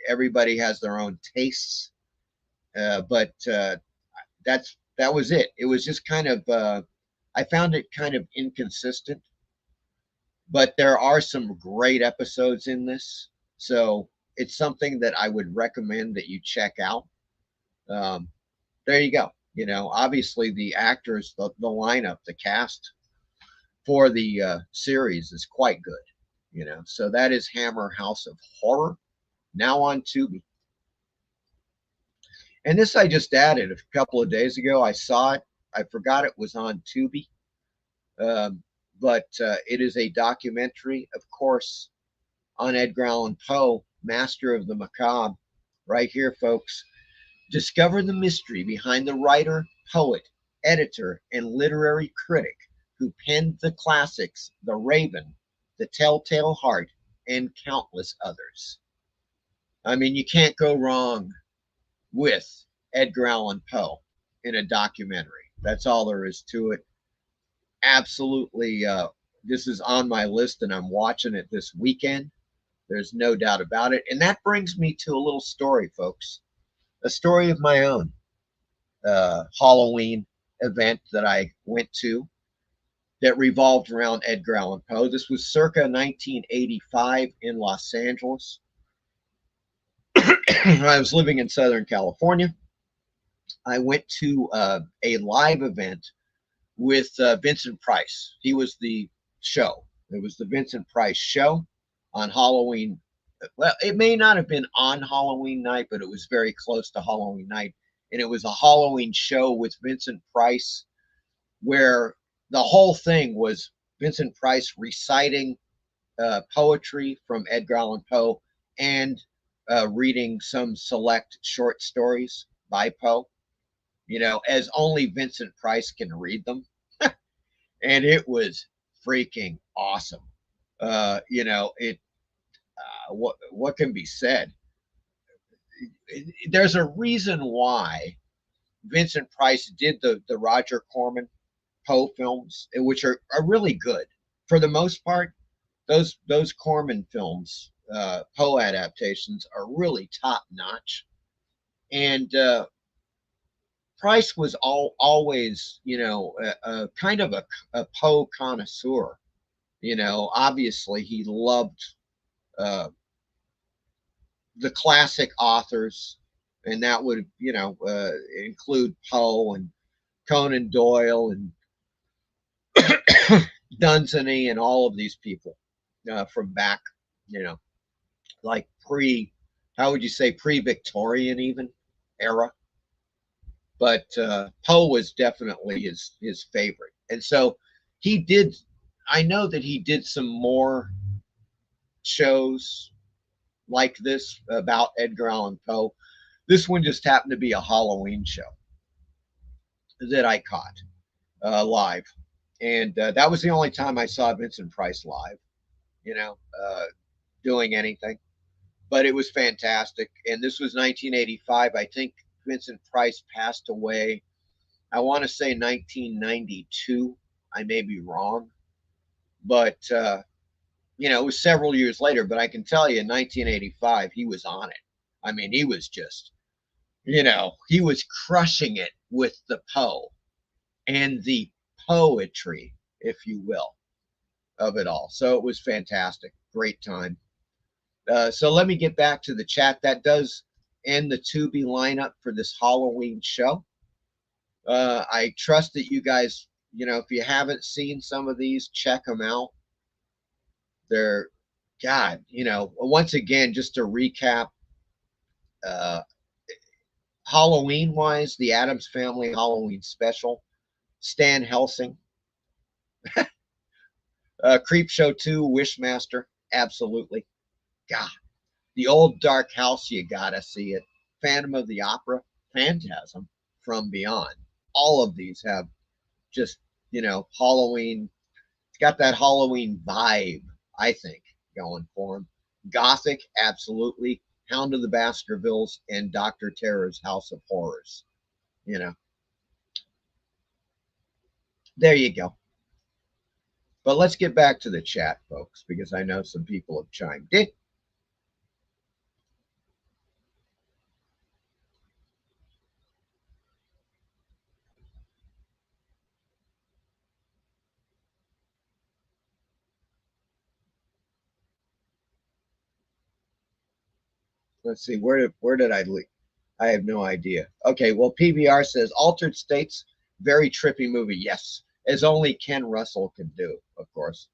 Everybody has their own tastes, but that was it. It was just kind of I found it kind of inconsistent, but there are some great episodes in this, so it's something that I would recommend that you check out. There you go. Obviously the actors, the lineup, the cast for the series is quite good. So that is Hammer House of Horror, now on Tubi. And this I just added a couple of days ago. I saw it. I forgot it was on Tubi. But it is a documentary, of course, on Edgar Allan Poe, master of the macabre. Right here, folks. Discover the mystery behind the writer, poet, editor, and literary critic who penned the classics The Raven, The Telltale Heart, and countless others. I mean, you can't go wrong with Edgar Allan Poe in a documentary. That's all there is to it. Absolutely, this is on my list and I'm watching it this weekend. There's no doubt about it. And that brings me to a little story, folks. A story of my own. Halloween event that I went to that revolved around Edgar Allan Poe. This was circa 1985 in Los Angeles. I was living in Southern California. I went to a live event with Vincent Price. He was the show. It was the Vincent Price show on Halloween. Well, it may not have been on Halloween night, but it was very close to Halloween night. And it was a Halloween show with Vincent Price, where the whole thing was Vincent Price reciting poetry from Edgar Allan Poe and reading some select short stories by Poe, as only Vincent Price can read them. And it was freaking awesome. What can be said? There's a reason why Vincent Price did the Roger Corman Poe films, which are really good for the most part. Those Corman films, Poe adaptations, are really top notch. And Price was always, a kind of a Poe connoisseur. Obviously he loved the classic authors, and that would, include Poe and Conan Doyle and Dunsany and all of these people from back, like pre-Victorian even era. But Poe was definitely his favorite. And so I know that he did some more shows like this about Edgar Allan Poe. This one just happened to be a Halloween show that I caught live. And that was the only time I saw Vincent Price live, doing anything. But it was fantastic. And this was 1985. I think Vincent Price passed away, I want to say 1992. I may be wrong. But, it was several years later. But I can tell you in 1985, he was on it. I mean, he was just, he was crushing it with the Poe and the poetry, if you will, of it all. So it was fantastic. Great time. So let me get back to the chat. That does end the Tubi lineup for this Halloween show. I trust that you guys, if you haven't seen some of these, check them out. They're, God, once again, just to recap, Halloween wise, the Addams Family Halloween special, Stan Helsing, Creep Show 2, Wishmaster, absolutely. God, The Old Dark House, you gotta see it. Phantom of the Opera, Phantasm from Beyond. All of these have just, Halloween. It's got that Halloween vibe, I think, going for them. Gothic, absolutely. Hound of the Baskervilles and Dr. Terror's House of Horrors. There you go. But let's get back to the chat, folks, because I know some people have chimed in. Let's see, where did I leave? I have no idea. Okay, well, PBR says Altered States, very trippy movie. Yes, as only Ken Russell can do, of course.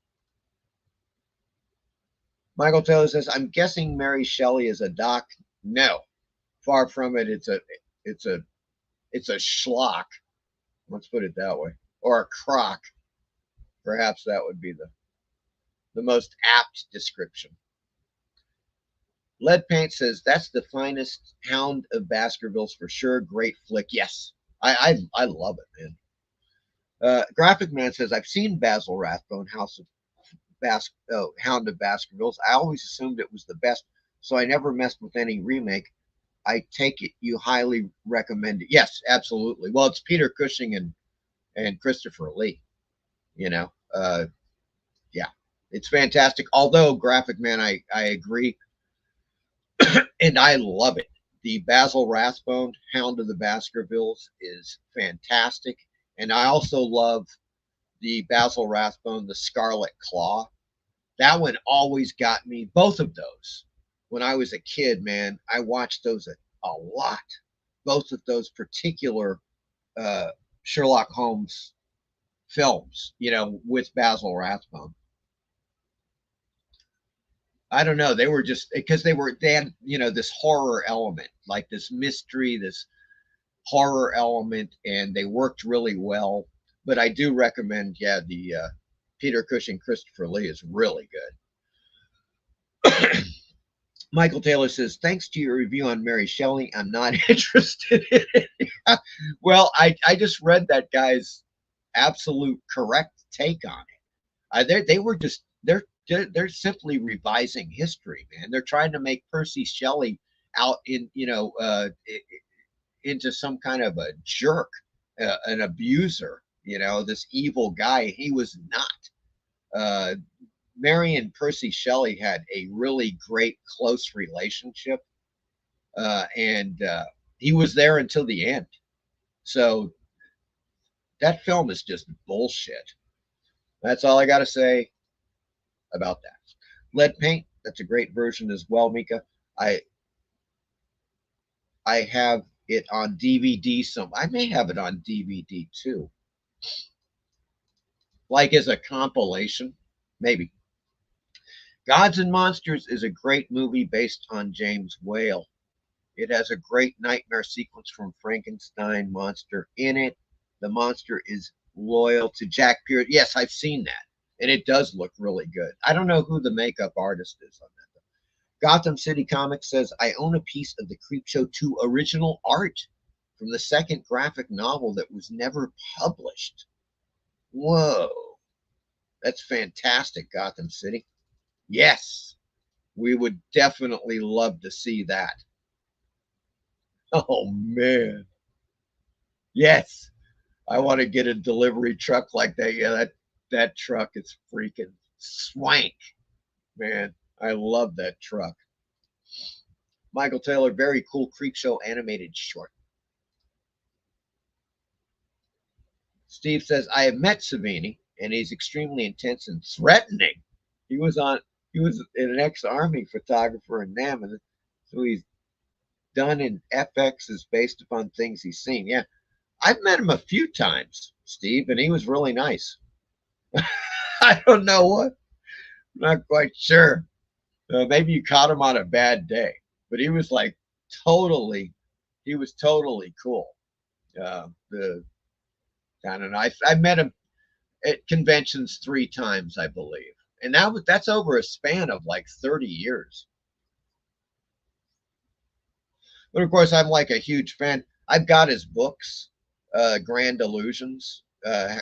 Michael Taylor says, I'm guessing Mary Shelley is a doc. No, far from it. It's a schlock. Let's put it that way, or a crock. Perhaps that would be the most apt description. Lead Paint says, that's the finest Hound of Baskervilles for sure. Great flick. Yes, I love it, man. Graphic Man says, I've seen Basil Rathbone, Hound of Baskervilles. I always assumed it was the best, so I never messed with any remake. I take it you highly recommend it. Yes, absolutely. Well, it's Peter Cushing and Christopher Lee. Yeah, it's fantastic. Although, Graphic Man, I agree. And I love it. The Basil Rathbone Hound of the Baskervilles is fantastic. And I also love the Basil Rathbone, the Scarlet Claw. That one always got me. Both of those when I was a kid, man, I watched those a lot. Both of those particular Sherlock Holmes films, you know, with Basil Rathbone. I don't know. They were just because they had, you know, this horror element, like this mystery, this horror element, and they worked really well. But I do recommend, yeah, the Peter Cushing, Christopher Lee is really good. Michael Taylor says, thanks to your review on Mary Shelley, I'm not interested in it. Well, I just read that guy's absolute correct take on it. They were just they're simply revising history, man. They're trying to make Percy Shelley out in, you know, into some kind of a jerk, an abuser, you know, this evil guy. He was not. Mary and Percy Shelley had a really great, close relationship, and he was there until the end. So that film is just bullshit. That's all I got to say about that. Lead Paint, that's a great version as well, Mika. I have it on DVD. I may have it on DVD too, like as a compilation, maybe. Gods and Monsters is a great movie based on James Whale. It has a great nightmare sequence from Frankenstein monster in it. The monster is loyal to Jack Pierce. Yes, I've seen that, and it does look really good. I don't know who the makeup artist is on that, though. Gotham City Comics says, I own a piece of the Creepshow 2 original art from the second graphic novel that was never published. Whoa. That's fantastic, Gotham City. Yes, we would definitely love to see that. Oh, man. Yes, I want to get a delivery truck like that. Yeah, that truck is freaking swank, man. I love that truck. Michael Taylor, very cool Creepshow animated short. Steve says, I have met Savini, and he's extremely intense and threatening. He was an ex-army photographer in Nam, and so he's done in FX is based upon things he's seen. Yeah, I've met him a few times, Steve, and he was really nice. I don't know what. I'm not quite sure. Maybe you caught him on a bad day, but he was like totally cool. Kind of nice. I met him at conventions 3 times, I believe. And that's over a span of like 30 years. But of course, I'm like a huge fan. I've got his books, Grand Illusions,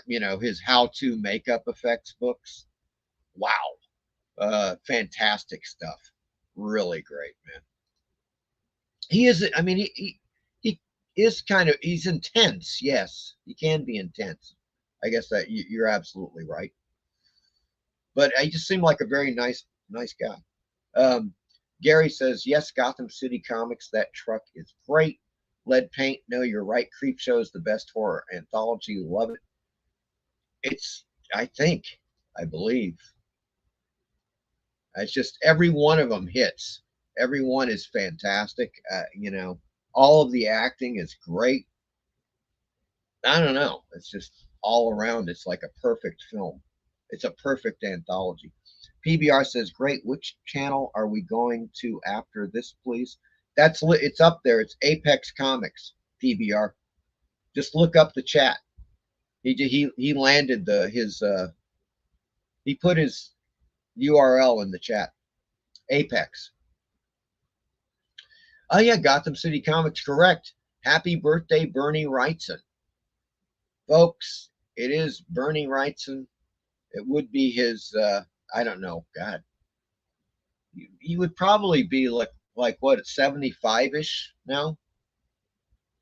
you know, his how-to makeup effects books. Wow. Fantastic stuff. Really great, man. He is, I mean, he is he's intense. Yes, he can be intense. I guess that you're absolutely right. But he just seemed like a very nice guy. Gary says, yes, Gotham City Comics, that truck is great. Lead Paint, no, you're right. Creepshow is the best horror anthology. Love it. I believe. It's just every one of them hits. Every one is fantastic. You know, all of the acting is great. I don't know. It's just all around. It's like a perfect film. It's a perfect anthology. PBR says, great. Which channel are we going to after this, please? It's up there. It's Apex Comics, PBR. Just look up the chat. He landed he put his URL in the chat. Apex. Oh yeah, Gotham City Comics, correct. Happy birthday, Bernie Wrightson. Folks, it is Bernie Wrightson. It would be his, I don't know, God. He would probably be like what, 75-ish now?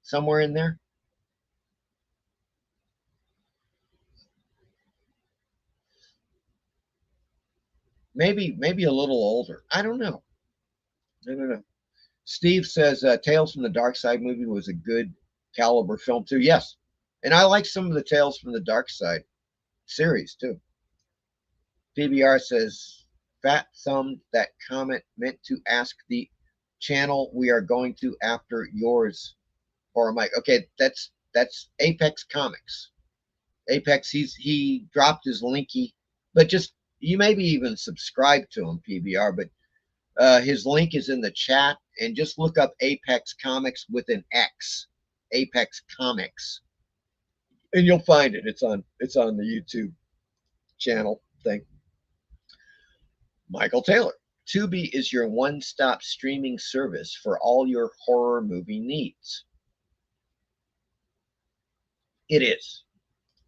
Somewhere in there. Maybe a little older. I don't know. Steve says Tales from the Dark Side movie was a good caliber film too. Yes. And I like some of the Tales from the Dark Side series too. PBR says Fat thumbed that comment meant to ask the channel we are going to after yours or Mike. Okay, that's Apex Comics. Apex, he dropped his linky, but just you maybe even subscribe to him, PBR, but his link is in the chat, and just look up Apex Comics with an X, Apex Comics, and you'll find it. It's on the YouTube channel thing. Michael Taylor, Tubi is your one-stop streaming service for all your horror movie needs. It is,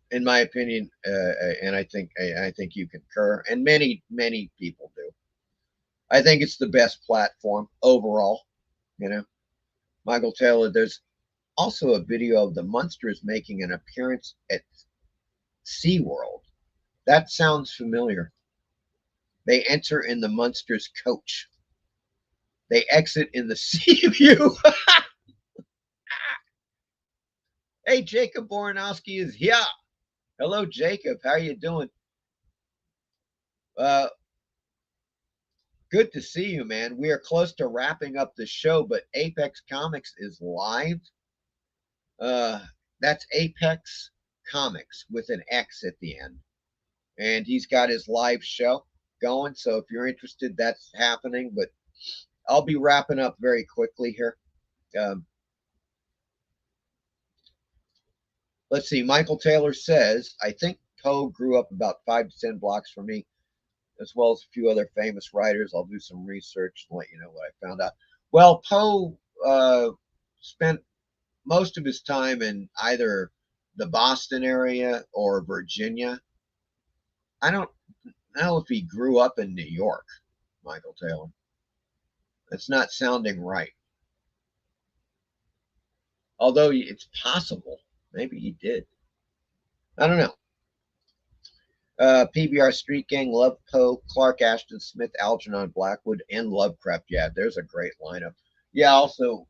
in my opinion, and I think you concur, and many people do. I think it's the best platform overall. You know, Michael Taylor. There's also a video of the Munsters making an appearance at SeaWorld. That sounds familiar. They enter in the Munsters coach. They exit in the Sea View. Hey, Jacob Boranowski is here. Hello, Jacob. How are you doing? Good to see you, man. We are close to wrapping up the show, but Apex Comics is live. That's Apex Comics with an X at the end. And he's got his live show going. So if you're interested, that's happening. But I'll be wrapping up very quickly here. Let's see. Michael Taylor says, I think Poe grew up about 5 to 10 blocks from me, as well as a few other famous writers. I'll do some research and let you know what I found out. Well, Poe spent most of his time in either the Boston area or Virginia. I don't know if he grew up in New York, Michael Taylor. That's not sounding right. Although it's possible. Maybe he did. I don't know. PBR Street Gang, love Poe, Clark Ashton Smith, Algernon Blackwood, and Lovecraft. Yeah, there's a great lineup. Yeah, also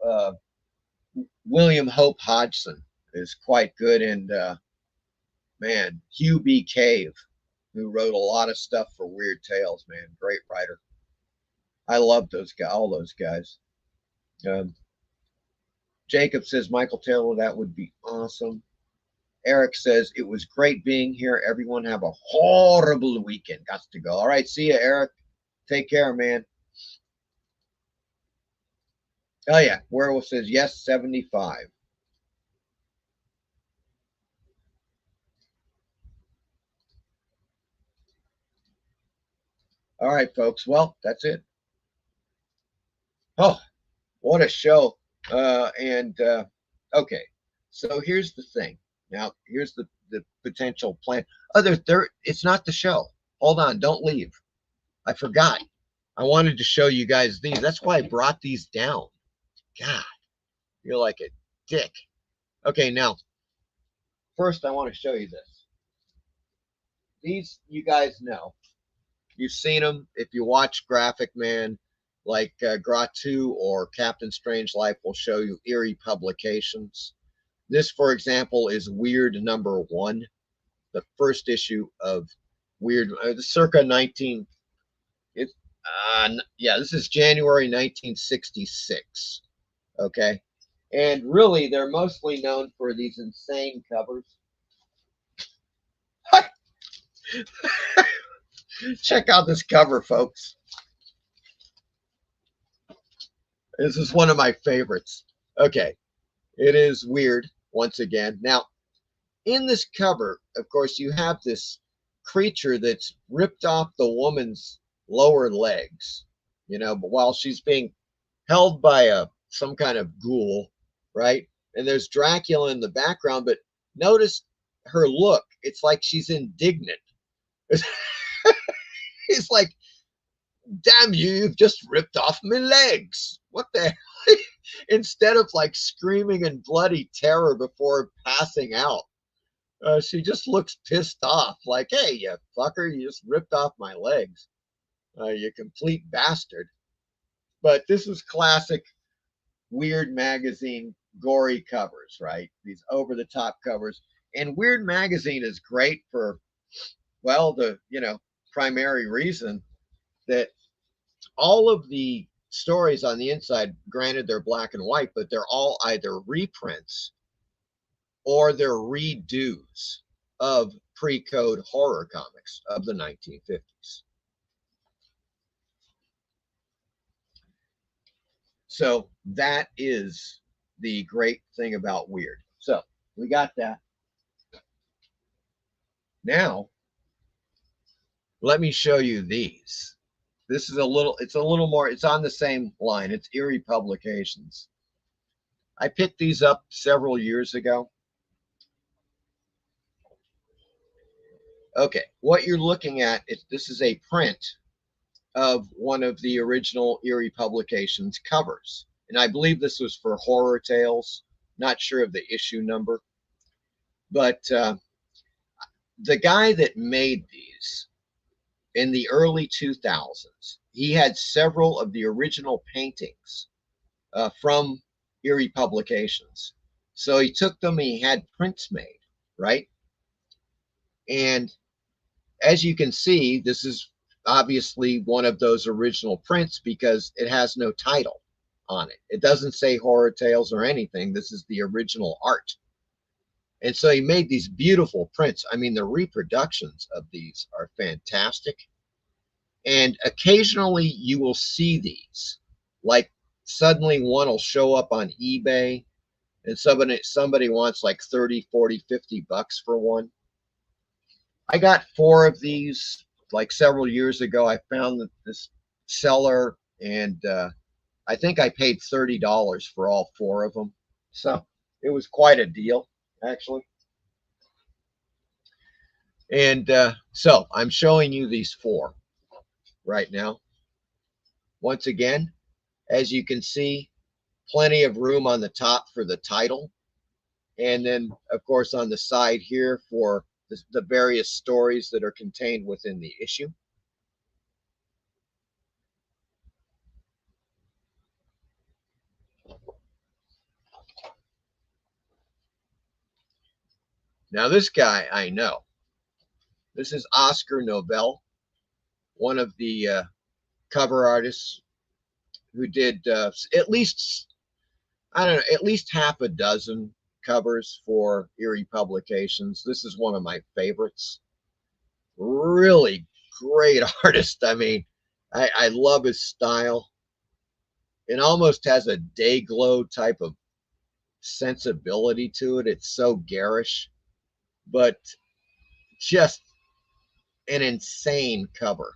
William Hope Hodgson is quite good. And man, Hugh B. Cave, who wrote a lot of stuff for Weird Tales, man. Great writer. I love those guys, all those guys. Jacob says, Michael Taylor, that would be awesome. Eric says, it was great being here. Everyone have a horrible weekend. Got to go. All right, see you, Eric. Take care, man. Oh, yeah. Werewolf says, yes, 75. All right, folks. Well, that's it. Oh, what a show. Okay. So here's the thing. Now, here's the potential plan. It's not the show. Hold on. Don't leave. I forgot. I wanted to show you guys these. That's why I brought these down. God, you're like a dick. Okay, now, first I want to show you this. These, you guys know. You've seen them. If you watch Graphic Man, like Gratu or Captain Strangelife's will show you eerie publications. This, for example, is Weird #1, the first issue of Weird, circa 19. This is January 1966. Okay, and really, they're mostly known for these insane covers. Check out this cover, folks. This is one of my favorites. Okay, it is Weird once again. Now, in this cover, of course, you have this creature that's ripped off the woman's lower legs, you know, but while she's being held by some kind of ghoul, right? And there's Dracula in the background, but notice her look. It's like she's indignant. It's like, damn you, you've just ripped off my legs. What the hell? Instead of like screaming in bloody terror before passing out, she just looks pissed off. Like, hey, you fucker, you just ripped off my legs. You complete bastard. But this is classic Weird magazine gory covers, right? These over-the-top covers. And Weird magazine is great for, well, the, primary reason that all of the stories on the inside, granted they're black and white, but they're all either reprints or they're redos of pre-code horror comics of the 1950s. So that is the great thing about Weird. So we got that. Now, let me show you these. This is it's a little more, it's on the same line. It's Eerie Publications. I picked these up several years ago. Okay, what you're looking at is this is a print of one of the original Eerie Publications covers. And I believe this was for Horror Tales. Not sure of the issue number. But the guy that made these in the early 2000s, he had several of the original paintings from Eerie Publications. So he took them and he had prints made, right? And as you can see, this is obviously one of those original prints because it has no title on it. It doesn't say Horror Tales or anything. This is the original art. And so he made these beautiful prints. I mean, the reproductions of these are fantastic. And occasionally you will see these. Like suddenly one will show up on eBay and somebody wants like 30, 40, 50 bucks for one. I got 4 of these like several years ago. I found this seller and I think I paid $30 for all 4 of them. So it was quite a deal, actually. And so I'm showing you these 4 right now. Once again, as you can see, plenty of room on the top for the title. And then, of course, on the side here for the various stories that are contained within the issue. Now, this guy I know. This is Oscar Nobel, one of the cover artists who did at least, I don't know, at least half a dozen covers for Eerie Publications. This is one of my favorites. Really great artist. I mean, I love his style. It almost has a day glow type of sensibility to it. It's so garish, but just an insane cover.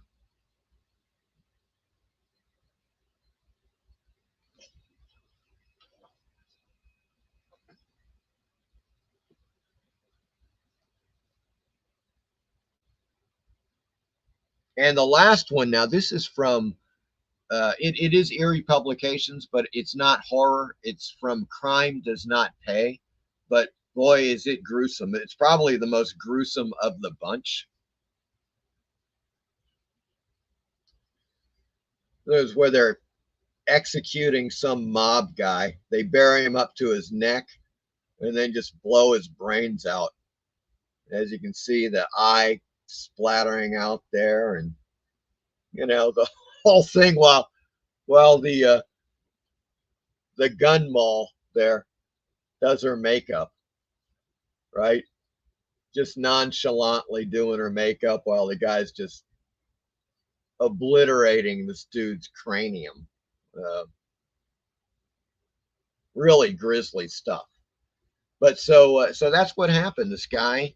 And the last one, now this is from, it is Eerie Publications, but it's not horror. It's from Crime Does Not Pay. But boy, is it gruesome. It's probably the most gruesome of the bunch. There's where they're executing some mob guy. They bury him up to his neck and then just blow his brains out. As you can see, the eye splattering out there, and you know, the whole thing while the gun mall there does her makeup, right? Just nonchalantly doing her makeup while the guy's just obliterating this dude's cranium. Really grisly stuff. But so that's what happened. This guy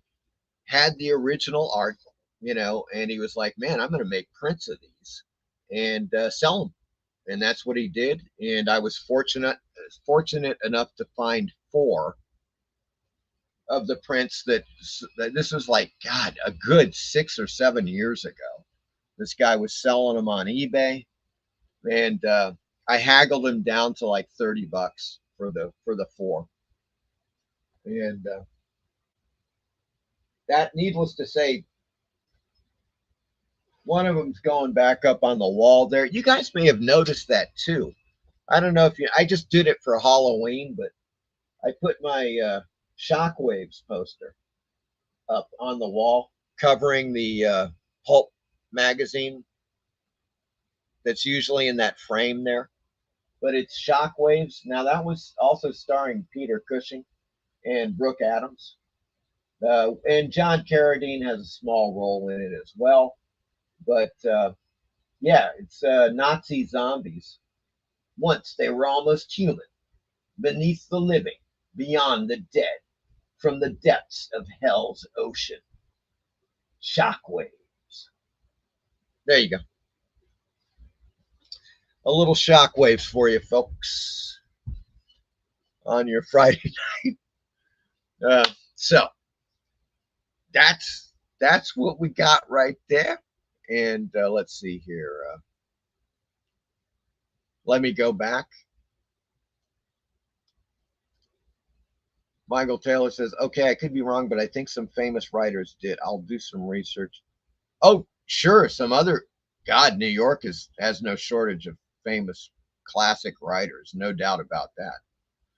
had the original art, you know, and he was like, man, I'm going to make prints of these and sell them. And that's what he did. And I was fortunate enough to find 4 of the prints that this was like, God, a good 6 or 7 years ago. This guy was selling them on eBay, and I haggled him down to like 30 bucks for the 4. And that, needless to say, one of them's going back up on the wall there. You guys may have noticed that too. I don't know if I just did it for Halloween, but I put my Shockwaves poster up on the wall covering the Pulp magazine that's usually in that frame there. But it's Shockwaves. Now, that was also starring Peter Cushing and Brooke Adams. And John Carradine has a small role in it as well. But yeah, it's Nazi zombies. Once they were almost human, beneath the living, beyond the dead, from the depths of hell's ocean. Shockwaves. There you go. A little shockwaves for you folks on your Friday night. So that's what we got right there. And let's see here. Let me go back. Michael Taylor says, okay, I could be wrong, but I think some famous writers did. I'll do some research. Oh, sure. Some other, God, New York has no shortage of famous classic writers. No doubt about that.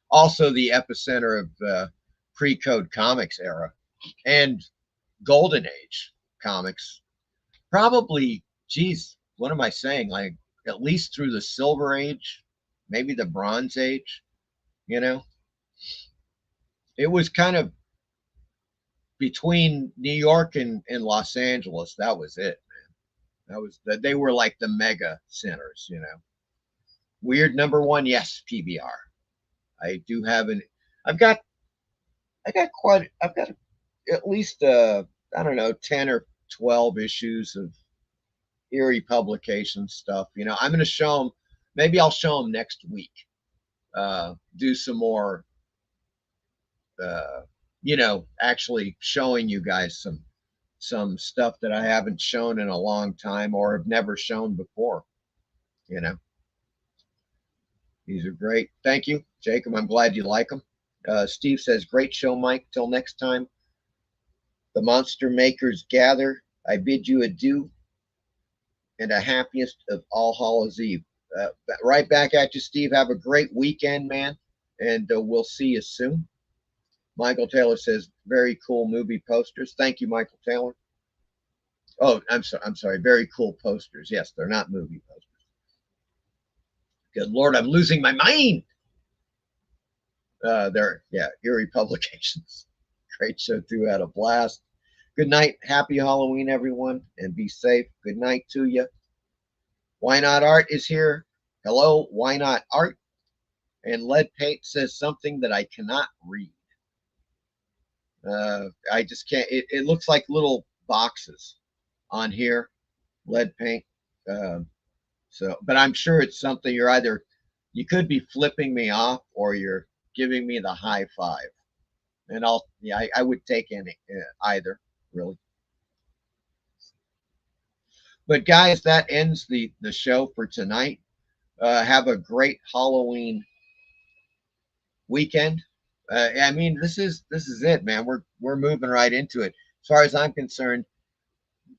Also the epicenter of the pre-code comics era and golden age comics. Probably, geez, what am I saying? Like at least through the Silver Age, maybe the Bronze Age, you know? It was kind of between New York and Los Angeles. That was it, man. They were like the mega centers, you know. Weird number one, yes, PBR. I do have I've got at least I don't know, 10 or 12 issues of Eerie Publication stuff. You know, I'm going to show them. Maybe I'll show them next week. Do some more. You know, actually showing you guys some stuff that I haven't shown in a long time or have never shown before. You know, these are great. Thank you, Jacob. I'm glad you like them. Steve says, great show, Mike. Till next time, the monster makers gather. I bid you adieu and a happiest of all Hallows Eve. Right back at you, Steve. Have a great weekend, man. And we'll see you soon. Michael Taylor says, very cool movie posters. Thank you, Michael Taylor. Oh, I'm sorry. Very cool posters. Yes, they're not movie posters. Good Lord, I'm losing my mind. Yeah, Eerie Publications. Great show too. Had a blast. Good night. Happy Halloween, everyone, and be safe. Good night to you. Why Not Art is here. Hello, Why Not Art? And Lead Paint says something that I cannot read. I just can't. It looks like little boxes on here, Lead Paint. But I'm sure it's something you could be flipping me off or you're giving me the high five. And I would take either, really. But guys, that ends the show for tonight. Have a great Halloween weekend. I mean, this is it, man. We're moving right into it. As far as I'm concerned,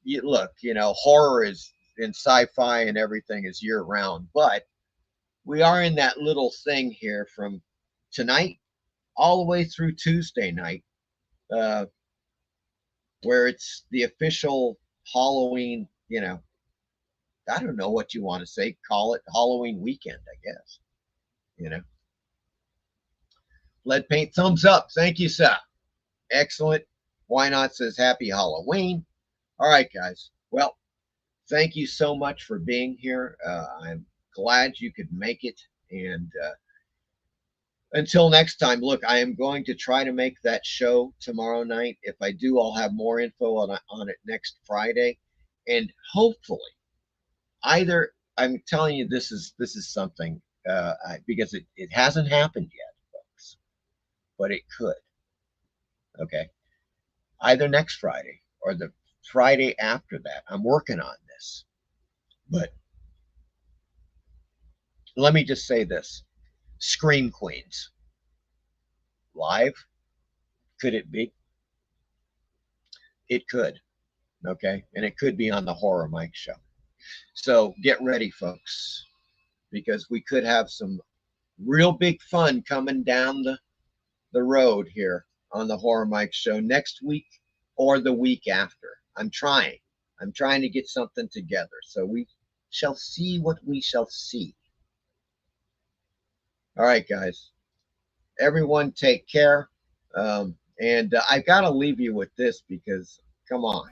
look, you know, horror is in sci-fi and everything is year round, but we are in that little thing here from tonight all the way through Tuesday night, where it's the official Halloween, you know, I don't know what you want to say, call it Halloween weekend, I guess, you know. Lead Paint, thumbs up. Thank you, sir. Excellent. Why Not says happy Halloween. All right, guys. Well, thank you so much for being here. I'm glad you could make it. And until next time, look, I am going to try to make that show tomorrow night. If I do, I'll have more info on it next Friday. And hopefully, I'm telling you, this is something because it hasn't happened yet. But it could. Okay. Either next Friday or the Friday after that. I'm working on this. But let me just say this. Scream Queens. Live? Could it be? It could. Okay. And it could be on the Horror Mike Show. So get ready, folks. Because we could have some real big fun coming down the road here on the Horror Mike Show next week or the week after. I'm trying to get something together. So we shall see what we shall see. All right, guys. Everyone take care. And I got to leave you with this because, come on.